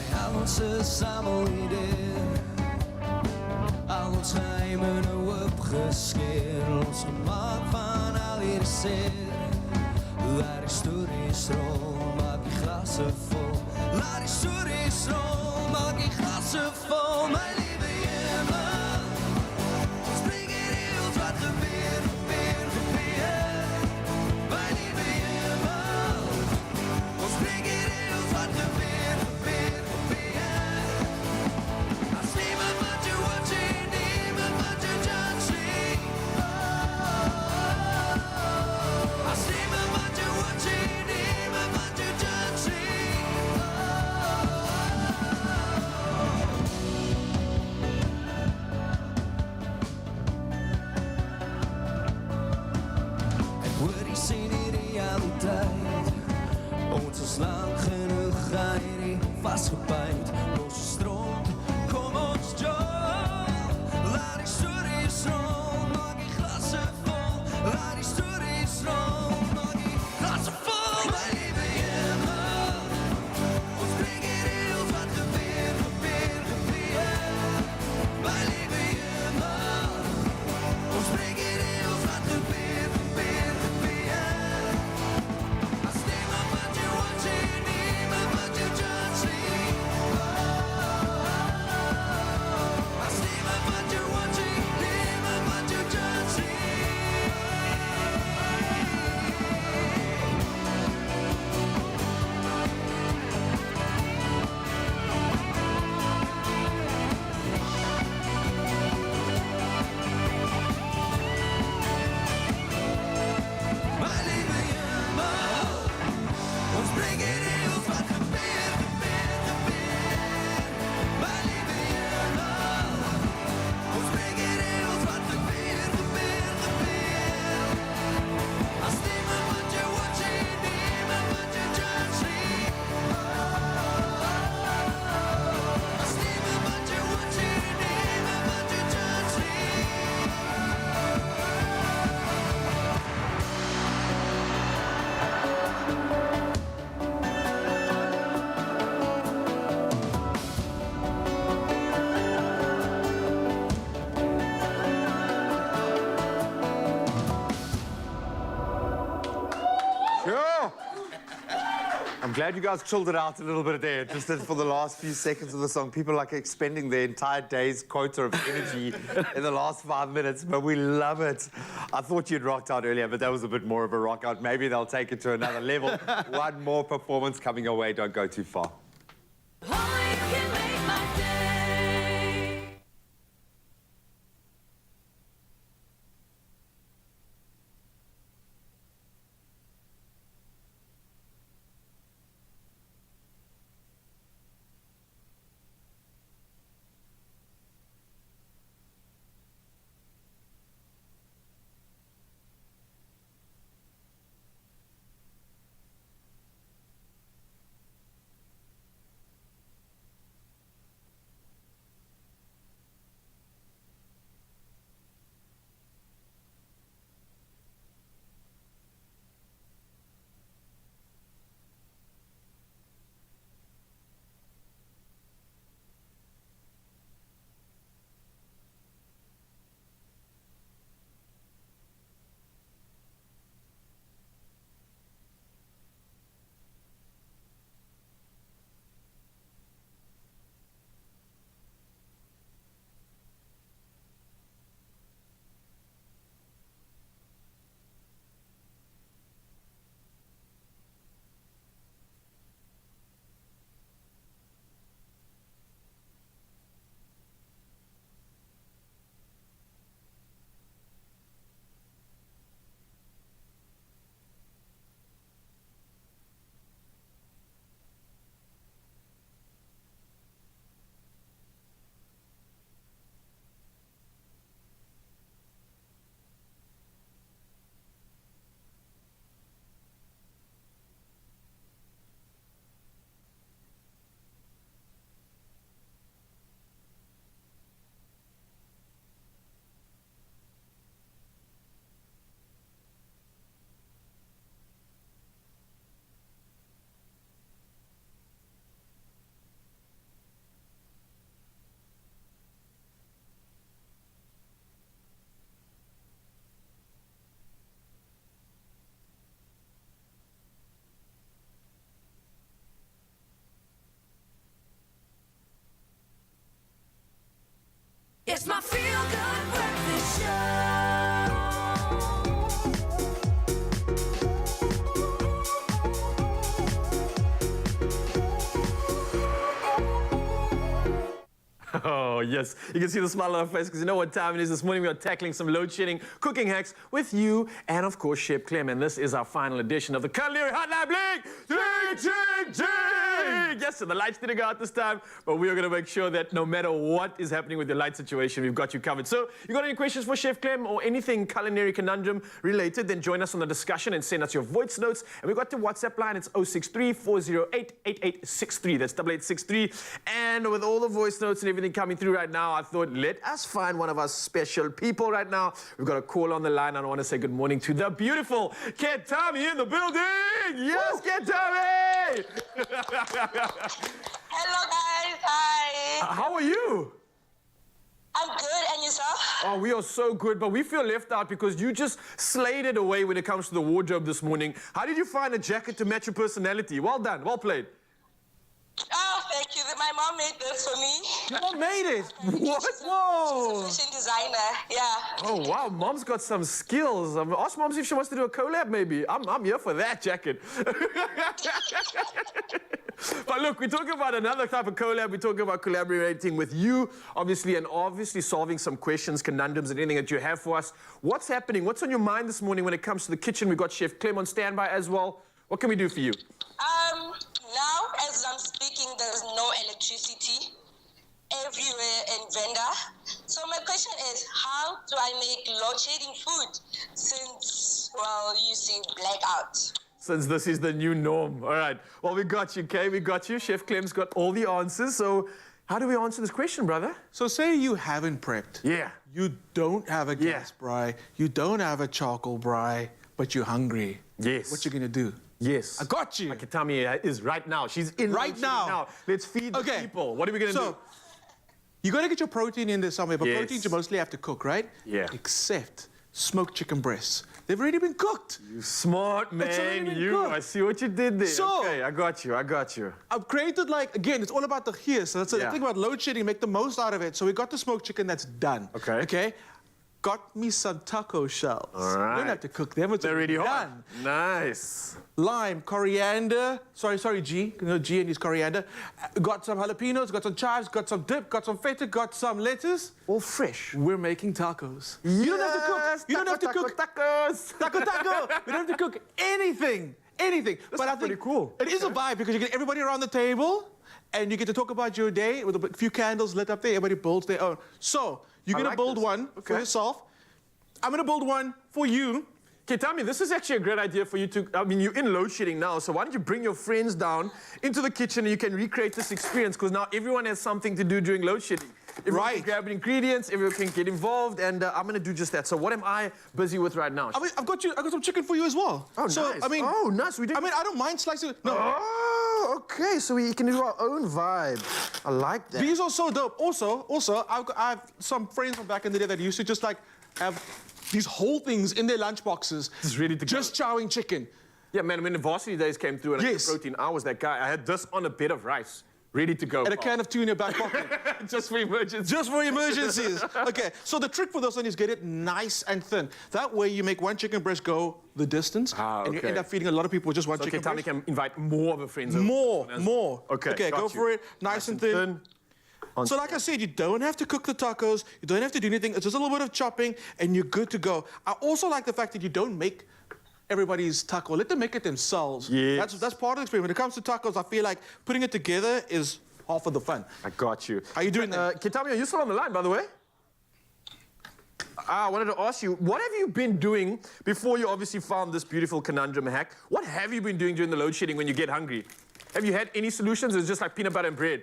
Bij al onze samelideeën, al ons geheimen nou opgeskeerd, los gemaakt van al die zeer. Laat die stories rol, maak die glazen vol. Laat die stories rol, maak die glazen vol. Mijn lieve hemel, ons brengen heel wat gebeurt, gebeurt. Mijn lieve hemel, ons brengen heel wat gebeurt, gebeurt. Als niemand wat je watching, niemand wat je judging. Als niemand wat je watching, niemand wat je judging. Het wordt iets in die realiteit. Ons is lang genoeg hier vastgepijnd. Losse stroom, kom ons joh. Laat die stories rol, maak die glazen vol. Laat die stories rol, maak die glazen vol. Mijn lieve hemel, ons brengen heel wat gebeurt, gebeurt. Mijn lieve hemel, ons brengen heel wat gebeurt, gebeurt. Als niemand wat je watching, niemand wat je judging. Als niemand wat je watching, niemand wat je judging. Mijn lieve hemel, ons brengen heel wat gebeurt, gebeurt. Mijn lieve hemel, ons brengen heel wat gebeurt, gebeurt. Als niemand wat je watching, niemand wat je judging. Als niemand wat je watching, niemand wat je judging. Sure. I'm glad you guys chilled it out a little bit there. Just that for the last few seconds of the song, people are like expending their entire day's quota of energy in the last 5 minutes, but we love it. I thought you'd rocked out earlier, but that was a bit more of a rock out. Maybe they'll take it to another level. One more performance coming your way. Don't go too far. Oh, yes. You can see the smile on her face because you know what time it is. This morning we are tackling some load shedding cooking hacks with you and, of course, Chef Clem. And this is our final edition of the Culinary Hotline Blink. Ding, ding, ding. Yes, so the lights didn't go out this time, but we are going to make sure that no matter what is happening with your light situation, we've got you covered. So, you got any questions for Chef Clem or anything culinary conundrum related, then join us on the discussion and send us your voice notes. And we've got the WhatsApp line. It's 063-408-8863. That's 8863. And with all the voice notes and everything coming through right now, I thought, let us find one of our special people right now. We've got a call on the line, and I want to say good morning to the beautiful Ketami in the building. Yes, Ketami! Hello, guys. Hi. How are you? I'm good, and yourself? Oh, we are so good, but we feel left out because you just slayed it away when it comes to the wardrobe this morning. How did you find a jacket to match your personality? Well done, well played. Oh, thank you. My mom made this for me. Your mom made it? What? Whoa. She's a fashion designer, yeah. Oh, wow. Mom's got some skills. Ask Mom if she wants to do a collab, maybe. I'm here for that jacket. But look, we're talking about another type of collab. We're talking about collaborating with you, obviously, and obviously solving some questions, conundrums, and anything that you have for us. What's happening? What's on your mind this morning when it comes to the kitchen? We've got Chef Clem on standby as well. What can we do for you? Now, as I'm speaking, there's no electricity everywhere in Venda. So my question is, how do I make load shedding food since, well, you see blackout? Since this is the new norm. All right. Well, we got you, Kay. We got you. Chef Clem's got all the answers. So how do we answer this question, brother? So say you haven't prepped. Yeah. You don't have a gas braai. You don't have a charcoal braai, but you're hungry. Yes. What you gonna do? Yes. I got you. My Ketami is right now. She's in right now. Let's feed the people. What are we gonna do? You gotta get your protein in there somewhere, but proteins you mostly have to cook, right? Yeah. Except smoked chicken breasts. They've already been cooked. You smart man, I see what you did there. So, okay, I got you. I've created, like, again, it's all about the here. So that's the thing about load shedding, make the most out of it. So we got the smoked chicken that's done. Okay? Got me some taco shells. All right. You don't have to cook them. It's They're already done. hot. Nice. Lime, coriander. Sorry, G. You know, G and his coriander. Got some jalapenos, got some chives, got some dip, got some feta, got some lettuce. All fresh. We're making tacos. Yes, you don't have to cook. You don't have to cook tacos. Taco. We don't have to cook anything. But I think pretty cool. It is a vibe because you get everybody around the table and you get to talk about your day with a few candles lit up there. Everybody builds their own. So you're going to build one for yourself. I'm going to build one for you. Okay, tell me, this is actually a great idea for you to, I mean, you're in load shedding now, so why don't you bring your friends down into the kitchen and you can recreate this experience, because now everyone has something to do during load shedding. Everyone can grab ingredients, everyone can get involved, and I'm going to do just that. So what am I busy with right now? I mean, I've got some chicken for you as well. Oh, so, nice. I mean, nice. I don't mind slicing it. No. Oh, okay, so we can do our own vibe. I like that. These are so dope. Also, I have some friends from back in the day that used to just, like, have these whole things in their lunch boxes. Just ready to Just chowing chicken. Yeah, man, when the varsity days came through and I had protein, I was that guy. I had this on a bed of rice, ready to go. And a can of tuna in your back pocket. Just for emergencies. Just for emergencies. Okay, so the trick for this one is get it nice and thin. That way you make one chicken breast go the distance, and you end up feeding a lot of people with just one chicken breast. Okay, Tommy can invite more of her friends. More. Okay, go for it. Nice and thin. So like I said, you don't have to cook the tacos, you don't have to do anything, it's just a little bit of chopping and you're good to go. I also like the fact that you don't make everybody's taco, let them make it themselves. Yes. That's part of the experience. When it comes to tacos, I feel like putting it together is half of the fun. I got you. How you doing that? Kitami, are you still on the line, by the way? I wanted to ask you, what have you been doing before you obviously found this beautiful conundrum hack? What have you been doing during the load shedding when you get hungry? Have you had any solutions or is it just like peanut butter and bread?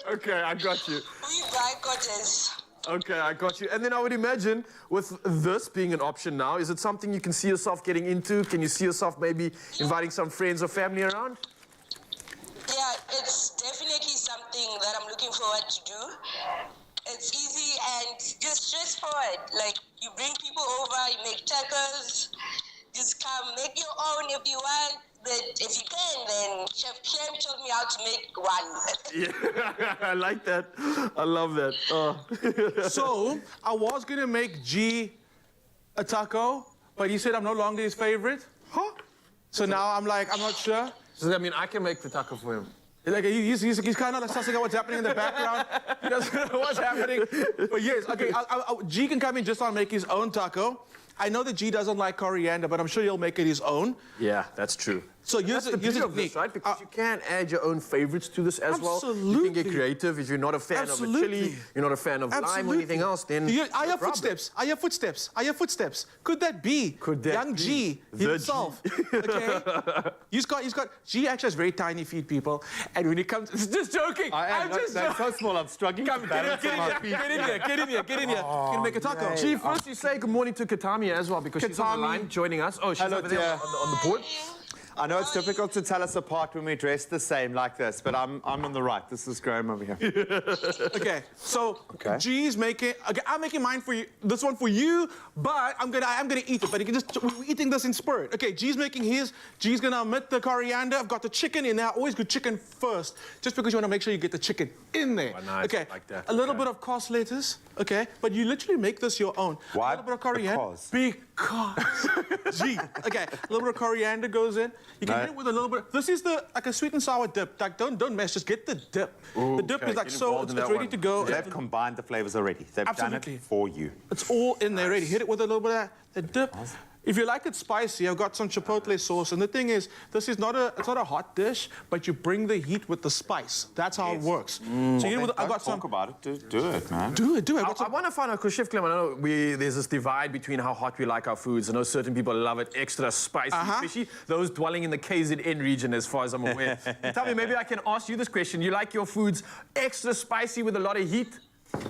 Okay, I got you. We buy cottage. Okay, I got you. And then I would imagine with this being an option now, is it something you can see yourself getting into? Can you see yourself maybe inviting some friends or family around? Yeah, it's definitely something that I'm looking forward to do. It's easy and just straightforward. Like, you bring people over, you make tacos, just come, make your own if you want. But if you can, then Chef Clem told me how to make one. Yeah, I like that. I love that. So, I was going to make G a taco, but he said I'm no longer his favorite. So now I'm like, I'm not sure. Does that mean I can make the taco for him? Like he's kind of like sussing out what's happening in the background. He doesn't know what's happening. But yes, okay, G can come in just on make his own taco. I know that G doesn't like coriander, but I'm sure he'll make it his own. Yeah, that's true. So here's the beauty of this, right? Because you can add your own favorites to this as well. You can get creative. If you're not a fan of a chili, you're not a fan of lime or anything else, then I hear footsteps. I hear footsteps. I hear footsteps. Could that be young G himself? Okay. He's got. G actually has very tiny feet, people. And when it comes, just joking. I'm just joking. That's so small. I'm struggling. Come, get in here. You can make a taco. G, first you say good morning to Katami as well because she's on the line joining us. Oh, she's over there on the board. I know it's difficult to tell us apart when we dress the same like this, but I'm on the right. This is Graham over here. Okay, so G's making. Okay, I'm making mine for you. This one for you, but I'm gonna eat it. But you can just we're eating this in spirit. Okay, G's making his. G's gonna omit the coriander. I've got the chicken in there. Always good chicken first, just because you want to make sure you get the chicken in there. Oh, nice. Okay, like that. A little bit of cos lettuce. Okay, but you literally make this your own. Why? A little bit of coriander. Because G. Okay, a little bit of coriander goes in. You can hit it with a little bit. This is like a sweet and sour dip. Like don't mess. Just get the dip. Ooh, the dip is like it's ready to go. They've combined the flavors already. They've done it for you. It's all in there ready. Hit it with a little bit of the dip. If you like it spicy, I've got some chipotle sauce. And the thing is, this is not a hot dish, but you bring the heat with the spice. That's how it works. So I've got some. Talk about it. Do it, man. Do it. I want to find out, because Chef Clem, I know there's this divide between how hot we like our foods. I know certain people love it extra spicy, especially those dwelling in the KZN region, as far as I'm aware. Tell me, maybe I can ask you this question. You like your foods extra spicy with a lot of heat?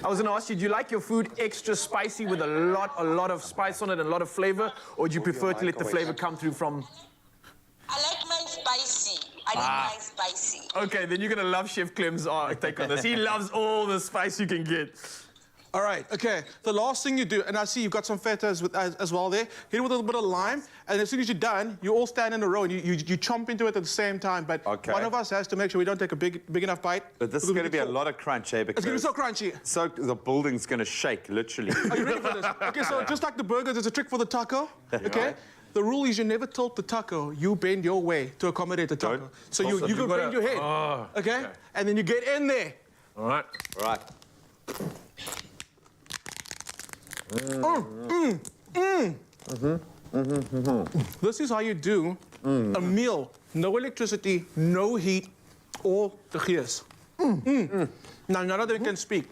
I was going to ask you, do you like your food extra spicy with a lot of spice on it and a lot of flavor, or do you prefer to let the flavor come through from... I like mine spicy. I need mine spicy. Okay, then you're going to love Chef Clem's take on this. He loves all the spice you can get. All right, okay. The last thing you do, and I see you've got some feta as well there. Hit it with a little bit of lime, and as soon as you're done, you all stand in a row and you chomp into it at the same time. But one of us has to make sure we don't take a big enough bite. But this is going to be a lot of crunch, eh? It's going to be so crunchy. So the building's going to shake, literally. Are you ready for this? Okay, so just like the burger, there's a trick for the taco. Okay. Right. The rule is you never tilt the taco. You bend your way to accommodate the taco. So you go bend your head. Okay? And then you get in there. All right. All right. This is how you do a meal. No electricity, no heat, all the gears. Now, none of them can speak.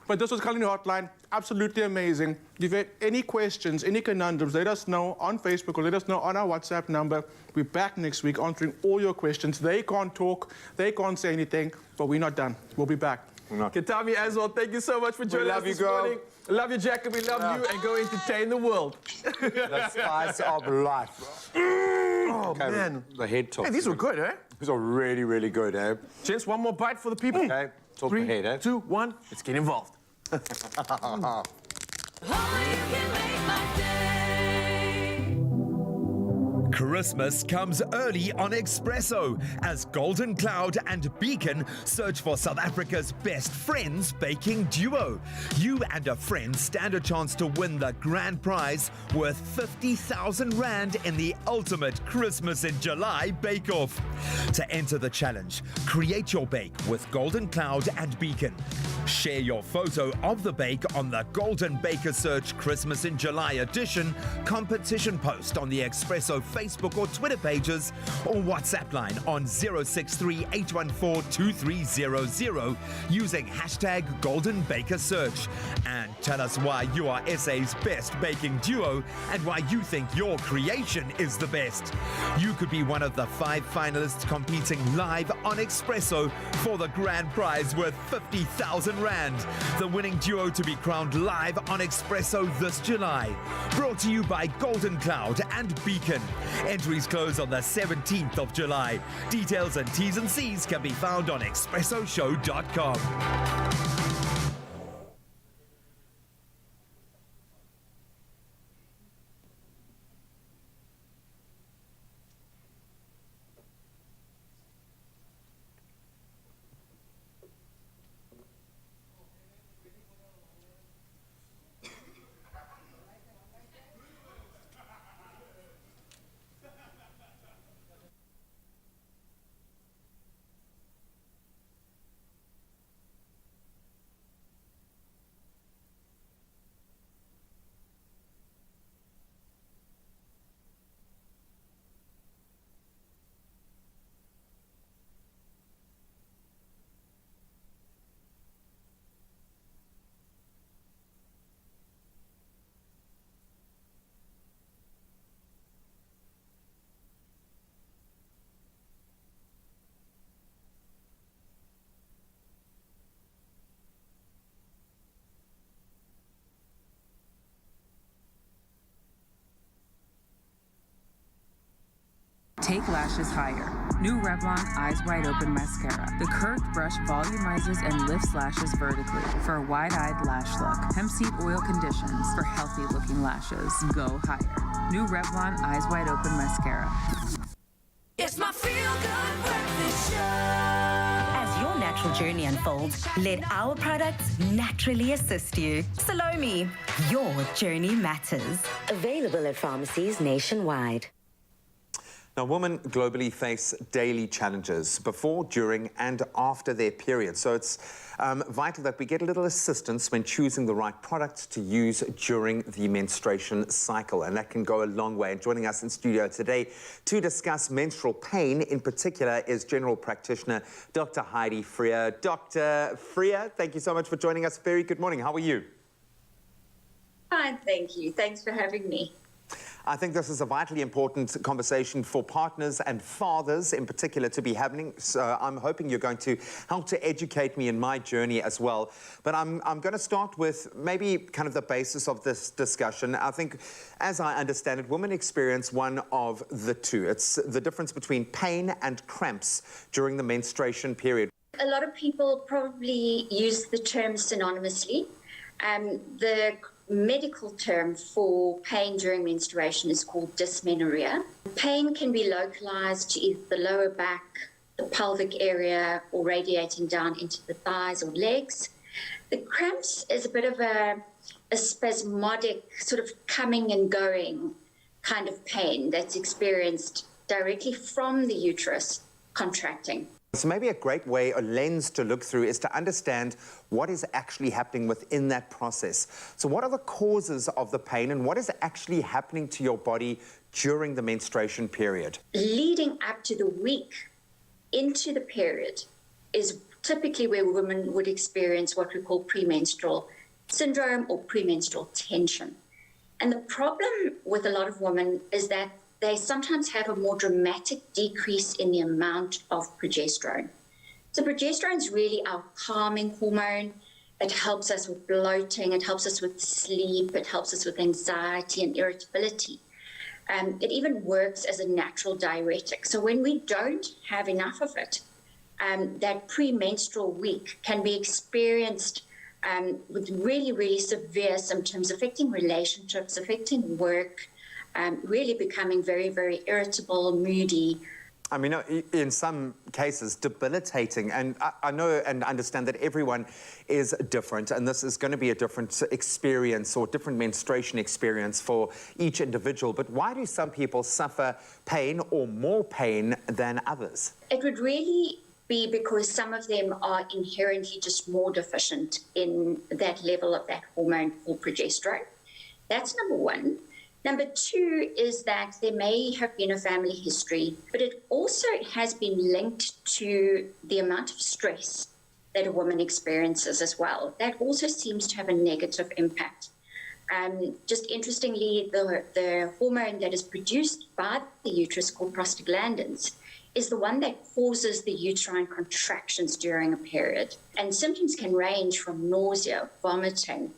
But this was Culinary Hotline. Absolutely amazing. If you have any questions, any conundrums, let us know on Facebook or let us know on our WhatsApp number. We're back next week answering all your questions. They can't talk, they can't say anything, but we're not done. We'll be back. Katami as well, thank you so much for joining us this morning. Love you, Jacob. We love you, and go entertain the world. The spice of life. Oh, man. The head tops. Hey, these were good, eh? These are really, really good, eh? Gents, one more bite for the people. Okay, talk the head, eh? 3, 2, 1, let's get involved. Christmas comes early on Expresso as Golden Cloud and Beacon search for South Africa's best friends baking duo. You and a friend stand a chance to win the grand prize worth 50,000 Rand in the ultimate Christmas in July bake-off. To enter the challenge, create your bake with Golden Cloud and Beacon. Share your photo of the bake on the Golden Baker Search Christmas in July edition competition post on the Expresso Facebook or Twitter pages, or WhatsApp line on 063-814-2300 using hashtag Golden Baker Search. And tell us why you are SA's best baking duo and why you think your creation is the best. You could be one of the 5 finalists competing live on Expresso for the grand prize worth 50,000 Rand. The winning duo to be crowned live on Expresso this July. Brought to you by Golden Cloud and Beacon. Entries close on the 17th of July. Details and T's and C's can be found on expressoshow.com. Take lashes higher. New Revlon Eyes Wide Open Mascara. The curved brush volumizes and lifts lashes vertically for a wide-eyed lash look. Hemp seed oil conditions for healthy-looking lashes. Go higher. New Revlon Eyes Wide Open Mascara. It's my feel-good breakfast show. As your natural journey unfolds, let our products naturally assist you. Salome, your journey matters. Available at pharmacies nationwide. Now, women globally face daily challenges before, during, and after their period. So it's vital that we get a little assistance when choosing the right products to use during the menstruation cycle. And that can go a long way. And joining us in studio today to discuss menstrual pain in particular is general practitioner Dr. Heidi Freer. Dr. Freer, thank you so much for joining us. Very good morning. How are you? Fine, thank you. Thanks for having me. I think this is a vitally important conversation for partners and fathers in particular to be having. So I'm hoping you're going to help to educate me in my journey as well. But I'm going to start with maybe kind of the basis of this discussion. I think, as I understand it, women experience one of the two. It's the difference between pain and cramps during the menstruation period. A lot of people probably use the term synonymously. The medical term for pain during menstruation is called dysmenorrhea. Pain can be localized to either the lower back, the pelvic area, or radiating down into the thighs or legs. The cramps is a bit of a spasmodic, sort of coming and going kind of pain that's experienced directly from the uterus contracting. So maybe a great way, a lens to look through, is to understand what is actually happening within that process. So what are the causes of the pain and what is actually happening to your body during the menstruation period? Leading up to the week into the period is typically where women would experience what we call premenstrual syndrome or premenstrual tension. And the problem with a lot of women is that they sometimes have a more dramatic decrease in the amount of progesterone. So progesterone is really our calming hormone. It helps us with bloating, it helps us with sleep, it helps us with anxiety and irritability. It even works as a natural diuretic. So when we don't have enough of it, that premenstrual week can be experienced with really, really severe symptoms affecting relationships, affecting work, really becoming very, very irritable, moody. I mean, in some cases, debilitating. And I know and understand that everyone is different, and this is going to be a different experience or different menstruation experience for each individual. But why do some people suffer pain or more pain than others? It would really be because some of them are inherently just more deficient in that level of that hormone called progesterone. That's number one. Number two is that there may have been a family history, but it also has been linked to the amount of stress that a woman experiences as well. That also seems to have a negative impact. Just interestingly, the hormone that is produced by the uterus called prostaglandins is the one that causes the uterine contractions during a period. And symptoms can range from nausea, vomiting,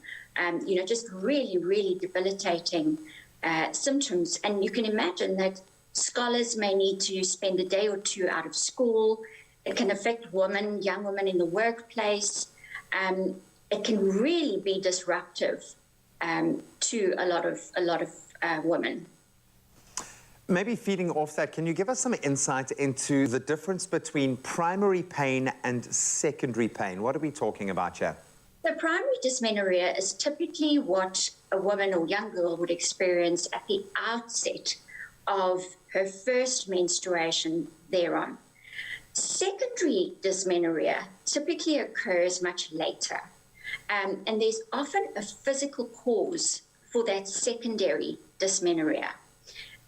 just really, really debilitating symptoms. And you can imagine that scholars may need to spend a day or two out of school. It can affect young women in the workplace. It can really be disruptive to a lot of women. Maybe feeding off that, can you give us some insight into the difference between primary pain and secondary pain? What are we talking about here? The primary dysmenorrhea is typically what a woman or young girl would experience at the outset of her first menstruation thereon. Secondary dysmenorrhea typically occurs much later, and there's often a physical cause for that secondary dysmenorrhea.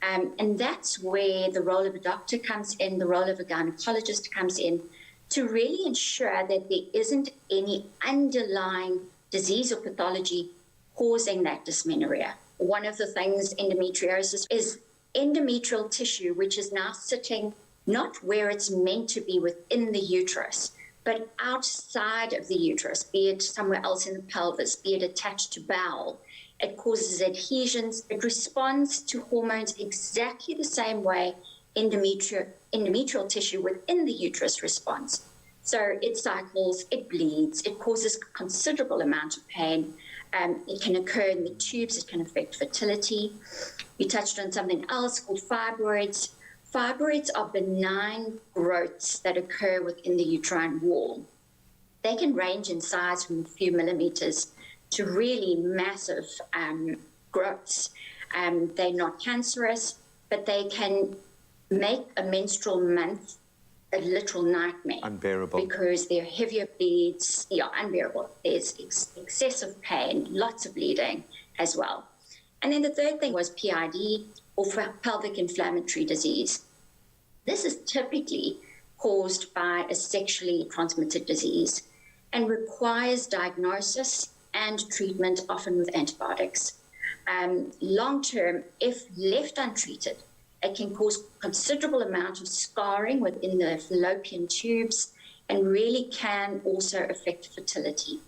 And that's where the role of a doctor comes in, the role of a gynecologist comes in, to really ensure that there isn't any underlying disease or pathology causing that dysmenorrhea. One of the things, endometriosis, is endometrial tissue, which is now sitting not where it's meant to be within the uterus, but outside of the uterus, be it somewhere else in the pelvis, be it attached to bowel. It causes adhesions. It responds to hormones exactly the same way endometrial tissue within the uterus responds. So it cycles, it bleeds, it causes a considerable amount of pain. It can occur in the tubes, it can affect fertility. You touched on something else called fibroids. Fibroids are benign growths that occur within the uterine wall. They can range in size from a few millimeters to really massive growths. They're not cancerous, but they can make a menstrual month a literal nightmare. Unbearable. Because there are heavier bleeds, unbearable. There's excessive pain, lots of bleeding as well. And then the third thing was PID, or pelvic inflammatory disease. This is typically caused by a sexually transmitted disease and requires diagnosis and treatment, often with antibiotics. Long term, if left untreated, it can cause considerable amount of scarring within the fallopian tubes and really can also affect fertility.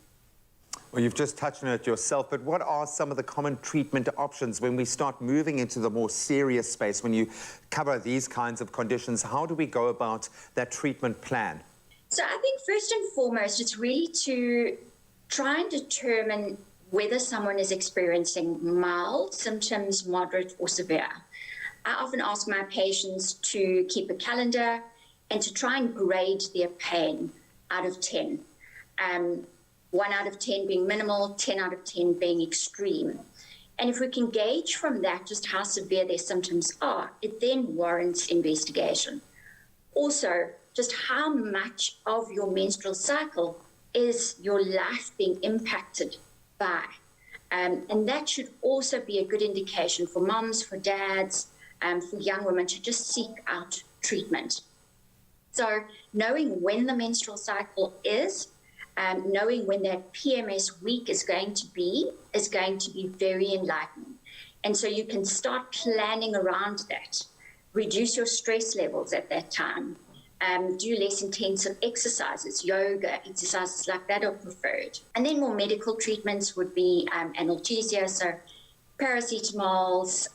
Well, you've just touched on it yourself, but what are some of the common treatment options when we start moving into the more serious space? When you cover these kinds of conditions, how do we go about that treatment plan? So I think first and foremost, it's really to try and determine whether someone is experiencing mild symptoms, moderate or severe. I often ask my patients to keep a calendar and to try and grade their pain out of 10. 1 out of 10 being minimal, 10 out of 10 being extreme. And if we can gauge from that just how severe their symptoms are, it then warrants investigation. Also, just how much of your menstrual cycle is your life being impacted by. And that should also be a good indication for moms, for dads, for young women to just seek out treatment. So knowing when the menstrual cycle is, knowing when that PMS week is going to be very enlightening. And so you can start planning around that. Reduce your stress levels at that time. Do less intensive exercises, yoga, exercises like that are preferred. And then more medical treatments would be analgesia, so paracetamols,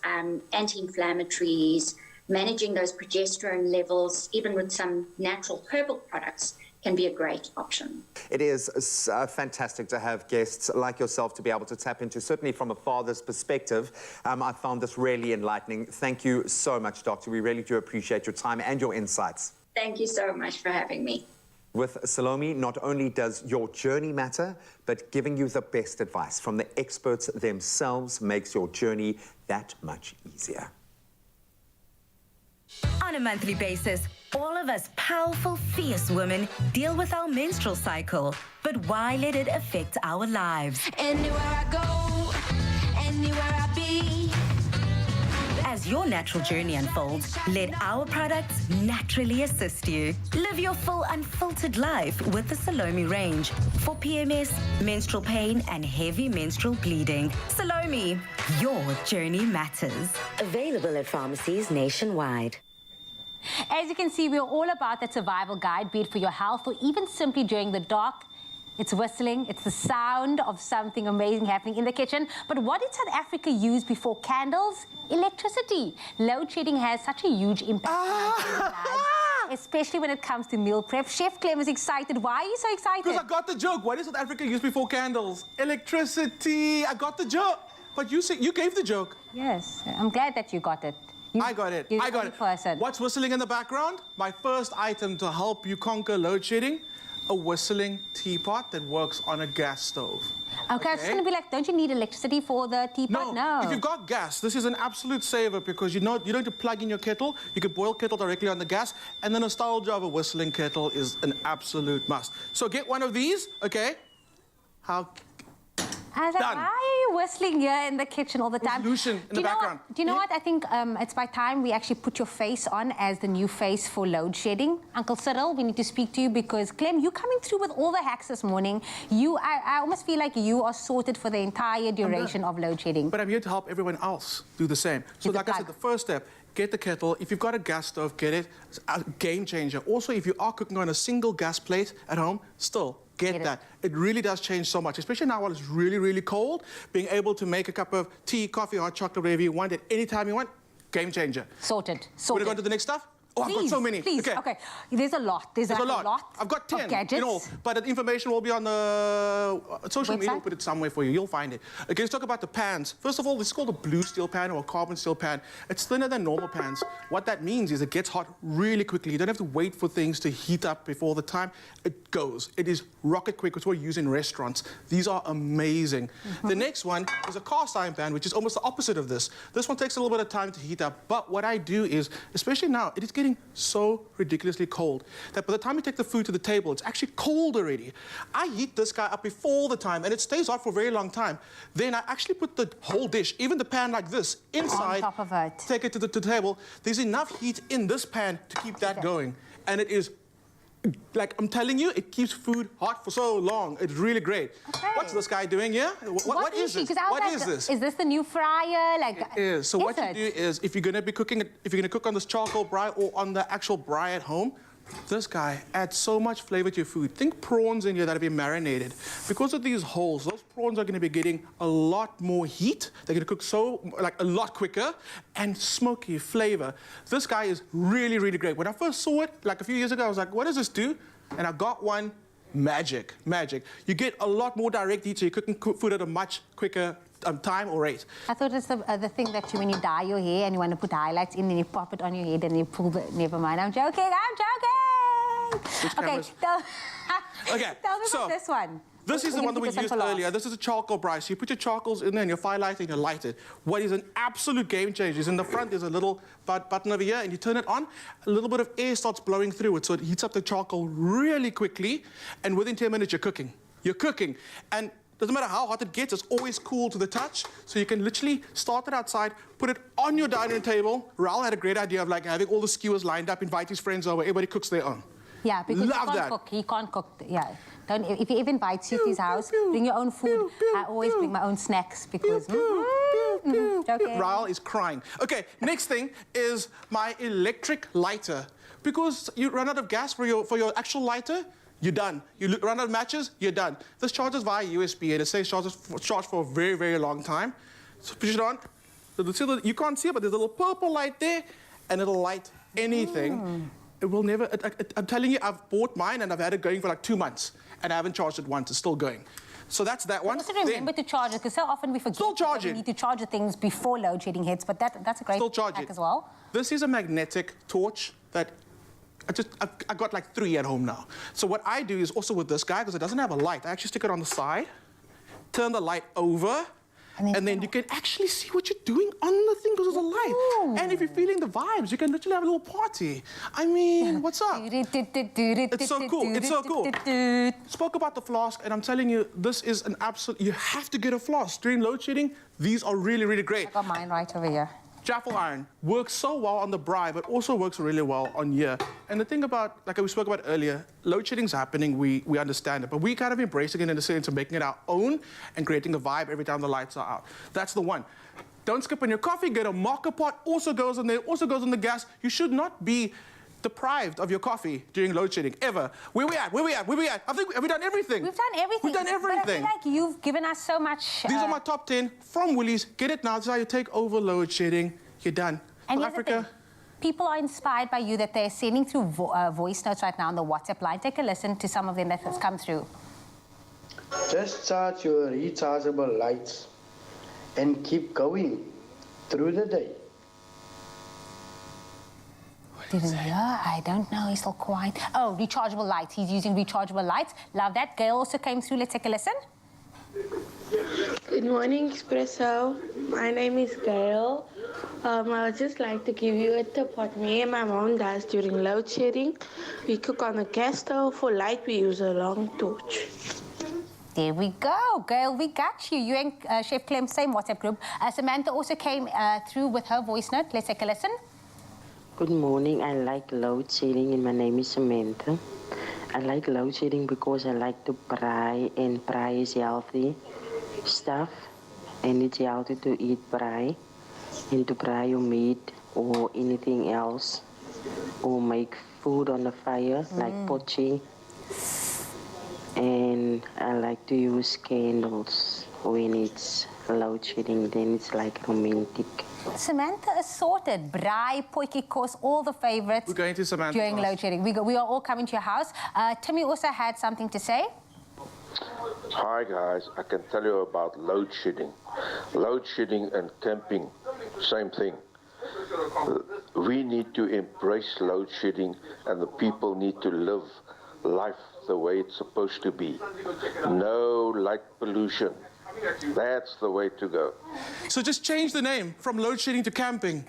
anti-inflammatories, managing those progesterone levels, even with some natural herbal products, can be a great option. It is fantastic to have guests like yourself to be able to tap into, certainly from a father's perspective. I found this really enlightening. Thank you so much, Doctor. We really do appreciate your time and your insights. Thank you so much for having me. With Salome, not only does your journey matter, but giving you the best advice from the experts themselves makes your journey that much easier. On a monthly basis, all of us powerful, fierce women deal with our menstrual cycle. But why let it affect our lives? Anywhere I go, anywhere I be. As your natural journey unfolds, let our products naturally assist you. Live your full unfiltered life with the Salome range for PMS, menstrual pain, and heavy menstrual bleeding. Salome, your journey matters. Available at pharmacies nationwide. As you can see, we're all about that survival guide, be it for your health or even simply during the dark. It's whistling, it's the sound of something amazing happening in the kitchen. But what did South Africa use before candles? Electricity. Load shedding has such a huge impact on our daily lives, especially when it comes to meal prep. Chef Clem is excited. Why are you so excited? Because I got the joke. What did South Africa use before candles? Electricity. I got the joke. But you gave the joke. Yes, I'm glad that you got it. I got it. I got it. Person. What's whistling in the background? My first item to help you conquer load shedding, a whistling teapot that works on a gas stove. Okay, I was just going to be like, don't you need electricity for the teapot? No. If you've got gas, this is an absolute saver because you don't have to plug in your kettle. You can boil kettle directly on the gas, and the nostalgia of a whistling kettle is an absolute must. So get one of these, okay? I was like, Done. why are you whistling here in the kitchen all the time? Lucian in the background. Do you know what? I think it's by time we actually put your face on as the new face for load shedding. Uncle Cyril, we need to speak to you because, Clem, you're coming through with all the hacks this morning. I almost feel like you are sorted for the entire duration of load shedding. But I'm here to help everyone else do the same. So like I said, the first step, get the kettle. If you've got a gas stove, get it. It's a game changer. Also, if you are cooking on a single gas plate at home, still, get that. It really does change so much, especially now while it's really, really cold. Being able to make a cup of tea, coffee, hot chocolate, whatever you want at any time you want, Game changer. Sorted. Want to Sorted. go on to the next stuff? Oh, I've got so many. Please. Okay. There's a lot. There's a lot. I've got 10 gadgets. in all, but the information will be on the social media. Website? We'll put it somewhere for you. You'll find it. Okay, let's talk about the pans. First of all, this is called a blue steel pan or a carbon steel pan. It's thinner than normal pans. What that means is it gets hot really quickly. You don't have to wait for things to heat up before the time. It goes. It is rocket quick, which we use in restaurants. These are amazing. The next one is a cast iron pan, which is almost the opposite of this. This one takes a little bit of time to heat up, but what I do is, especially now, it is getting so ridiculously cold that by the time you take the food to the table, it's actually cold already. I heat this guy up before the time, and it stays hot for a very long time. Then I actually put the whole dish, even the pan like this, inside, on top of it. Take it to the table. There's enough heat in this pan to keep that going, and it is, like I'm telling you, it keeps food hot for so long. It's really great. Okay. What's this guy doing here? What is this? What is this? Is this the new fryer? Like, it is. So what you do is, if you're going to be cooking, if you're going to cook on this charcoal braai or on the actual braai at home, this guy adds so much flavor to your food. Think prawns in here that have been marinated. Because of these holes, those prawns are going to be getting a lot more heat. They're going to cook a lot quicker and smoky flavor. This guy is really, really great. When I first saw it, like a few years ago, I was like, what does this do? And I got one. Magic. You get a lot more direct heat, so you're cooking food at a much quicker time or rate. I thought it's the thing that when you dye your hair and you want to put highlights in, then you pop it on your head and you pull the... Never mind, I'm joking. Okay, tell me about this one. This is the one that we used earlier. This is a charcoal braai. So you put your charcoals in there and your firelight and you light it. What is an absolute game changer is in the front there's a little button over here and you turn it on, a little bit of air starts blowing through it so it heats up the charcoal really quickly, and within 10 minutes you're cooking. And doesn't matter how hot it gets, it's always cool to the touch. So you can literally start it outside, put it on your dining table. Raul had a great idea of like having all the skewers lined up, invite his friends over, everybody cooks their own. Yeah, because he can't cook. Yeah. If you even invite you to his house, bring your own food. I always bring my own snacks because... Raul is crying. Okay, next thing is my electric lighter. Because you run out of gas for your actual lighter, you're done. You run out of matches, you're done. This charges via USB, and it says charge for a very, very long time. So push it on. You can't see it, but there's a little purple light there, and it'll light anything. It will never... I'm telling you, I've bought mine, and I've had it going for like 2 months. And I haven't charged it once. It's still going. So that's that one. Also remember to charge it, because so often we forget that we need to charge the things before load shedding hits, but that's a great hack as well. This is a magnetic torch that I got like 3 at home now. So what I do is also with this guy, because it doesn't have a light, I actually stick it on the side, turn the light over, and then you can actually see what you're doing on the thing because there's a light. And if you're feeling the vibes, you can literally have a little party. I mean, what's up? It's so cool. It's so cool. Spoke about the flask, and I'm telling you, this is an absolute... You have to get a flask. During load shedding, these are really, really great. I got mine right over here. Jaffle iron works so well on the braai, but also works really well on here. And the thing about, like we spoke about earlier, load shedding's happening, we understand it, but we kind of embracing it in the sense of making it our own and creating a vibe every time the lights are out. That's the one. Don't skip on your coffee, get a mocha pot, also goes in there, also goes on the gas. You should not be deprived of your coffee during load shedding, ever. Where we at? I think, have we done everything? We've done everything. We've done everything. But I feel like you've given us so much... These are my top 10 from Woolies. Get it now. This is how you take over load shedding. You're done. And Africa. People are inspired by you that they're sending through voice notes right now on the WhatsApp line. Take a listen to some of them that has come through. Just charge your rechargeable lights and keep going through the day. Didn't hear? I don't know. He's still quiet. Oh, rechargeable lights. He's using rechargeable lights. Love that. Gail also came through. Let's take a listen. Good morning, Expresso. My name is Gail. I would just like to give you a tip what me and my mom does during load shedding. We cook on a gas stove. For light, we use a long torch. There we go, Gail, we got you. You and Chef Clem, same WhatsApp group. Samantha also came through with her voice note. Let's take a listen. Good morning. I like load shedding and my name is Samantha. I like load shedding because I like to braai, and braai is healthy stuff, and it's healthy to eat braai and to braai your meat or anything else, or make food on the fire like pochi. And I like to use candles when it's load shedding, then it's like romantic. Samantha is sorted. Braai, potjie kos, all the favorites. We're going to Samantha's during house. load shedding. We are all coming to your house. Timmy also had something to say. Hi guys, I can tell you about load shedding. Load shedding and camping, same thing. We need to embrace load shedding and the people need to live life the way it's supposed to be. No light pollution. That's the way to go. So just change the name from load shedding to camping.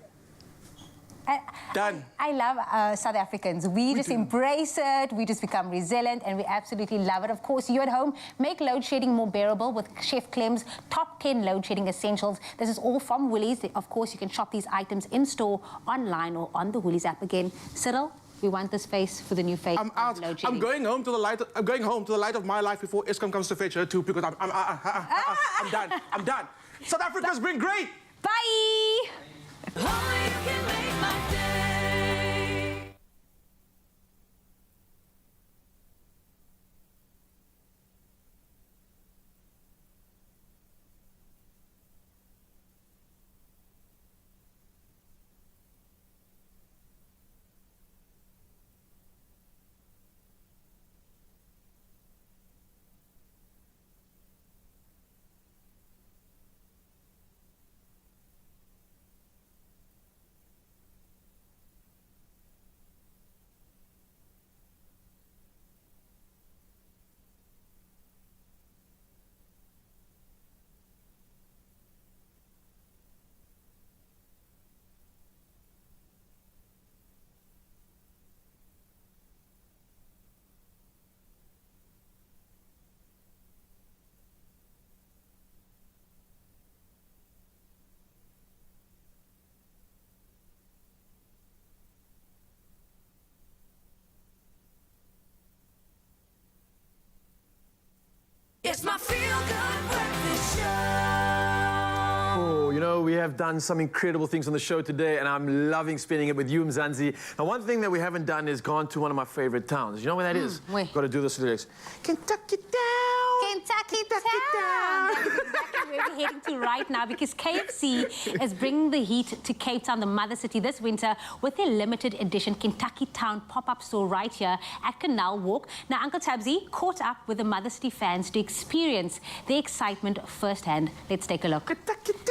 Done. I love South Africans. We just embrace it, we just become resilient, and we absolutely love it. Of course, you at home, make load shedding more bearable with Chef Clem's top 10 load shedding essentials. This is all from Woolies. Of course, you can shop these items in store, online, or on the Woolies app again. Cyril, we want this face for the new face. I'm out. I'm going home to the light. I'm going home to the light of my life before Eskom comes to fetch her too, because I'm done. I'm done. South Africa's been great. Bye. It's my feel-good breakfast show. Oh, you know, we have done some incredible things on the show today, and I'm loving spending it with you, Mzansi. Now, one thing that we haven't done is gone to one of my favorite towns. You know where that is? Where? Got to do this lyrics. Kentucky Town. Kentucky Town. That is exactly where we're heading to right now, because KFC is bringing the heat to Cape Town, the mother city, this winter with their limited edition Kentucky Town pop-up store right here at Canal Walk. Now, Uncle Tabsy caught up with the mother city fans to experience the excitement firsthand. Let's take a look. Kentucky Town.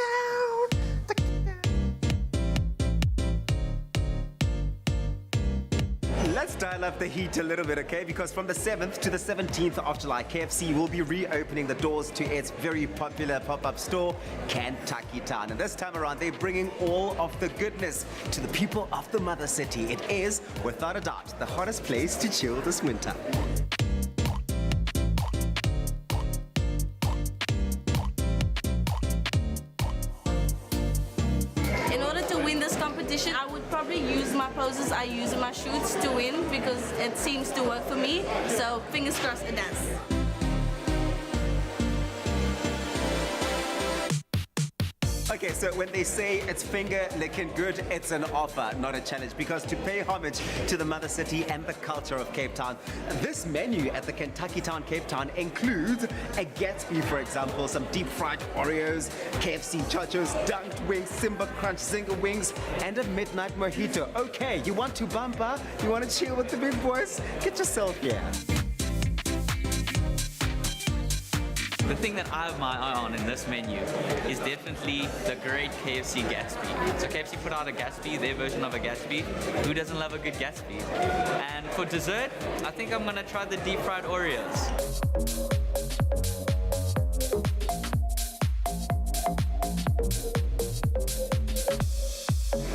Let's dial up the heat a little bit, okay? Because from the 7th to the 17th of July, KFC will be reopening the doors to its very popular pop-up store, Kentucky Town. And this time around, they're bringing all of the goodness to the people of the mother city. It is, without a doubt, the hottest place to chill this winter. In order to win this competition, I would probably use my poses I use in my shoots to win, because it seems to work for me. So fingers crossed it does. Okay, so when they say it's finger licking good, it's an offer, not a challenge, because to pay homage to the mother city and the culture of Cape Town, this menu at the Kentucky Town Cape Town includes a Gatsby, for example, some deep fried Oreos, KFC chachos, dunked wings, Simba Crunch single wings, and a midnight mojito. Okay, you want to bumper? You want to chill with the big boys? Get yourself here. The thing that I have my eye on in this menu is definitely the great KFC Gatsby. So KFC put out a Gatsby, their version of a Gatsby. Who doesn't love a good Gatsby? And for dessert, I think I'm gonna try the deep fried Oreos.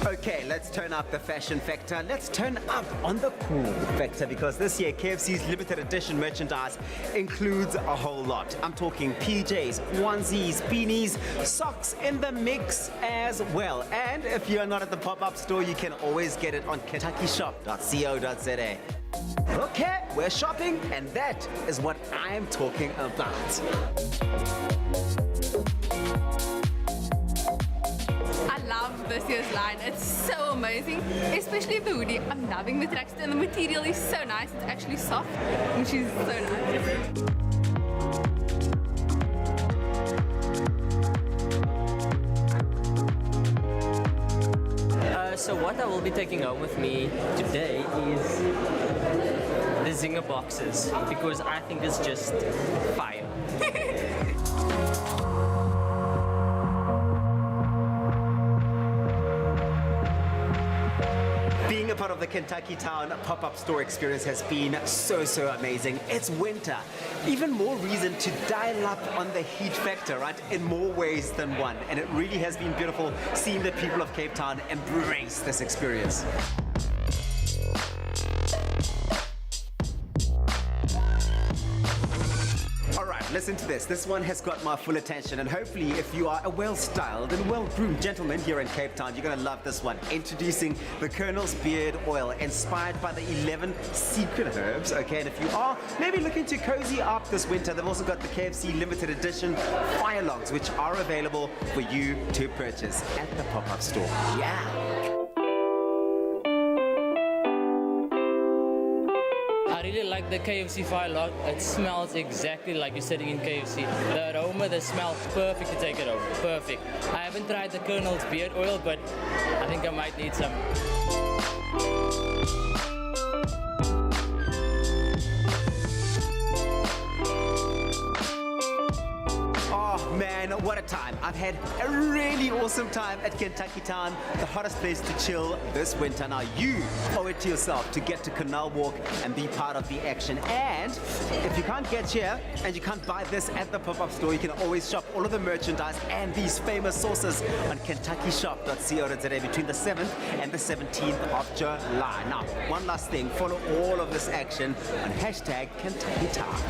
Okay, let's turn up the fashion factor. Let's turn up on the cool factor, because this year KFC's limited edition merchandise includes a whole lot. I'm talking PJs, onesies, beanies, socks in the mix as well. And if you're not at the pop-up store, you can always get it on kentuckyshop.co.za. Okay, we're shopping, and that is what I'm talking about. I love this year's line. It's so amazing, especially the hoodie. I'm loving the tracksuit, and the material is so nice. It's actually soft, which is so nice. So what I will be taking home with me today is the Zinger boxes, because I think it's just fire. Being a part of the Kentucky Town pop-up store experience has been so amazing. It's winter. Even more reason to dial up on the heat factor, right? In more ways than one. And it really has been beautiful seeing the people of Cape Town embrace this experience. Listen to this. This one has got my full attention, and hopefully if you are a well-styled and well-groomed gentleman here in Cape Town, you're going to love this one. Introducing the Colonel's Beard Oil, inspired by the 11 secret herbs, okay? And if you are maybe looking to cozy up this winter, they've also got the KFC limited edition fire logs, which are available for you to purchase at the pop-up store. Yeah. I really like the KFC fire log. It smells exactly like you're sitting in KFC. The aroma, the smell, perfect to take it over. Perfect. I haven't tried the Colonel's Beard Oil, but I think I might need some. Oh man, what a time. I've had a really awesome time at Kentucky Town, the hottest place to chill this winter. Now you owe it to yourself to get to Canal Walk and be part of the action. And if you can't get here and you can't buy this at the pop-up store, you can always shop all of the merchandise and these famous sauces on kentuckyshop.co.za between the 7th and the 17th of July. Now, one last thing, follow all of this action on hashtag Kentucky Town.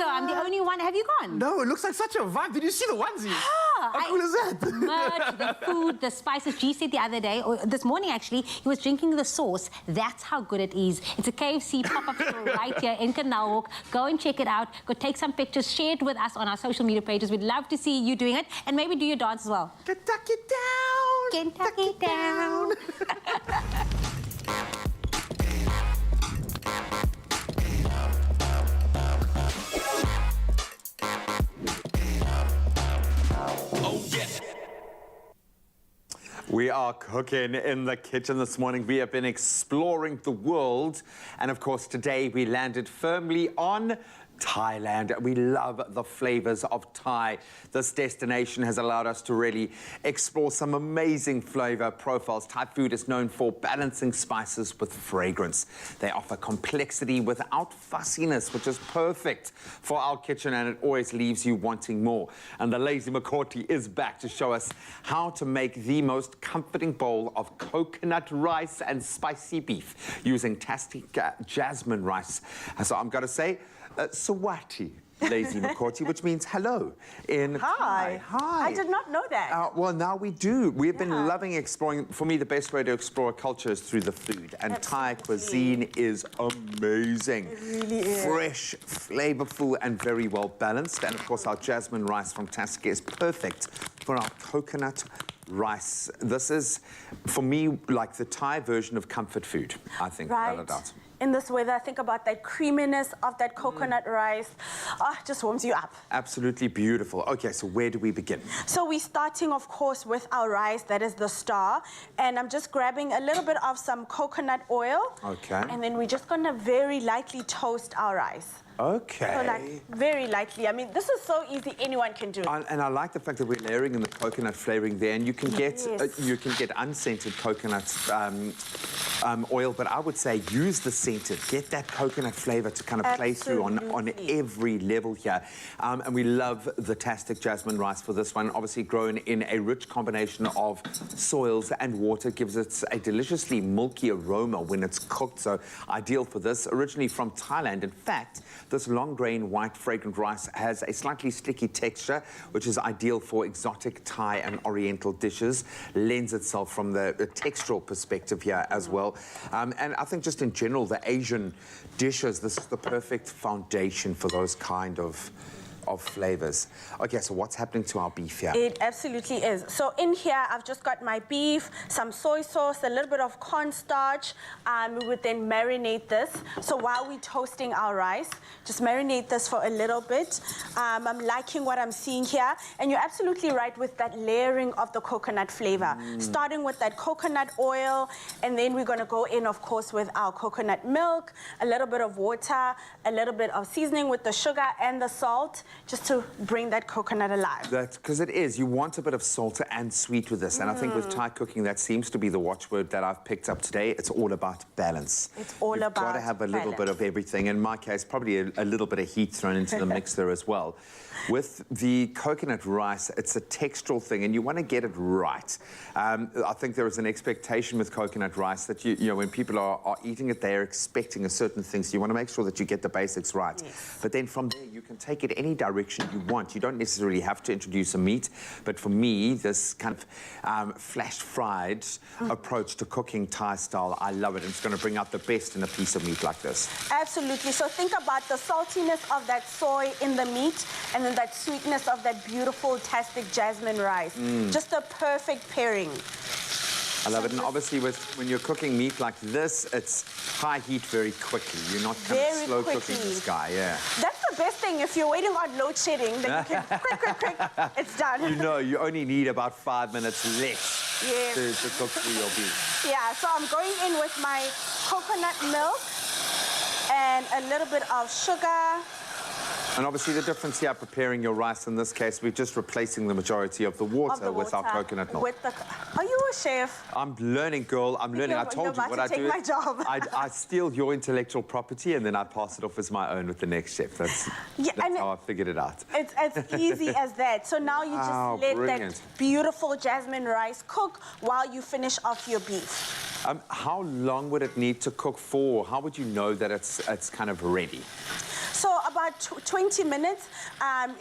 I'm the only one. Have you gone? No, it looks like such a vibe. Did you see the onesie? How cool is that? Merch, the food, the spices. G said the other day, or this morning actually, he was drinking the sauce. That's how good it is. It's a KFC pop-up store right here in Canal Walk. Go and check it out. Go take some pictures. Share it with us on our social media pages. We'd love to see you doing it. And maybe do your dance as well. Kentucky Town! Kentucky Town! We are cooking in the kitchen this morning. We have been exploring the world. And of course, today we landed firmly on Thailand. We love the flavors of Thai. This destination has allowed us to really explore some amazing flavor profiles. Thai food is known for balancing spices with fragrance. They offer complexity without fussiness, which is perfect for our kitchen, and it always leaves you wanting more. And the Lazy Makoti is back to show us how to make the most comforting bowl of coconut rice and spicy beef using tastic jasmine rice. So I'm going to say, Sawati, Lazy Makoti, which means hello in Thai. Hi. I did not know that. Well, now we do. We've been loving exploring. For me, the best way to explore a culture is through the food. And Thai cuisine is amazing. It really is. Fresh, flavorful, and very well balanced. And of course, our jasmine rice from Tasca is perfect for our coconut rice. This is, for me, like the Thai version of comfort food, I think, without a doubt. In this weather, think about that creaminess of that coconut rice. Oh, just warms you up. Absolutely beautiful. Okay, so where do we begin? So we're starting, of course, with our rice. That is the star. And I'm just grabbing a little bit of some coconut oil. Okay. And then we're just going to very lightly toast our rice. Okay. So like very lightly. I mean, this is so easy. Anyone can do it. And I like the fact that we're layering in the coconut flavoring there, and you can get unscented coconut oil, but I would say use the scented. Get that coconut flavor to kind of play through on every level here. And we love the Tastic jasmine rice for this one. Obviously grown in a rich combination of soils and water, gives it a deliciously milky aroma when it's cooked. So ideal for this. Originally from Thailand. In fact, this long grain white fragrant rice has a slightly sticky texture, which is ideal for exotic Thai and Oriental dishes. Lends itself from the textural perspective here as well. And I think just in general, the Asian dishes, this is the perfect foundation for those kind of of flavors. Okay, so what's happening to our beef here? It absolutely is. So in here, I've just got my beef, some soy sauce, a little bit of cornstarch. We would then marinate this. So while we're toasting our rice, just marinate this for a little bit. I'm liking what I'm seeing here. And you're absolutely right with that layering of the coconut flavor. Starting with that coconut oil, and then we're going to go in, of course, with our coconut milk, a little bit of water, a little bit of seasoning with the sugar and the salt, just to bring that coconut alive. That's because it is. You want a bit of salt and sweet with this. And I think with Thai cooking, that seems to be the watchword that I've picked up today. It's all about balance. It's all You've about got to have a little bit of everything. In my case, probably a little bit of heat thrown into the mix there as well. With the coconut rice, it's a textural thing, and you want to get it right. I think there is an expectation with coconut rice that, you know, when people are eating it, they're expecting a certain thing. So you want to make sure that you get the basics right. Yes. But then from there, you can take it any direction you want. You don't necessarily have to introduce a meat. But for me, this kind of flash-fried approach to cooking Thai style, I love it. And it's going to bring out the best in a piece of meat like this. Absolutely. So think about the saltiness of that soy in the meat, and then that sweetness of that beautiful, tastic jasmine rice. Just a perfect pairing. I love it. And obviously, when you're cooking meat like this, it's high heat very quickly. You're not kind of slow cooking this guy, yeah. That's the best thing. If you're waiting on load shedding, then you can quick, it's done. You know, you only need about 5 minutes less to cook through your beef. Yeah, so I'm going in with my coconut milk and a little bit of sugar. And obviously the difference here, preparing your rice in this case, we're just replacing the majority of the water with our coconut milk. Are you a chef? I'm learning, girl. I'm learning. I told you what I do. My job. I steal your intellectual property and then I pass it off as my own with the next chef. That's how I figured it out. It's as easy as that. So now you just let that beautiful jasmine rice cook while you finish off your beef. How long would it need to cook for? How would you know that it's kind of ready? So about 20 minutes,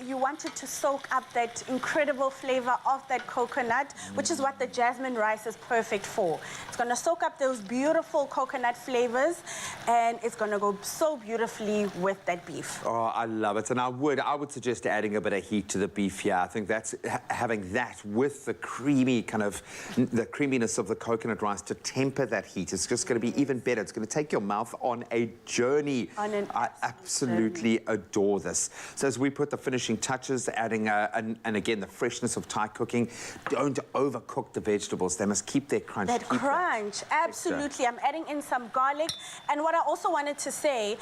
you want it to soak up that incredible flavor of that coconut, which is what the jasmine rice is perfect for. It's going to soak up those beautiful coconut flavors, and it's going to go so beautifully with that beef. Oh, I love it. And I would suggest adding a bit of heat to the beef here. I think that's having that with the creamy the creaminess of the coconut rice to temper that heat. It's just going to be even better. It's going to take your mouth on a journey. I absolutely adore this. So as we put the finishing touches, adding and again the freshness of Thai cooking, don't overcook the vegetables. They must keep their crunch. That crunch, absolutely. I'm adding in some garlic. And what I also wanted to say,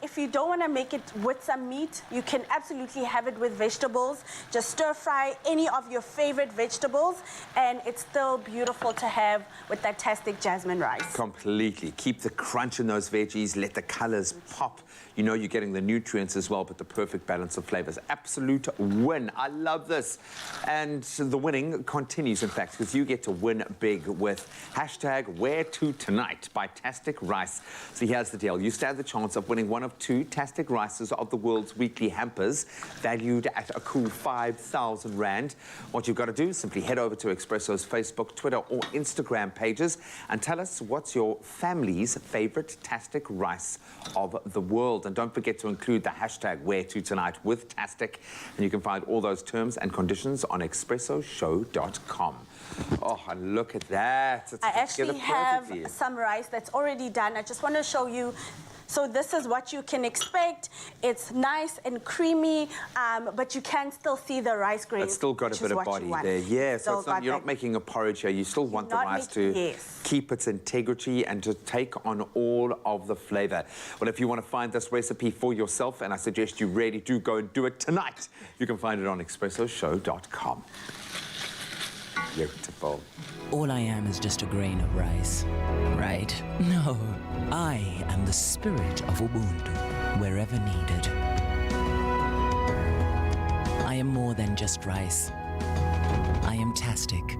if you don't want to make it with some meat, you can absolutely have it with vegetables. Just stir fry any of your favorite vegetables, and it's still beautiful to have with that tastic jasmine rice. Completely. Keep the crunch in those veggies. Let the colors pop. You know you're getting the nutrients as well, but the perfect balance of flavors. Absolute win. I love this. And the winning continues, in fact, because you get to win big with #WhereToTonight by Tastic Rice. So here's the deal. You stand the chance of winning one of 2 Tastic Rices of the world's weekly hampers, valued at a cool 5,000 Rand. What you've got to do is simply head over to Expresso's Facebook, Twitter, or Instagram pages and tell us what's your family's favorite Tastic Rice of the world. And don't forget to include the #WhereToTonight with Tastic, and you can find all those terms and conditions on expressoshow.com. Oh, and look at that. It's I actually have some rice that's already done. I just want to show you. So this is what you can expect. It's nice and creamy, but you can still see the rice grain. It's still got a bit of body there. Yeah, so it's not, you're not making a porridge here. You still want the rice to keep its integrity and to take on all of the flavor. Well, if you want to find this recipe for yourself, and I suggest you really do go and do it tonight, you can find it on expressoshow.com. Beautiful. All I am is just a grain of rice, right? No, I am the spirit of Ubuntu, wherever needed. I am more than just rice. I am Tastic.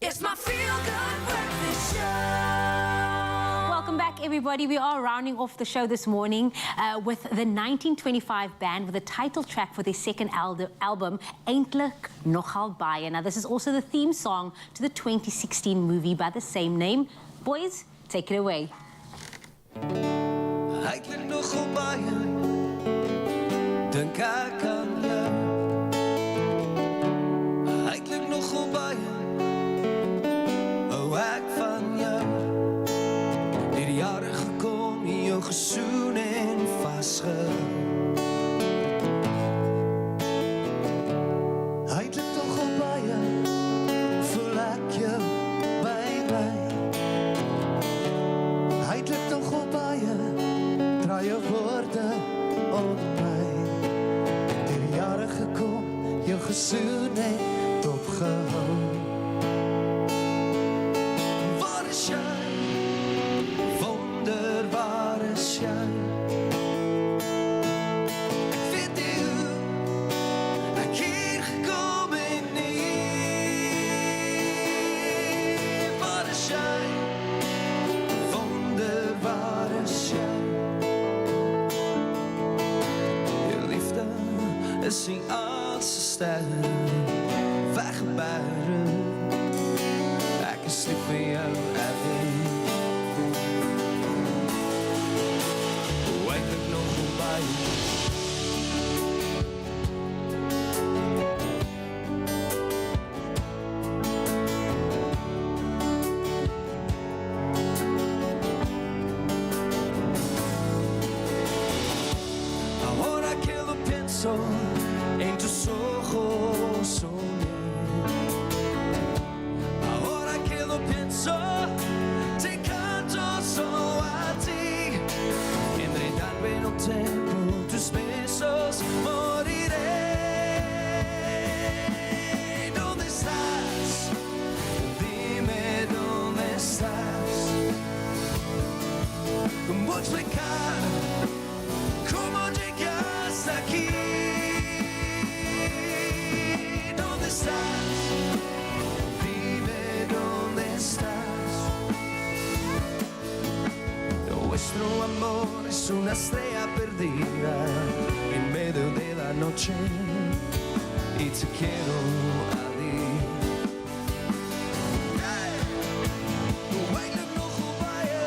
It's my feel-good breakfast show. Welcome back, everybody. We are rounding off the show this morning with the 1925 band with the title track for their second album, Eintlik Nogal Baie. Now, this is also the theme song to the 2016 movie by the same name. Boys, take it away. Eintlik nogal baie, dink ek aan jou. Eintlik nogal baie, hou ek van jou. Deur die jare gekom, jou gesoen en vasgehou. Eintlik nogal baie, voel ek jou by my. Eintlik nogal baie, draai jou woorde om my. Deur die jare gekom, jou gesoen en dopgehou. Waar is jy? Wonder, waar is jy? Ek weet nie hoe ek hier gekom en nie. Waar is jy? Wonder, waar is jy? Jou liefde is die aardse sterre, weggebere. Ek is lief vir jou, Abby. Eintlik nogal baie. Ahora que lo pienso, en tus ojos soñé. Ahora que lo pienso, te canto solo a ti. Enredarme en el tiempo, tus besos, moriré. ¿Dónde estás? Dime dónde estás. ¿Cómo explicar cómo llegaste aquí? ¿Dónde estás? Dime dónde estás. Nuestro amor es una estrella perdida en medio de la noche y te quiero a ti. Eintlik nogal baie.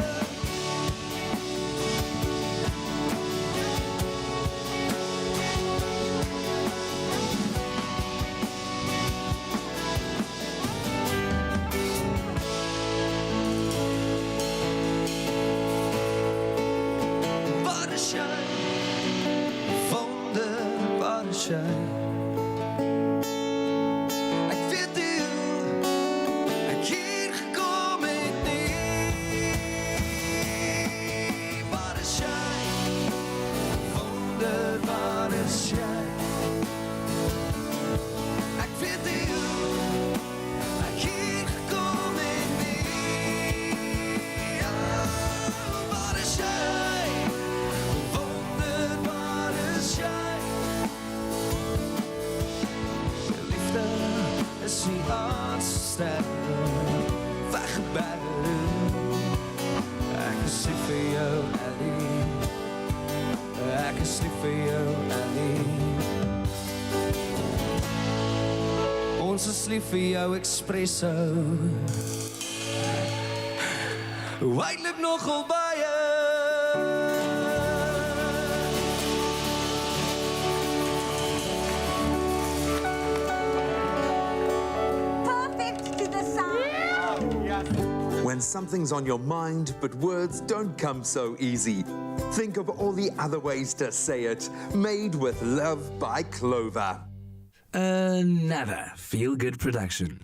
Waar is jy? Wonder, waar is jy? Ek weet nie hoe ek hier gekom het nie. Waar is jy? Wonder, waar is jy? Ek weet nie hoe ek hier gekom het nie. Waar is jy? Wonder, waar is jy? Jou liefde is die aardse sterre, weggebere. Ek is lief vir jou, Ellie. Ek is lief vir jou, Ellie. Ons is lief vir jou, Expresso. Eintlik nogal baie. Perfect to the sound. When something's on your mind, but words don't come so easy, think of all the other ways to say it. Made with love by Clover. Another feel-good production.